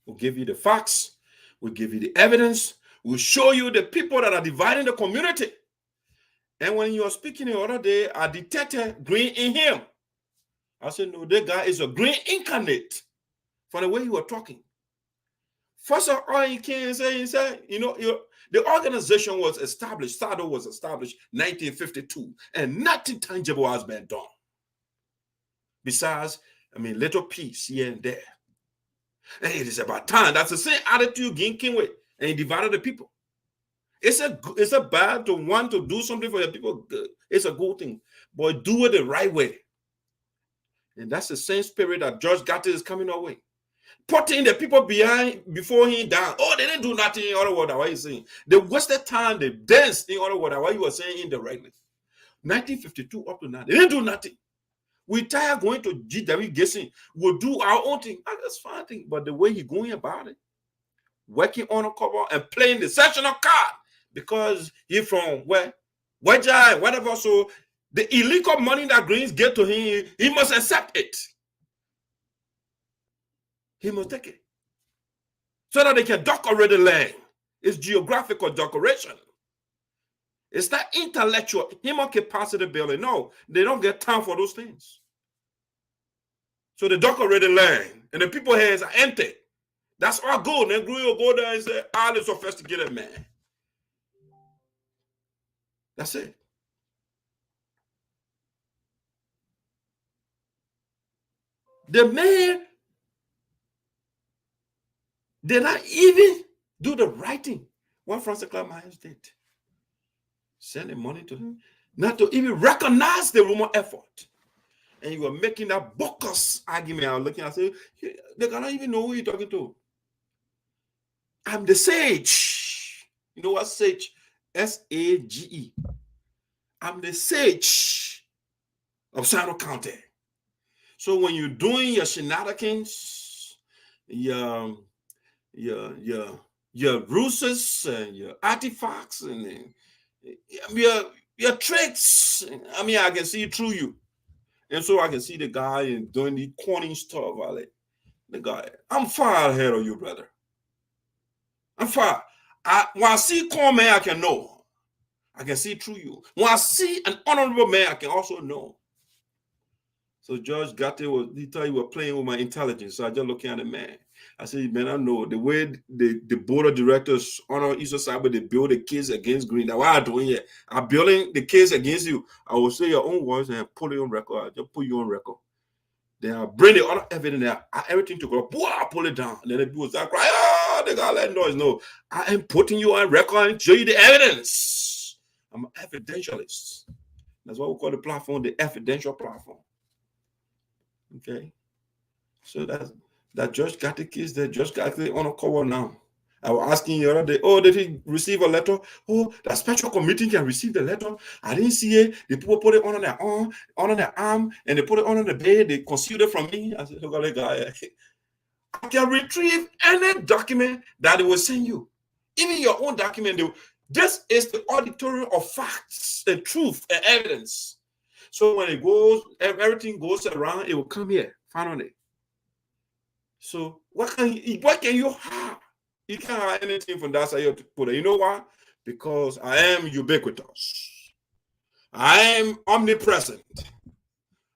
We'll give you the facts. We'll give you the evidence. We'll show you the people that are dividing the community. And when you were speaking the other day, I detected Greene in him. I said, no, that guy is a Greene incarnate from the way you were talking. First of all, he came and he said, the organization was established, SADO was established in 1952, and nothing tangible has been done. Besides, little piece here and there. And it is about time. That's the same attitude Greene came with, and he divided the people. It's a bad to want to do something for your people. It's a good thing, but do it the right way. And that's the same spirit that Judge Gaye is coming our way. Putting the people before him down. Oh, they didn't do nothing, in other words, what you saying. They wasted time, they danced, in other words, what you were saying indirectly. 1952 up to now, they didn't do nothing. We tired going to GW guessing. We'll do our own thing. That's fine thing. But the way he's going about it, working on a cover and playing the sectional card, because he from whatever. So the illegal money that Greens get to him, he must accept it. He must take it. So that they can decorate the land. It's geographical decoration. It's not intellectual, human capacity building. No, they don't get time for those things. So they decorate the land, and the people's heads are empty. That's all good. Then Greene will go there and say, I'm a sophisticated man. That's it. The man did not even do the writing what Francess Clarke Myers did. Sending money to him, not to even recognize the Roman effort. And you were making that bogus argument. I was looking, I said, they cannot even know who you're talking to. I'm the sage. You know what sage? S-A-G-E. I'm the sage of SINOE County. So when you're doing your shenanigans, your ruses and your artifacts and your tricks, I mean, I can see through you. And so I can see the guy and doing the corny stuff. The guy, I'm far ahead of you, brother. I'm far. When I see corn man, I can know. I can see through you. When I see an honorable man, I can also know. So Judge Gatte he thought you were playing with my intelligence. So I just looking at the man. I said, man, I know the way the board of directors on Eastern side, they build the case against Greene. That's what I'm doing here. I'm building the case against you. I will say your own words and put it on record. I just put you on record. Then I bring the other evidence there. Everything to go. I pull it down. And then the people start crying. Oh, they got that noise. No, I am putting you on record and show you the evidence. I'm an evidentialist. That's what we call the platform, the evidential platform. Okay. So that Judge got the case, that Judge got the on a cover now. I was asking the other day, oh, did he receive a letter? Oh, the special committee can receive the letter. I didn't see it. The people put it on their arm, and they put it on the bed. They concealed it from me. I said, look at that guy. I can retrieve any document that they will send you. Even your own document. This is the auditorium of facts and truth and evidence. So when it goes, everything goes around, it will come here, finally. So what can you have? You can't have anything from that side you put it. You know why? Because I am ubiquitous. I am omnipresent.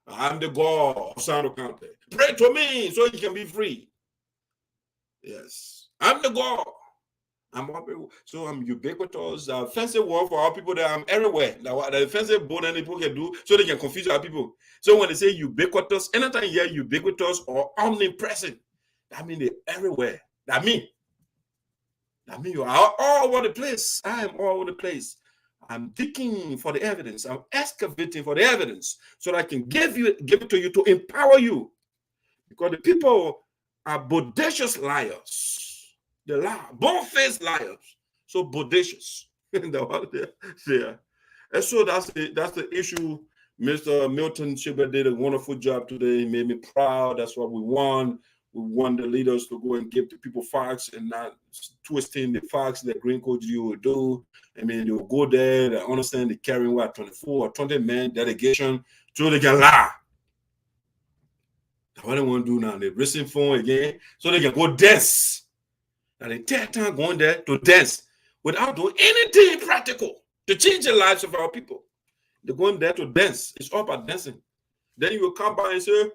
I'm the God of SINOE County. Pray to me so you can be free. Yes. I'm the God. So I'm ubiquitous. Fancy word for our people that I'm everywhere. The fancy word that people can do so they can confuse our people. So when they say ubiquitous, anytime you hear ubiquitous or omnipresent, that means they're everywhere. That means you are all over the place. I am all over the place. I'm digging for the evidence. I'm excavating for the evidence so that I can give it to you to empower you. Because the people are bodacious liars. They lie, bone-faced liars. So bodacious. Yeah. And so that's the issue. Mr. Milton Teahjay did a wonderful job today. He made me proud. That's what we want. We want the leaders to go and give the people facts and not twisting the facts that Green Coach you will do. I mean, they will go there, they understand they carrying what, 24 or 20 men delegation so they can lie. That's what they want to do now. They're racing phone again so they can go dance. And the entire time going there to dance without doing anything practical to change the lives of our people. They're going there to dance. It's all about dancing. Then you will come by and say,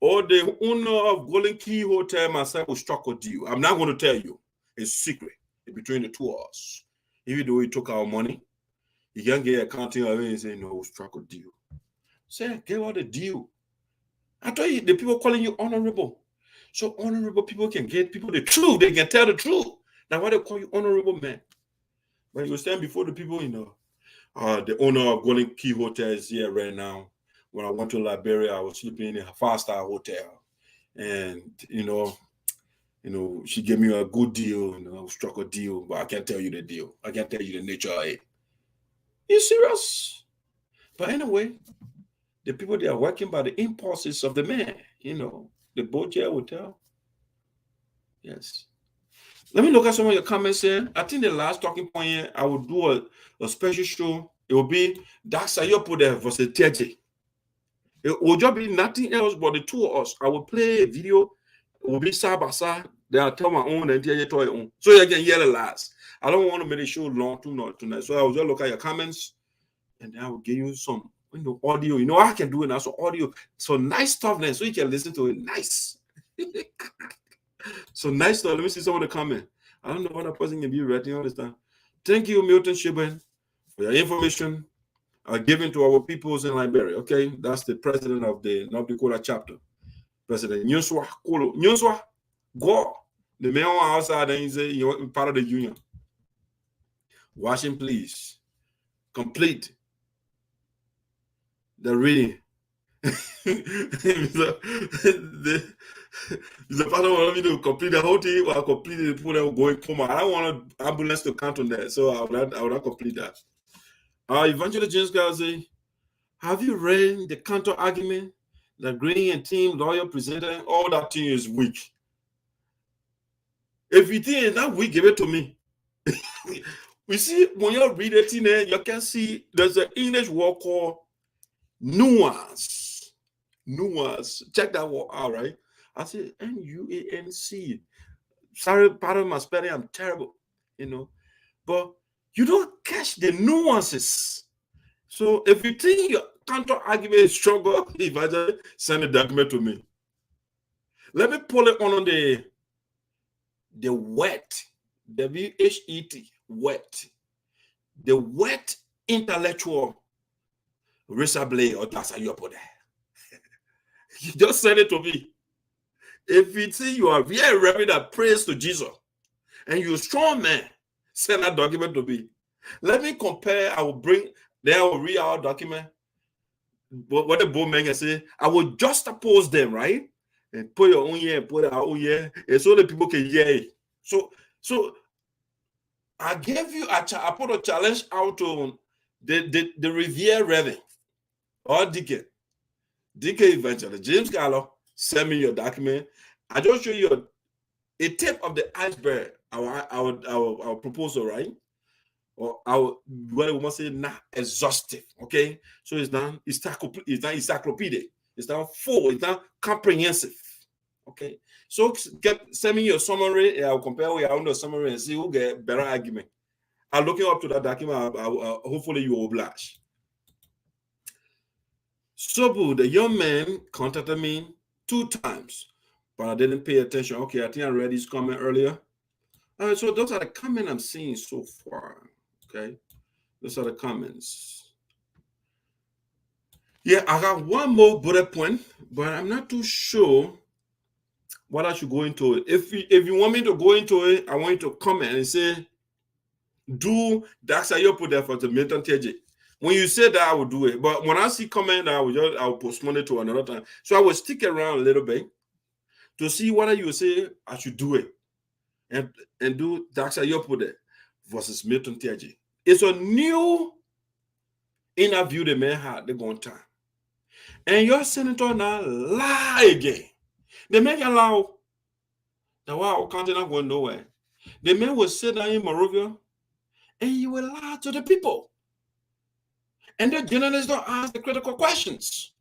oh, the owner of Golden Key Hotel myself will struck a deal. I'm not going to tell you. It's secret. It's between the two of us. Even though he took our money, he can't get accounting of it and say, no, we struck a deal. Say, get out the deal. I told you, the people calling you honorable. So honorable people can get people the truth. They can tell the truth. That's why they call you honorable man. When you stand before the people, the owner of Golden Key Hotel is here right now. When I went to Liberia, I was sleeping in a 5-star hotel. And, she gave me a good deal. I struck a deal, but I can't tell you the deal. I can't tell you the nature of it. You serious? But anyway, the people, they are working by the impulses of the man, the Boja Hotel. Yes. Let me look at some of your comments here. I think the last talking point here, I will do a special show. It will be Sayopo there versus Teahjay. It will just be nothing else but the two of us. I will play a video. It will be side by side. Then I'll tell my own and Teahjay tell your own. So you can hear the last. I don't want to make the show long tonight. So I will just look at your comments and then I will give you some audio. I can do it now. So audio. So nice stuff then. So you can listen to it. Nice. So nice stuff. Let me see some of the comments. I don't know what a person can be ready. You understand? Thank you, Milton Teahjay, for your information given to our peoples in Liberia. Okay, that's the president of the North Dakota chapter, President Nyuswa Kolo. Nyuswa, go. The mayor outside and he's part of the union. Watching, please. Complete the reading. The father wanted me to complete the whole thing, or I complete the people that will go in coma. I don't want an ambulance to count on that, so I would not complete that. Evangelist James Garza say, have you read the counter argument that Greene and team lawyer presented? All that thing is weak. If you think it's not weak, give it to me. We see when you read it in there, you can see there's an English word called nuance. Nuance. Check that word out, right? I say N-U-A-N-C. Sorry, pardon my spelling, I'm terrible, but you don't catch the nuances. So if you think your counter argument is stronger, if I just send a document to me, let me pull it on the wet, W-H-E-T, wet, the wet intellectual razor blade or that's how you put that. You just send it to me. If you think you are very reverend that prays to Jesus and you're a strong man, send that document to me. Let me compare. I will read our document. What the board man can say, I will juxtapose them, right? And put your own year and put our own year, and so the people can hear it. So I gave you I put a challenge out on the Riviere Reverend or Deacon Evangelist James Gallo. Send me your document. I just show you a tip of the iceberg. Our proposal, right? Or what we must say, not exhaustive. Okay, so it's not encyclopedic. It's not full. It's not comprehensive. Okay, so send me your summary. And I'll compare with your own summary and see who get better argument. I'm looking up to that document. Hopefully you will oblige. Sobue, the young man, contacted me 2 times, but I didn't pay attention. Okay, I think I read his comment earlier. All right, so those are the comments I'm seeing so far. Okay, those are the comments. Yeah, I got one more bullet point, but I'm not too sure what I should go into it. If you want me to go into it, I want you to comment and say, do that's how you put that for the Milton Teahjay. When you say that, I will do it. But when I see comment, I will postpone it to another time. So I will stick around a little bit to see whether you say I should do it and do that's how you put it versus Milton Teahjay. It's a new interview the man had the one time. And your senator now lie again. The man can lie. The wow country not going nowhere. The man will sit down in Morovia and he will lie to the people. And the journalists don't ask the critical questions.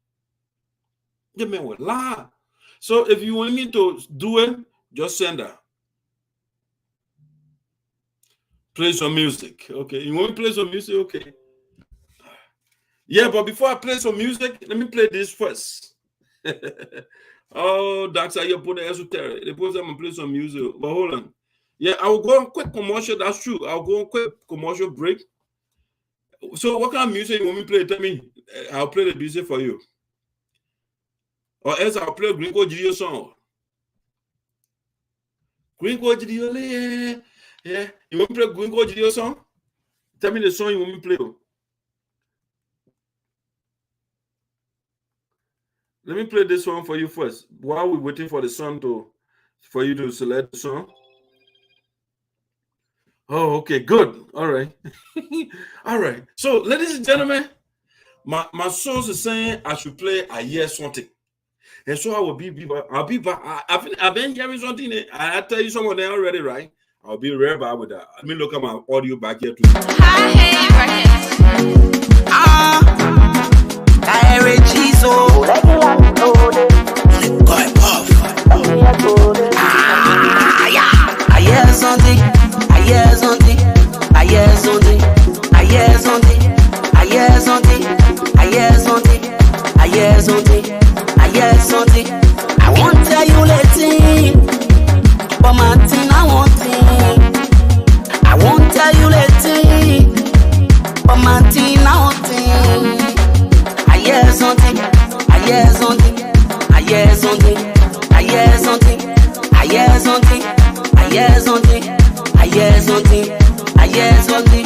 The man will lie. So if you want me to do it, just send her. Play some music. Okay. You want me to play some music? Okay. Yeah, but before I play some music, let me play this first. Oh, that's how you put the esoteric. They put them and play some music. But hold on. Yeah, I will go on quick commercial. That's true. I'll go on quick commercial break. So what kind of music you want me to play? Tell me. I'll play the music for you. Or else I'll play Greene Geleo song. Greene Geleo, yeah. You want me to play Greene Geleo song? Tell me the song you want me to play. Let me play this one for you first. While we're waiting for the song for you to select the song. Oh, okay, good. All right. All right. So, ladies and gentlemen, my source is saying I should play I hear something. And so I'll be back. I've been hearing something. I tell you something already, right? I'll be right back with that. Let me look at my audio back here too. I won't tell you later, but my thing I won't think. I won't tell you later, but my thing I won't think. I hear something, I hear something, I hear something, I hear something, I hear something, I hear something, I hear something, I hear something.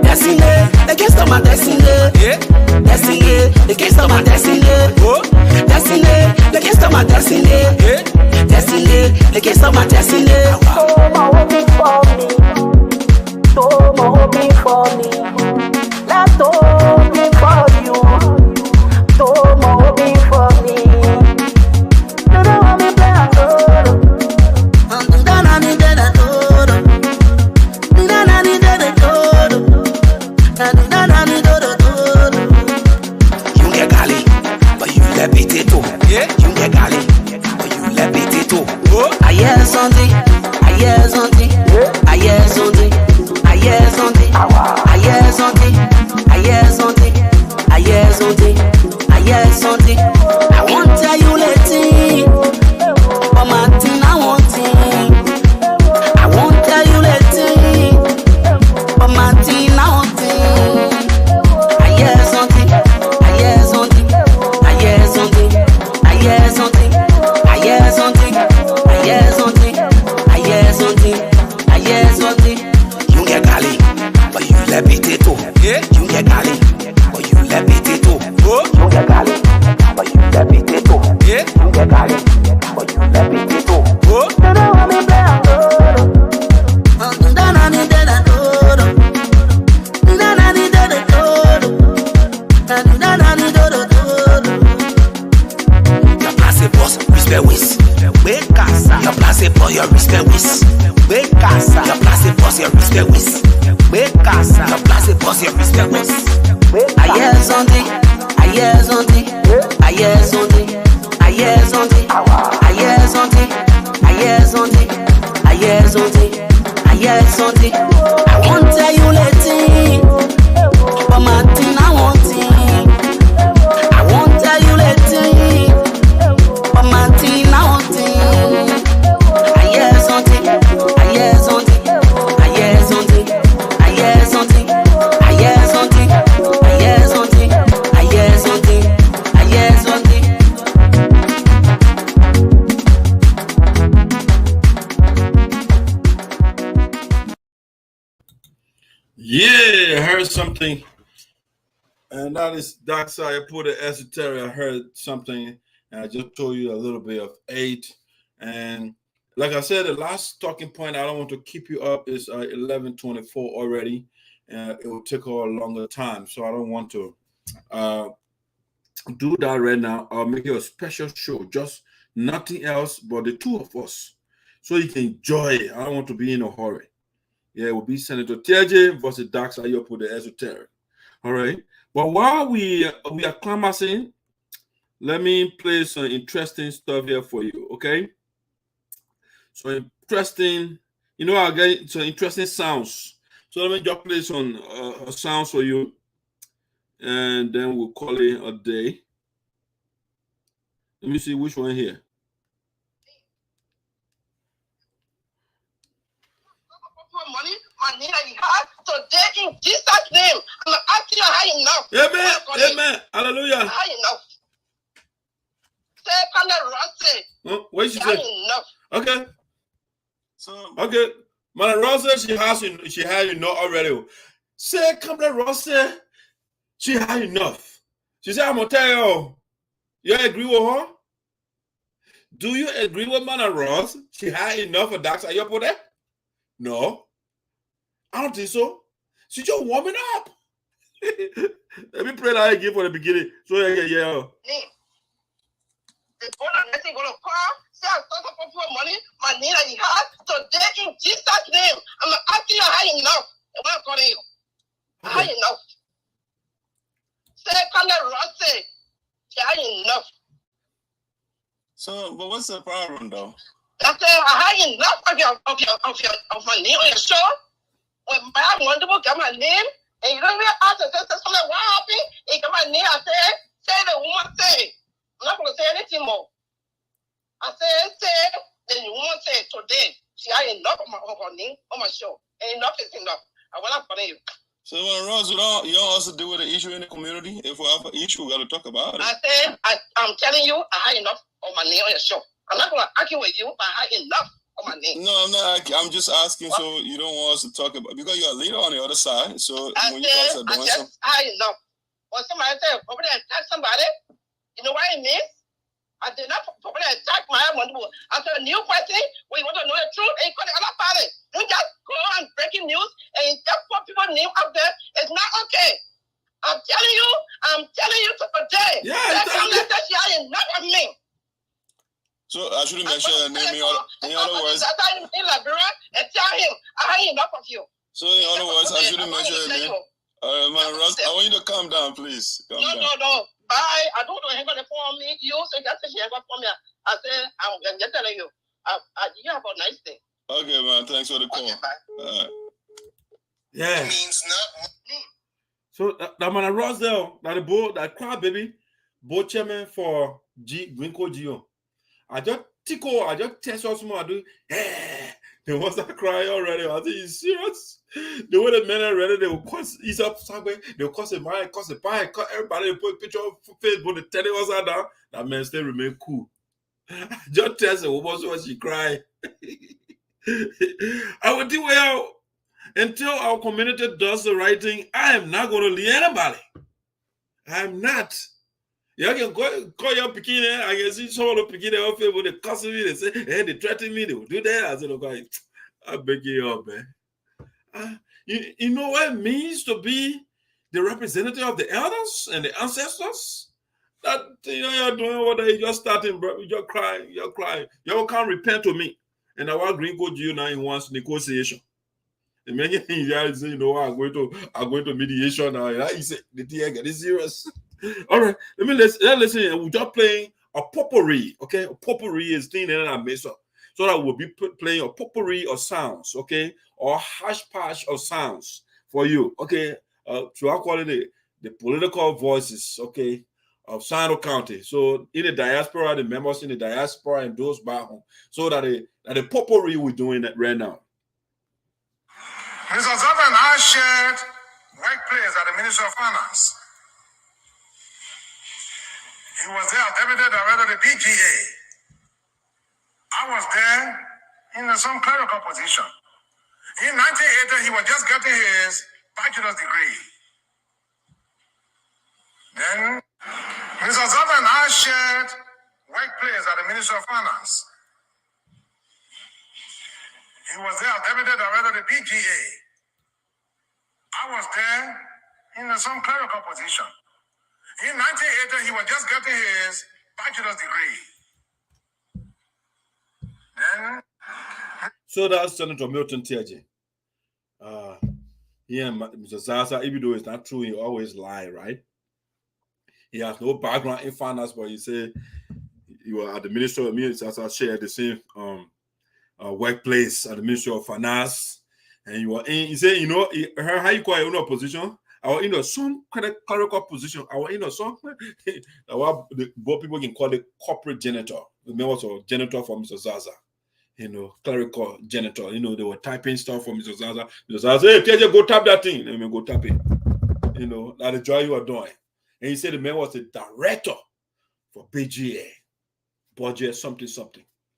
That's in there, stop my destiny. Destiny, they can't stop my destiny. Destiny, they can't stop my destiny. Destiny, they can't stop my destiny. So my hoping for me. Let's hoping for you. So my hoping for me. You know what me play and you get Gali, but you let potato. You get Gali, but you let potato. I hear something. I hear something. I hear something. I hear something. I hear something. I hear something. I hear something. I hear something. I won't tell you later, but my thing I want it. I won't tell you later, but my thing I want it. I hear something. I hear something. I hear something. I hear something. I hear something. I hear something. I hear something. I hear something. You get Gali, but you let potato. You get Gali, but you let potato. You get Gali, but you let potato. You get Gali, but you let potato. You know what me play and your place boss, respect with. Wake casa. Your place for your respect with. Wake casa. Your place boss, your respect with. Wake casa. Your place boss, your respect with. I hear something. I hear something. I hear something. I hear something. I hear something. I hear something. I hear something. I hear something. I won't tell you later, but my thing I want it. I won't tell you later, but my thing I want it. I hear something. I hear something. I hear something. I hear something. I hear something. I hear something. I hear something. I hear something. Yeah, I heard something. And that is Dark Side. I put an esoteric. I heard something, and I just told you a little bit of 8. And like I said, the last talking point, I don't want to keep you up, is 11:24 already. It will take a longer time, so I don't want to do that right now. I'll make it a special show, just nothing else but the two of us, so you can enjoy it. I don't want to be in a hurry. Yeah, it will be Senator Teahjay versus Dark Side. You'll put the esoteric. All right. But while we are climaxing, let me play some interesting stuff here for you. Okay. So interesting, I'll get some interesting sounds. So let me just play some sounds for you, and then we'll call it a day. Let me see which one here. Money, my name that you have today in Jesus' name. I'm asking you high enough. Amen. Amen. Hallelujah. High enough. Say, come there, Ross. What did she say? High enough. Okay. So okay, Mother Ross said she had enough already. Say, come there, Ross said she had enough. She said, I'm gonna tell you. You agree with her? Do you agree with Mother Ross? She had enough of that. Are you up with that? No, I don't think so. She's just warming up. Let me pray that again for the beginning. So yeah. The God of nothing gonna call. Say I'm talking for money. My name that you have today in Jesus' name. I'm asking you high enough. And what I'm calling you. High enough. Say come there, Ross. Say high enough. So, but what's the problem though? That's high enough of my name on your show. When my wonderful got my name, and you don't even ask the sister something what happened, and got my name, I say the woman say. I'm not gonna say anything more. I say, then the woman say today, she had enough of her name on my show. And enough is enough. I want to follow you. So Rose, you don't also deal with the issue in the community. If we have an issue, we gotta talk about it. I said, I'm telling you, I had enough of my name on your show. I'm not gonna argue with you, but I had enough call my name. No, I'm not. I'm just asking so you don't want us to talk about, because you're a leader on the other side. So when you guys are doing something. I know. When somebody say, probably attack somebody, you know what it means? I did not probably attack my one. After a new question, we want to know the truth, and you call it other party. You just go on breaking news and just put people's name out there. It's not okay. I'm telling you today. Yeah, that you not of me. So I shouldn't mention your name. In other words, in Liberia and tell him I ain't enough of you. So in other words, I shouldn't mention your name. Man, Ross, I want you to calm down, please. Calm down. No. Bye. I don't know. Hang on the phone me. You say that's she hang on for me. I say I'm just telling you. You have a nice day. Okay, man. Thanks for the call. Okay, bye. Yeah. It means not. So that man Ross there, that crowd baby, board chairman for Greene Geo. I just test us more. I do. They was that cry already. I think he's serious. The way the men are ready, they will cause ease up somewhere. They will cause a mind, cause a pie, cause everybody will put a picture of Facebook. The telling us down. That man still remain cool. Just test her. What she cry. I will do well until our community does the right thing. I am not going to leave anybody. I am not. You can call your Pekin. I can see some of the Pekin off with the cussing me. They say, hey, they threaten me. They will do that. I said, okay, I beg you up, man. You know what it means to be the representative of the elders and the ancestors? That you're doing what they just starting, bro. You're crying. You can't repent to me. And I want Greene go to you now in one negotiation. And many things say, I'm going to mediation now. He said, the DIASPORA is serious. All right, let's listen. We're just playing a potpourri, okay? A potpourri is thing that I mess up. So that we'll be playing a potpourri of sounds, okay? Or hash patch of sounds for you, okay? So I call it the political voices, okay, of SINOE County. So in the diaspora, the members in the diaspora and those back home. So that the potpourri we're doing that right now. Mr. Zata and I shared workplace at the Ministry of Finance. He was there, Deputy Director of the PGA. I was there in some clerical position. In 1980, he was just getting his bachelor's degree. Then, Mr. Zata and I shared workplace at the Ministry of Finance. He was there, Deputy Director of the PGA. I was there in some clerical position. In 1980, he was just getting his bachelor's degree. Then, so that's Senator Milton Teahjay. He and Mr. Zaza, even though it's not true, he always lie, right? He has no background in finance, but he said you were at the Ministry of Zaza shared the same workplace at the Ministry of Finance, and you were in. He said, how you call your own position? I was in some kind of clerical position. I was in some what people can call it corporate janitor. The members of janitor for Mr. Zaza. Clerical janitor. They were typing stuff for Mr. Zaza. Mr. Zaza, hey, TJ, go tap that thing. Let me go tap it. That's the job you are doing. And he said the man was the director for BGA. Budget something.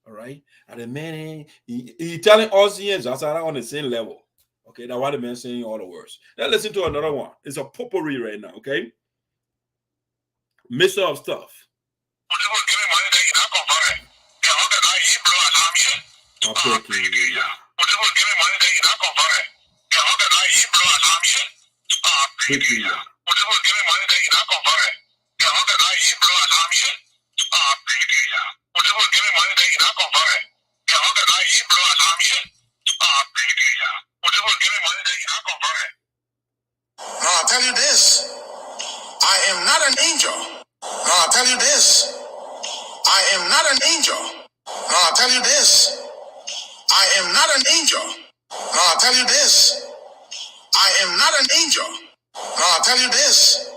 All right. And the man, he telling us here, Zaza on the same level. Okay, that's why the man saying all the words. Now listen to another one. It's a potpourri right now, okay? Mixture of stuff. Now I'll tell you this, I am not an angel. Now I'll tell you this, I am not an angel. Now I'll tell you this, I am not an angel. Now I'll tell you this, I am not an angel. Now I'll tell you this,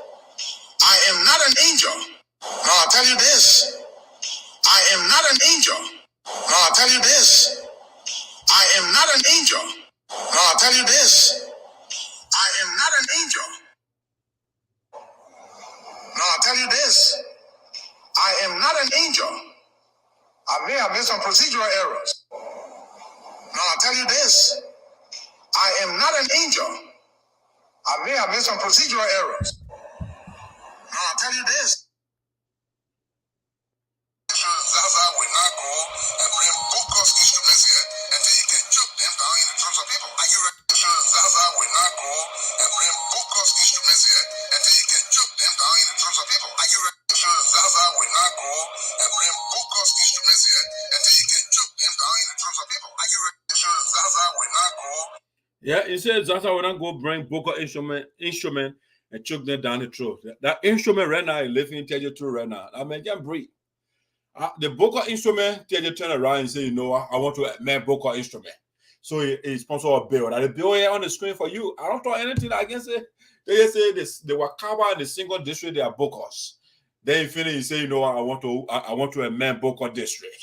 I am not an angel. Now I'll tell you this, I am not an angel. Now I'll tell you this, I am not an angel. Now I'll tell you this, I am not an angel. Now I'll tell you this, I am not an angel. I may have made some procedural errors. tell you this. I am not an angel. I may have made some procedural errors. Now, I'll tell you this. Zaza will not go and bring bogus instruments here until you can choke them down in the throats of people. Are you ready? Zaza will not go and bring bogus instruments here until you can choke them down in the throats of people. Are you ready? Zaza will not go and bring bogus instruments here until you can choke them down in the throats of people. Are you ready? Zaza will not go. Yeah, he said Zaza will not go bring bogus instrument and choke them down the throat. That instrument right now is living in Teahjay right now. I mean, can't breathe. The Boko instrument, Teahjay turn around and say, you know, I want to amend Boko instrument. So he sponsored a bill. Now the bill here on the screen for you. I don't talk anything against it. They just say this, the Wakaba and the single district, they are Bokos. Then he finish, he say, you know, I want to amend Boko district.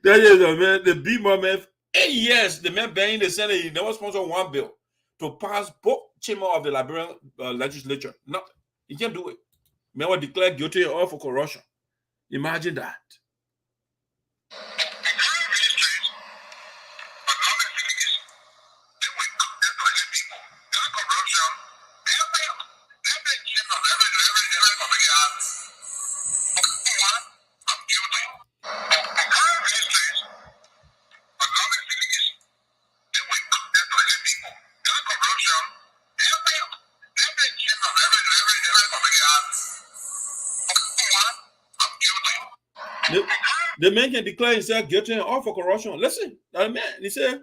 That is a man, the big man, 8 years, the man being in the Senate, he never sponsored one bill to pass both chamber of the Liberian legislature. Nothing. He can't do it. Man was declared guilty of corruption. Imagine that. The man can declare himself guilty of corruption. Listen, that man, he said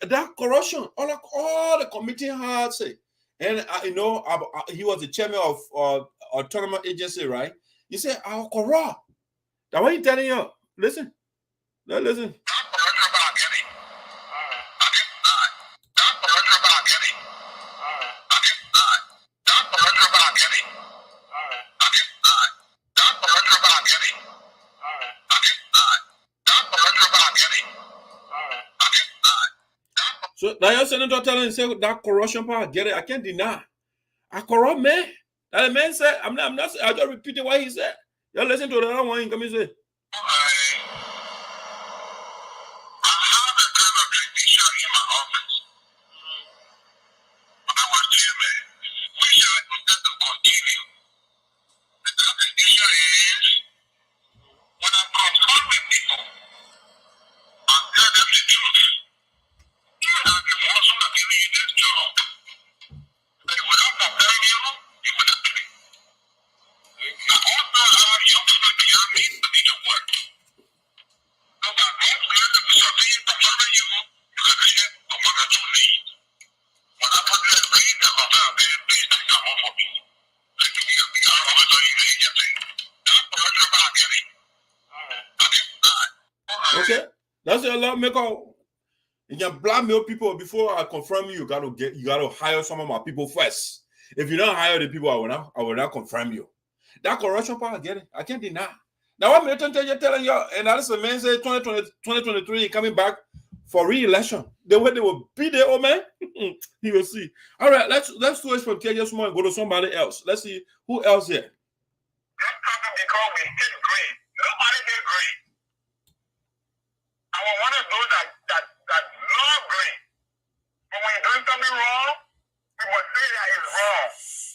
that corruption, all the committee had say, and you know, he was the chairman of autonomous agency, right? He said, "I'll corrupt." That's what he's telling you. Listen, listen. So now your senator telling him say that corruption part, get it? I can't deny. I corrupt man. That the man said, I'm not I just repeating what he said. You listen to the other one, he come and say. Okay, that's a lot. You can blackmail people before I confirm you. You gotta hire some of my people first. If you don't hire the people, I will not confirm you. That corruption part, I get it. I can't deny. Now what Milton Teahjay telling you, and that's the man say 2023 coming back for re-election. The way they will beat the old man, he will see. All right, let's switch from Teahjay Small and go to somebody else. Let's see who else here. Because we did Greene. Nobody did Greene. I was one of those that love Greene. But when you're doing something wrong, we must say that it's wrong.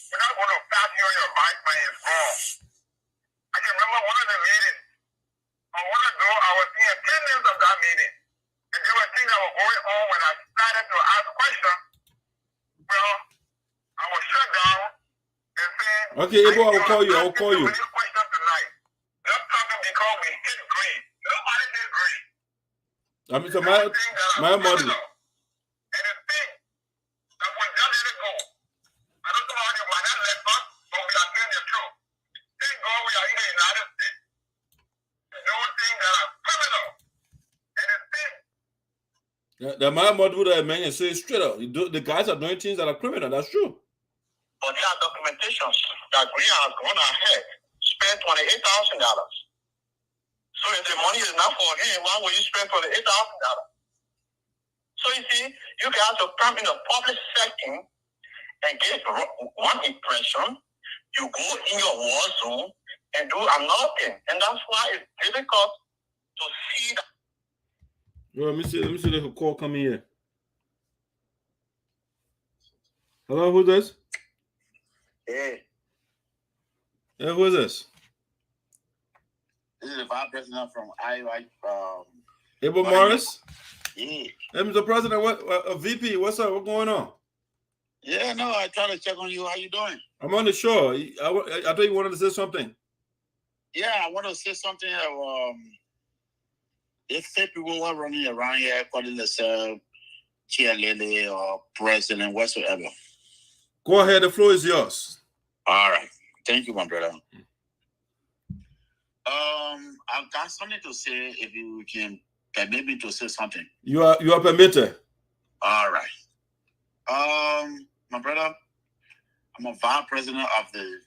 We're not going to pat you on your back when it's wrong. I can remember one of the meetings. I was in attendance of that meeting. And there were things that were going on when I started to ask questions. Well, I was shut down and said, okay, Ebo, I will call you. Question tonight. Just talking because we did Greene. Nobody did Greene. I mean, so my model. And the thing that we just let it go. I don't know how you might not let us, but we are telling the truth. Thank God we are in the United States. Those things that are criminal. And the thing. The my model that man say straight up. The guys are doing things that are criminal. That's true. But there are documentations that Greene has gone ahead, spent $28,000. So if the money is not for him, why will you spend $28,000? So you see, you guys have come in a public setting and get one impression. You go in your war zone and do another thing. And that's why it's difficult to see that. Well, let me see the call coming here. Hello, who's this? Hey. Hey, who is this? This is the Vice President from Iowa. Abel Morris? Yeah. Hey, Mr. President, what VP, what's up? What's going on? Yeah, no, I try to check on you. How you doing? I'm on the show. I thought you wanted to say something. Yeah, I want to say something. If people were running around here calling themselves cheerleader or president, whatsoever. Go ahead, the floor is yours. All right. Thank you, my brother. I've got something to say if you can permit me to say something. You are permitted. All right. My brother, I'm a vice president of the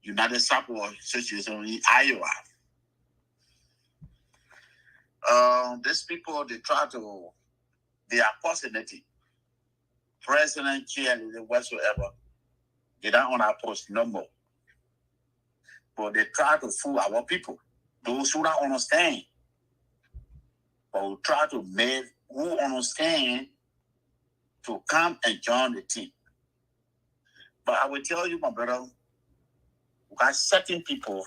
United Support Association in Iowa. These people, they are personality. President, cheerleader, whatsoever. They don't want to post no more. But they try to fool our people. Those who don't understand. But we try to make who understand to come and join the team. But I will tell you, my brother, we got certain people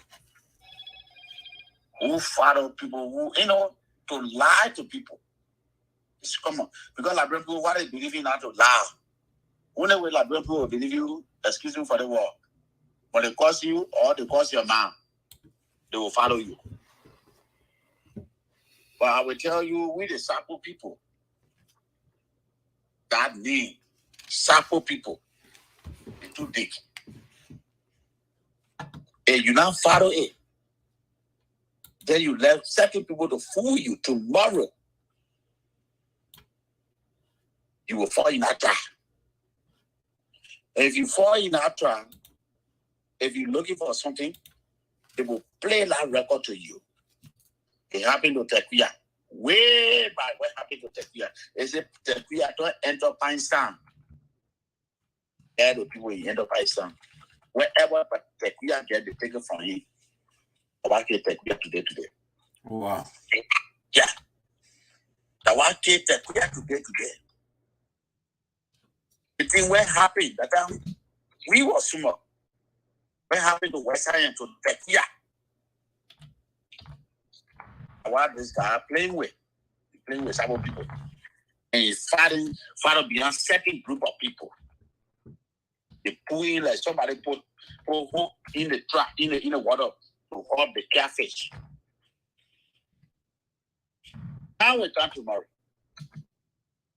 who follow people who, to lie to people. It's common. Because Liberian people, what they believe in, not to lie. Whenever Liberian people believe you, excuse me for the word, but they curse you or they curse your man, they will follow you. But I will tell you, we the Sapo people, that name, Sapo people, it's too big. And you now follow it. Then you let certain people to fool you. Tomorrow, you will fall in that trap. And if you fall in that trap, if you're looking for something, they will play that record to you. It happened to Teahjay. Way back, what happened to Teahjay? They said Teahjay don't enter Pakistan. There the people in enter Pakistan. Wherever Teahjay get, they take it from him. About Teahjay today. Wow. Yeah. The one case Teahjay today. The thing what happened that time, we were small. What happened to West Island to Teahjay? What this guy playing with some people. And he's fighting beyond certain group of people. They pull in like somebody put hook in the trap, in the water to hold the catfish. Now we come tomorrow.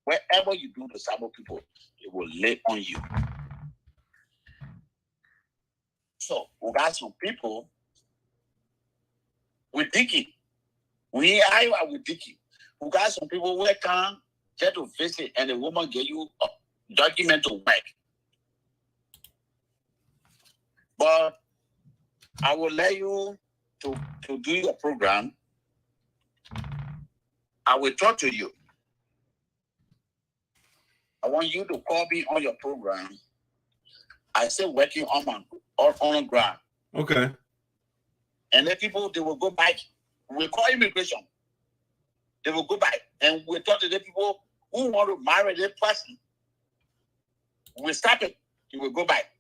Wherever you do the Sabo people, it will lay on you. So we got some people with digging. We Iowa with digging. We got some people who come get to visit and the woman give you a document to work. But I will let you to do your program. I will talk to you. I want you to call me on your program. I say working on the ground. Okay. And then people, they will go back. We call immigration. They will go back. And we talk to the people who want to marry their person. We stop it. You will go back.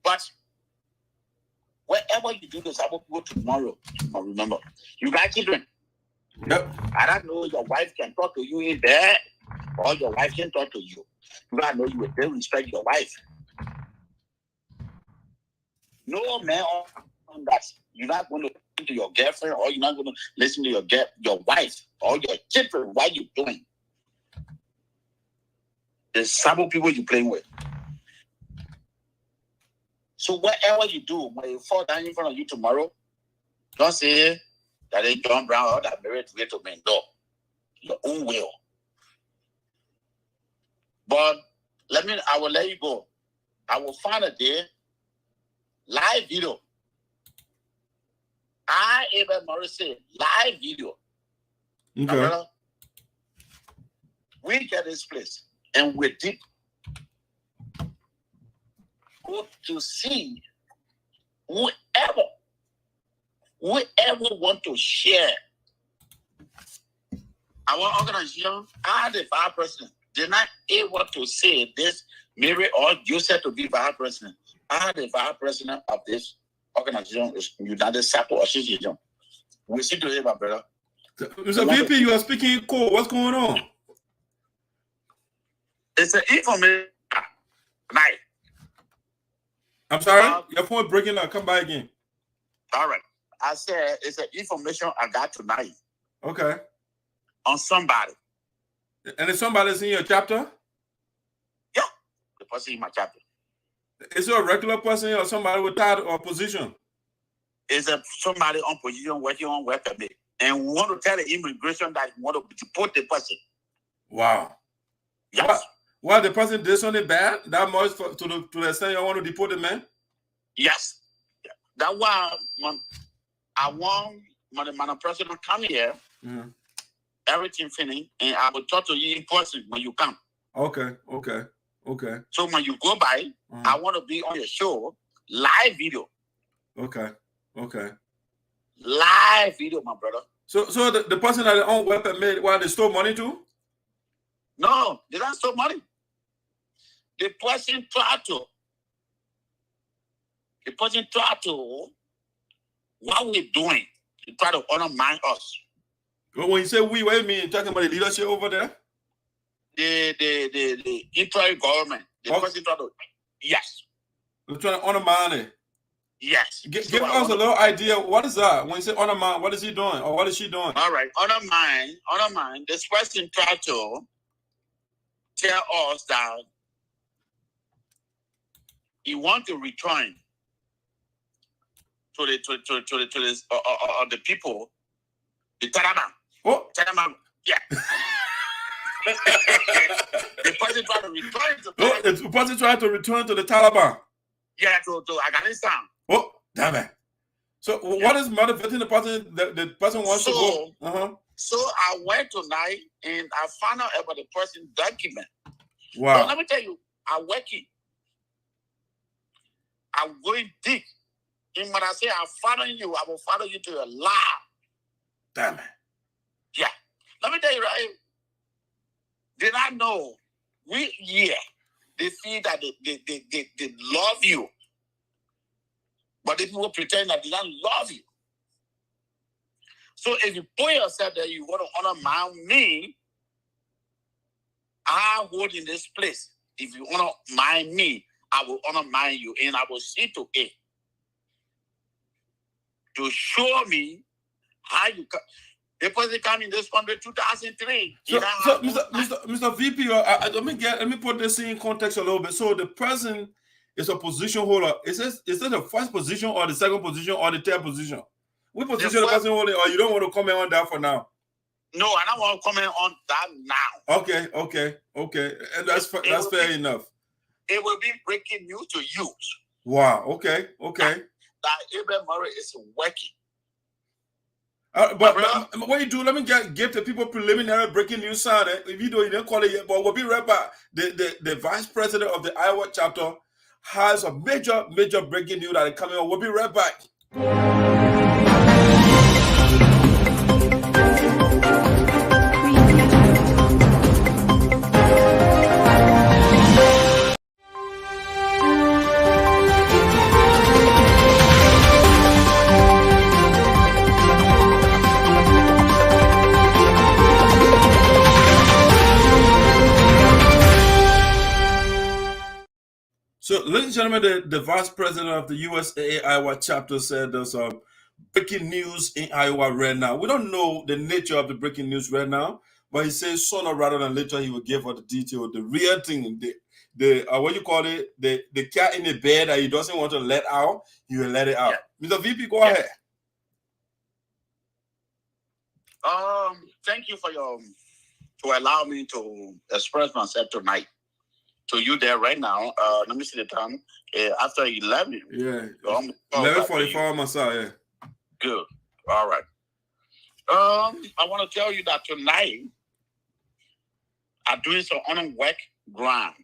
But wherever you do this, I will go tomorrow. Remember, you got children. Yep. I don't know your wife can talk to you in there, or your wife can talk to you. You gotta know you will still respect your wife. No man on that. You're not going to listen to your girlfriend, or you're not going to listen to your wife or your children. What you doing? There's some people you're playing with. So whatever you do, when you fall down in front of you tomorrow, don't say that they John Brown or that married way to men. No. Your own will. But I will let you go. I will find a day, live video. I even Morris say live video. Okay. Brother, we get this place and we're deep. Go to see whoever whoever want to share our organization, I, the vice president, did not able to say this, Mary or Joseph to be vice president. I, the vice president of this organization, is United Support Association. We see to my brother. Mr. VP, you are speaking in code. What's going on? It's an information night. I'm sorry? Your phone breaking up. Come back again. All right. I said it's an information I got tonight. Okay. On somebody. And if somebody's in your chapter? Yeah. The person in my chapter. Is it a regular person or somebody with title or position? It's somebody on position working on work permit. And we want to tell the immigration that we want to deport the person. Wow. Yes. Why the person did something bad? That much to the extent you want to deport the man? Yes. That's why I want my president come here. Mm-hmm. Everything finished, and I will talk to you in person when you come. Okay. So when you go by, I want to be on your show, live video. Okay. Live video, my brother. So the person that own weapon made, why they stole money too? No, they don't steal money. The person tried to, what we're doing, to try to undermine us. Well, when you say we, what do you mean? You're talking about the leadership over there? The interim government. The person tried to, yes. They're trying to undermine it. Yes. Give us a little idea. What is that? When you say undermine, what is he doing? Or what is she doing? All right. Undermine. This person tried to tell us that he wants to return to the people, the Taliban. Oh, Taliban, yeah. The person tried to return to the person tried to return to the Taliban. Yeah, to Afghanistan. Oh, damn it. So what is motivating the person? The person wants to go. So I went tonight and I found out about the person's document. Wow. So let me tell you, I'm working. I'm going deep. And when I say I'm following you, I will follow you to your life. Damn it. Yeah. Let me tell you, right? Did I know they feel that they love you. But the people pretend that they don't love you. So if you put yourself there, you want to undermine me, I hold in this place. If you undermine me, I will undermine you, and I will see to it to show me how you come. The person came in this country 2003. So Mr. VP, let me put this in context a little bit. So the president is a position holder. Is it the first position or the second position or the third position? What position the person holding, or you don't want to comment on that for now? No, I don't want to comment on that now. Okay. And that's fair enough. It will be breaking news to you. Wow. Okay. That Abraham Murray is working. But what you do, let me give the people preliminary breaking news sound. If you didn't call it yet, but we'll be right back. The vice president of the Iowa chapter has a major breaking news that is coming on. We'll be right back. So, ladies and gentlemen, the vice president of the USAA Iowa chapter said there's breaking news in Iowa right now. We don't know the nature of the breaking news right now, but he says sooner rather than later he will give us the detail, the real thing, the what you call it, the cat in the bed that he doesn't want to let out, he will let it out. Yeah. Mr. VP, go ahead. Thank you to allow me to express myself tonight. To you there right now, let me see the time. After 11. Yeah. 11:44 myself, yeah. Good. All right. I want to tell you that tonight I'm doing some on work ground.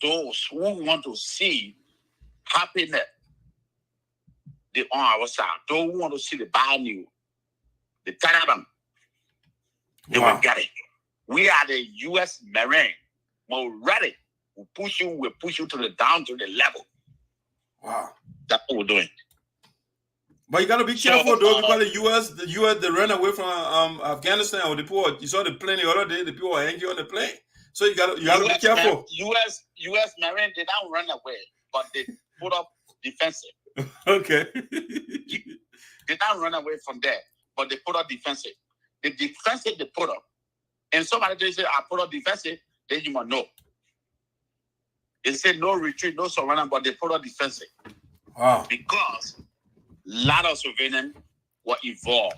Those who want to see happiness, They on our side. Don't want to see the bad news. They tell them. They will get it. We are the U.S. Marine. We're ready. We'll push you to the down to the level. Wow. That's what we're doing. But you gotta be careful though, because the US they ran away from Afghanistan or the people. You saw the plane the other day, the people were hanging on the plane. So you gotta be careful. US Marine, they don't run away, but they put up defensive. Okay. They don't run away from there, but they put up defensive. The defensive they put up, and somebody they say, I put up defensive, then you must know. They say no retreat, no surrender, but they put up defensive. Wow. Because a lot of civilians were involved.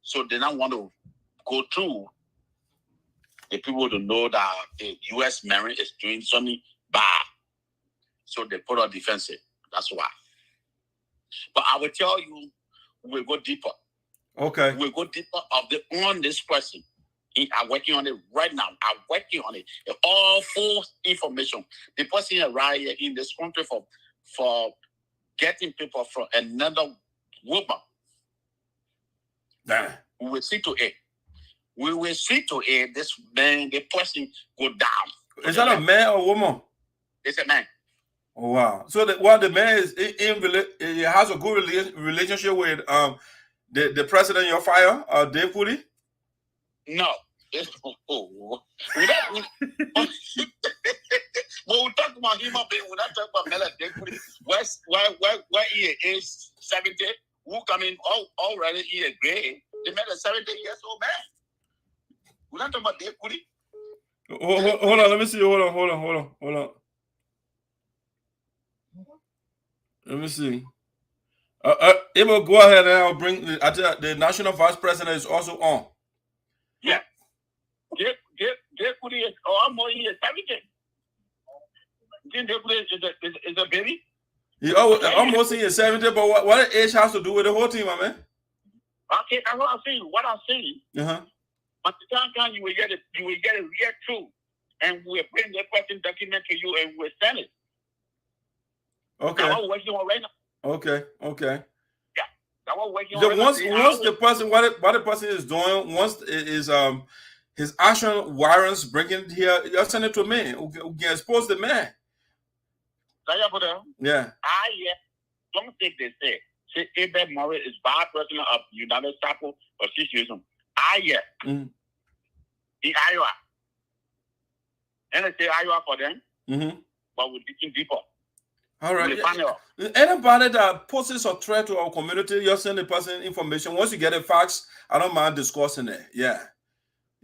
So they don't want to go through the people to know that the U.S. Marine is doing something bad. So they put up defensive. That's why. But I will tell you, we'll go deeper. Okay. We'll go deeper on this person. I'm working on it right now. I'm working on it. All full information. The person arrived here in this country for getting people from another woman. Nah. We will see to it. We will see to it. This man, the person go down. Is that a man or woman? It's a man. Oh wow! So the man is he has a good relationship with the president your fire, Dave Woody? No. When we talk about human being, we're not talking about Mela Dave Woody. Where he is 70, who come in already he is gray. They made a 70 years old man. We're not talking about Dave Woody. Hold on, let me see. Hold on. Let me see. Able, go ahead and I'll bring the national vice president is also on. Yeah. Dave Woody is almost he is 70. Dave Woody is a baby. He almost in his 70, but what age has to do with the whole team, my man? Okay, that's what I'm saying. But the time you will get it real true, and we'll bring the person document to you, and we'll send it. Okay. That's what we're working on right now. Okay. Yeah, that's what we're working on. Once the person what the person is doing, once is his action warrants bringing here, you send it to me. Who can expose the man? Yeah. Don't think they say Abel Murray is vice president of United States Association. In Iowa. And I say Iowa for them, but we're digging deeper. All right. Anybody that poses a threat to our community, you send the person information. Once you get the facts, I don't mind discussing it. Yeah.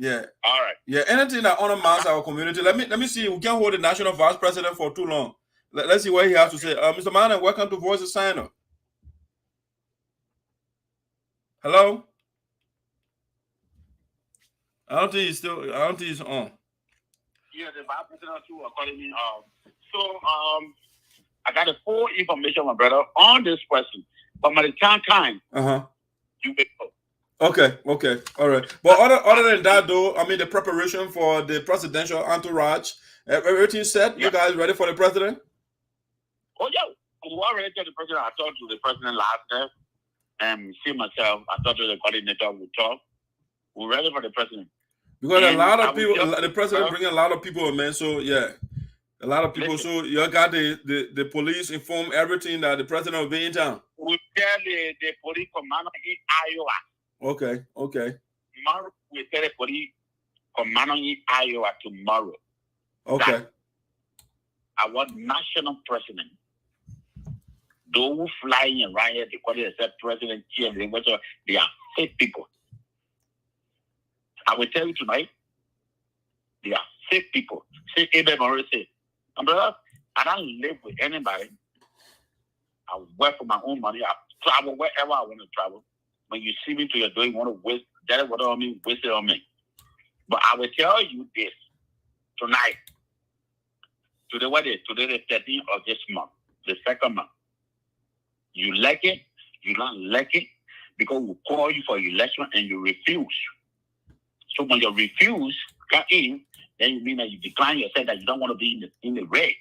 All right. Yeah. Anything that undermines our community. Let me see. We can't hold the national vice president for too long. Let's see what he has to say. Mr. Mann, welcome to Voice of SINOE. Hello. I don't think he's on. Yeah, the vice president too are calling me. I got the full information, my brother, on this question. But by the time, you wait for. Okay, all right. But other than that, though, I mean, the preparation for the presidential entourage, everything set. You guys ready for the president? Oh yeah, we already told the president. I talked to the president last night, and see myself. I talked to the coordinator. We talk. We're ready for the president. Because a lot of people, the president bringing a lot of people, man. So yeah, a lot of people. So you got the police inform everything that the president will be in town. We tell the police commander in Iowa. Okay. Tomorrow we tell the police commander in Iowa tomorrow. Okay. That our national president, those who flying around here, they call it a president here, they are fake people. I will tell you tonight, they are fake people. Say Abel Murray say, brother, I don't live with anybody. I work for my own money. I travel wherever I want to travel. When you see me to your door, you want to waste that what on me, waste it on me. But I will tell you this tonight. Today, what is today? The 13th of this month, the second month. You like it, you don't like it, because we call you for election and you refuse. So when you refuse, come in, then you mean that you decline yourself, that you don't want to be in the red.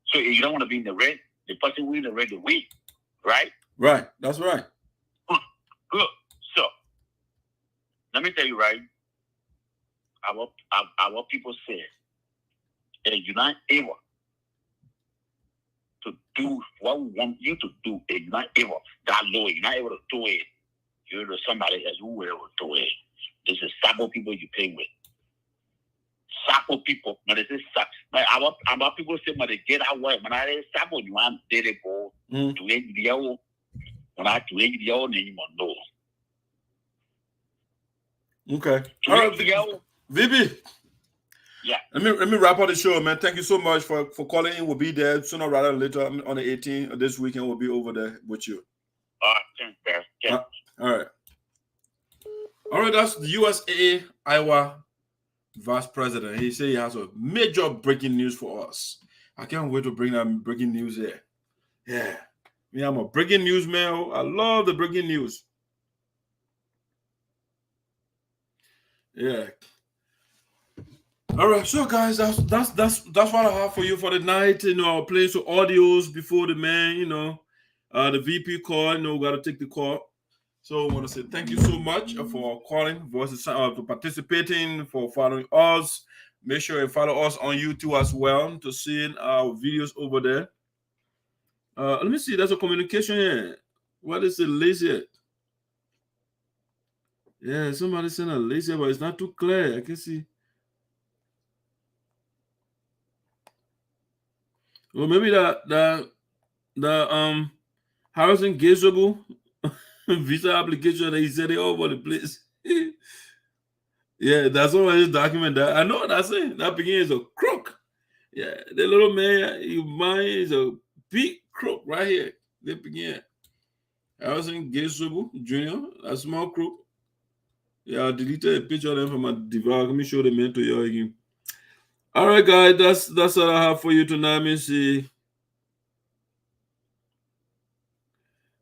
So if you don't want to be in the red, the person who in the red will win, right? Right. That's right. Good. So, let me tell you, right? Our people say, hey, you're not able to do what we want you to do. If you're not able, that law, you're not able to do it. You're somebody else who will able to do it. This is Sabo people you play with. Sabo people, when they say our people say, when they get out work, when I say Sabo, you want they go to video. When I do video, then you want know. Okay. All right, VB. Yeah. Let me wrap up the show, man. Thank you so much for calling in. We'll be there sooner rather than later on the 18th. This weekend we'll be over there with you. All right, thanks, yeah. All right. All right, that's the USA Iowa Vice President. He said he has a major breaking news for us. I can't wait to bring that breaking news here. Yeah. Yeah, I'm a breaking news man. I love the breaking news. Yeah. All right, so guys, that's what I have for you for the night. You know, I'll play some audios before the man. You know, the VP call. You know, we got to take the call. So I want to say thank you so much for calling, for participating, for following us. Make sure you follow us on YouTube as well to see our videos over there. Let me see. There's a communication here. What is the lazy? Yeah, somebody sent a lazy, but it's not too clear. I can see. Well, maybe the Harrison Gaye Sobue visa application that he said it all over the place. Yeah, that's all his document. That I know what that's it. That begin is a crook. Yeah, the little man, mine is a big crook right here. They begin. Harrison Gaye Sobue Jr., a small crook. Yeah, I deleted a picture of them from my device. Let me show the man to you again. All right, guys, that's all I have for you tonight. Let me see.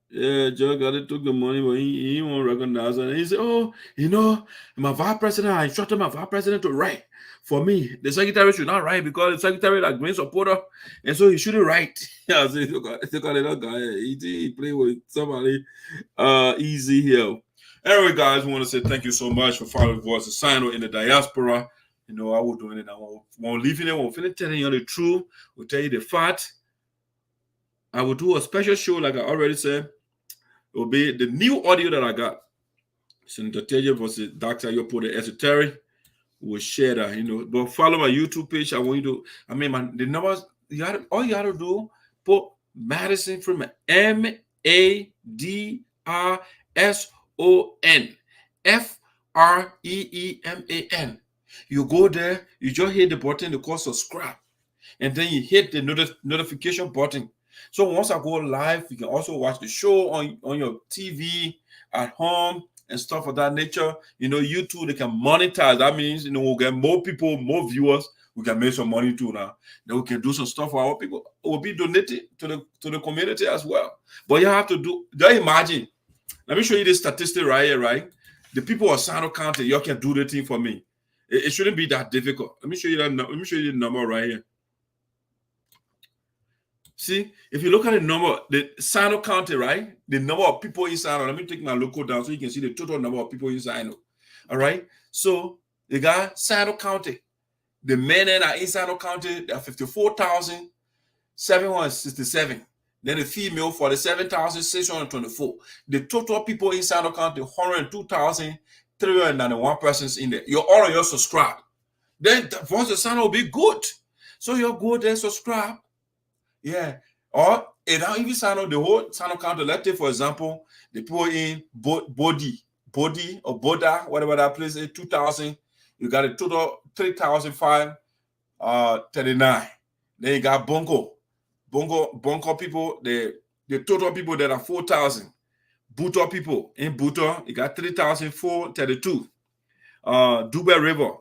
Yeah, Joe got it, took the money, but he won't recognize it. And he said, oh, you know, my vice president, I instructed my vice president to write for me. The secretary should not write because the secretary is a Greene supporter, and so he shouldn't write. I said, look at that guy. He played with somebody easy here. Anyway, guys, I want to say thank you so much for following Voices SINOE in the diaspora. You know, I will do it. I won't leave it. I won't finish telling you the truth. We'll tell you the fact. I will do a special show, like I already said. It will be the new audio that I got. Senator Teahjay versus Dr. Yopo the Esoteric. We'll share that, you know. But follow my YouTube page. I want you to, the numbers, all you got to do, put Madison Freeman, MADRSON, FREEMAN. You go there, you just hit the button to call subscribe, and then you hit the notification button. So once I go live, you can also watch the show on your TV at home and stuff of that nature. You know, YouTube, they can monetize. That means, you know, we'll get more people, more viewers. We can make some money too now. Then we can do some stuff for our people. It will be donated to the community as well. But you have to do, just imagine. Let me show you this statistic right here, right? The people of SINOE County, you can do the thing for me. It shouldn't be that difficult. Let me show you that. Let me show you the number right here. See, if you look at the number, the SINOE County, right? The number of people in SINOE. Let me take my local down so you can see the total number of people in SINOE. All right. So you got SINOE County. The men that are in SINOE County, they are 54,767. Then the female 47,624. The total people in SINOE County, 102,391 persons in there. You're all of your subscribe. Then the voice of SINOE will be good. So you'll go there, subscribe. Yeah. Or it don't even SINOE, the whole SINOE County. Let's take, for example, the people in Bodi or Boda, whatever that place is, 2,000. You got a total 3,539. Then you got Bongo people, the total people that are 4,000. Buto people in Buto, you got 3,432. Dupe River,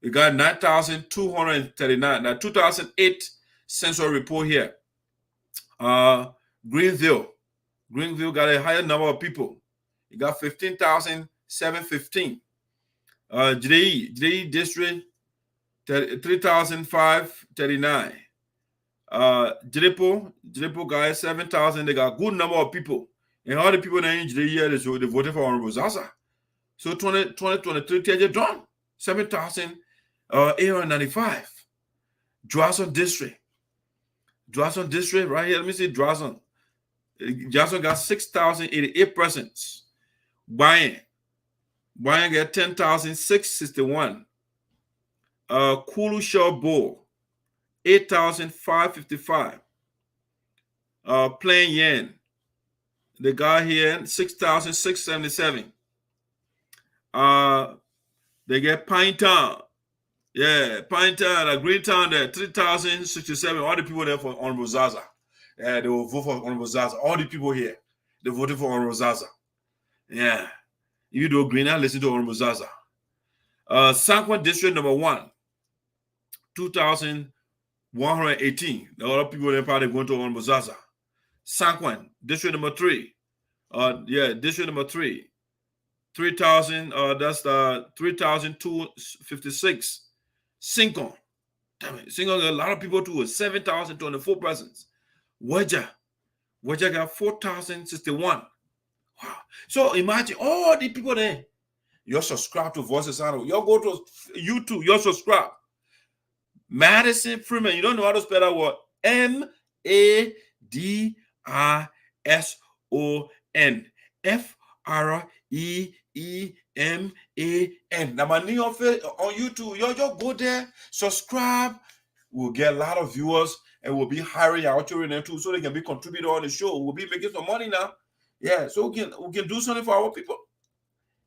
you got 9,239. Now 2008 census report here. Greenville got a higher number of people. You got 15,715. Geleo district, 3,539. Geleo got 7,000. They got a good number of people. And all the people that in the year, they voted for Honorable Zaza. So 2023, Teahjay drawn 7,895. Drawson District. Drawson District, right here. Let me see Drawson. Drawson got 6,088 persons. Buying got 10,661. Kulu Shaw Bull, 8,555. Plain Yen, they got here 6,677. They get Pine Town. Yeah, Pine Town, Green Town there, 3,067. All the people there for Honorable Zaza. Yeah, they will vote for Honorable Zaza. All the people here, they voted for Honorable Zaza. Yeah. If you do Greene, listen to Honorable Zaza. Sanquan District number 1, 2,118. A lot of people there probably going to Honorable Zaza. Sanquan District number 3. District number 3. 3,000, that's 3,256. Sincon. Damn it. Sincon got a lot of people too. 7,024 persons. Wedja got 4,061. Wow. So imagine all the people there. You're subscribed to Voices Channel. You go to YouTube. You're subscribed. Madison Freeman. You don't know how to spell that word. MADISON. FREEMAN. Now my new on YouTube. You just go there, subscribe. We'll get a lot of viewers, and we'll be hiring our children too, so they can be contributor on the show. We'll be making some money now. Yeah, so we can do something for our people.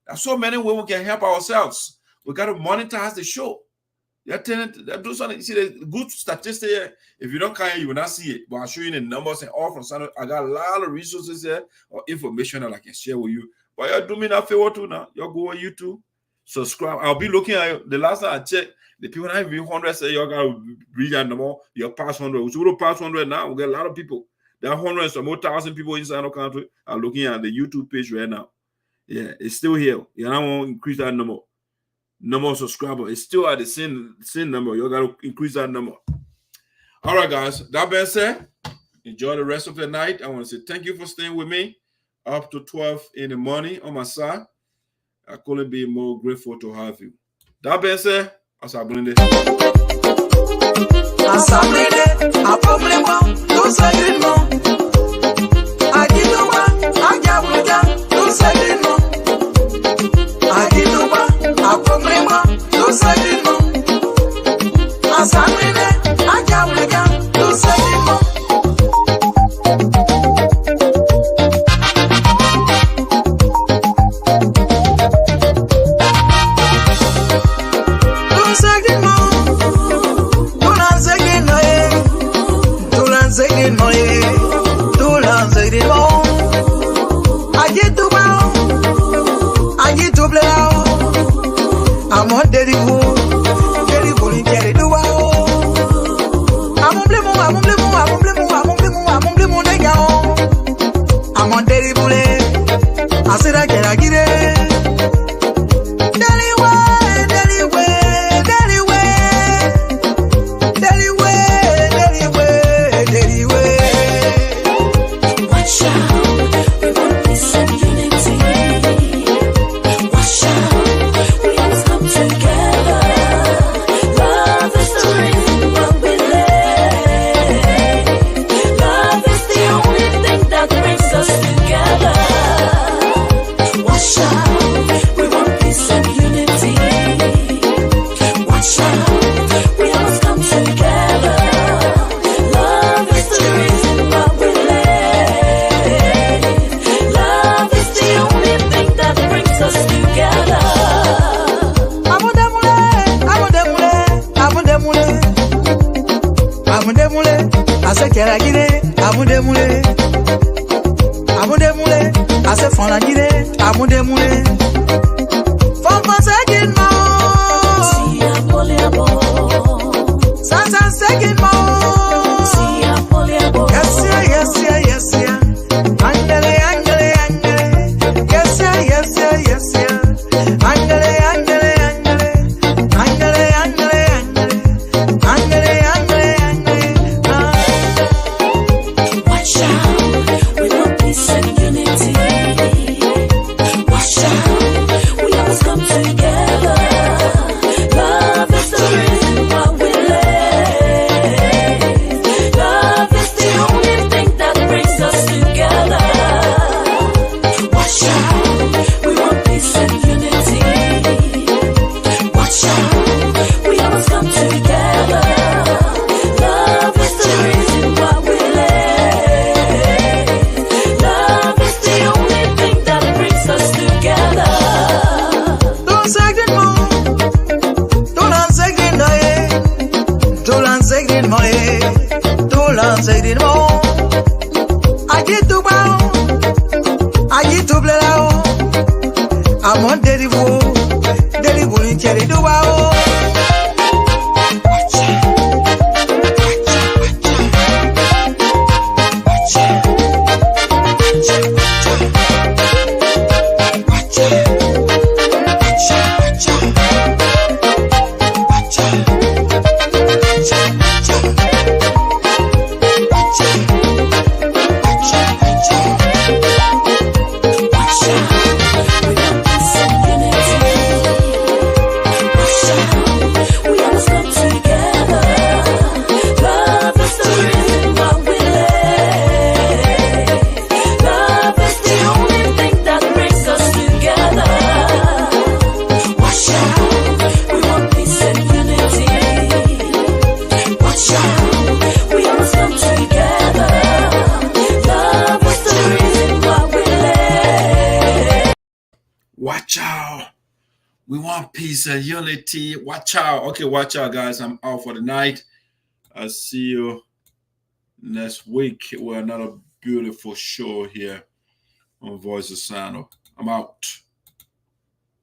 There's so many ways we can help ourselves. We got to monetize the show. They're telling do something. You see the good statistics here. If you don't come here, you will not see it. But I'll show you the numbers and all from SINOE. I got a lot of resources here or information that I can share with you. But you're doing me that favor too now. You go on YouTube, subscribe. I'll be looking at the last time I checked. The people that have 100 say you gotta read that number. You're past 100. So we'll pass 100 now. We get a lot of people. There are 100 some more 1,000 people inside the country are looking at the YouTube page right now. Yeah, it's still here. You don't want to increase that number. Number of subscribers. It's still at the same number. You gotta increase that number. All right, guys. That being said, enjoy the rest of the night. I want to say thank you for staying with me up to 12 in the morning on my side. I couldn't be more grateful to have you. That being said, Assemblée, un problème, tout ça du monde. Agitoba, Agabuja, tout ça du monde. Agitoba, un problème, tout ça du monde. Assemblée, Agabuja, tout ça du monde. I'm on Daddy Boo, in Daddy Dua. I'm on Blemo, I'm on Daddy Bule. I said I get it. Daddy way. Watch out, we want peace and unity. Watch out. Together, love is the reason why we live. Love is the only thing that brings us together. Watch out, we want peace and unity. Watch out, we must come together. Love is the reason why we live. Love is the only thing that brings us together. Asekeragire, amudemule. Amudemule, asefonagire, amudemule. Fonfon segin mo. Si apoliabo. Sansan segin mo. Si apoliabo. Yes, yeah. Angele. Yes, yeah. Angele. out. We always come together. Love is the reason why we live. Love is the only thing that brings us together. Watch out, we want peace and unity. Watch out, we always come together. Love is the reason why we live. Love is the only thing that brings us together. Don't say it more. Don't say it no. Don't say it more. Don't say it more. I get to bow. I get to blow. I'm on daily woe. Daily woe in cherry do wow. Watch out. We want peace and unity. Watch out. Okay, watch out, guys. I'm out for the night. I'll see you next week with another beautiful show here on Voice of SINOE. I'm out.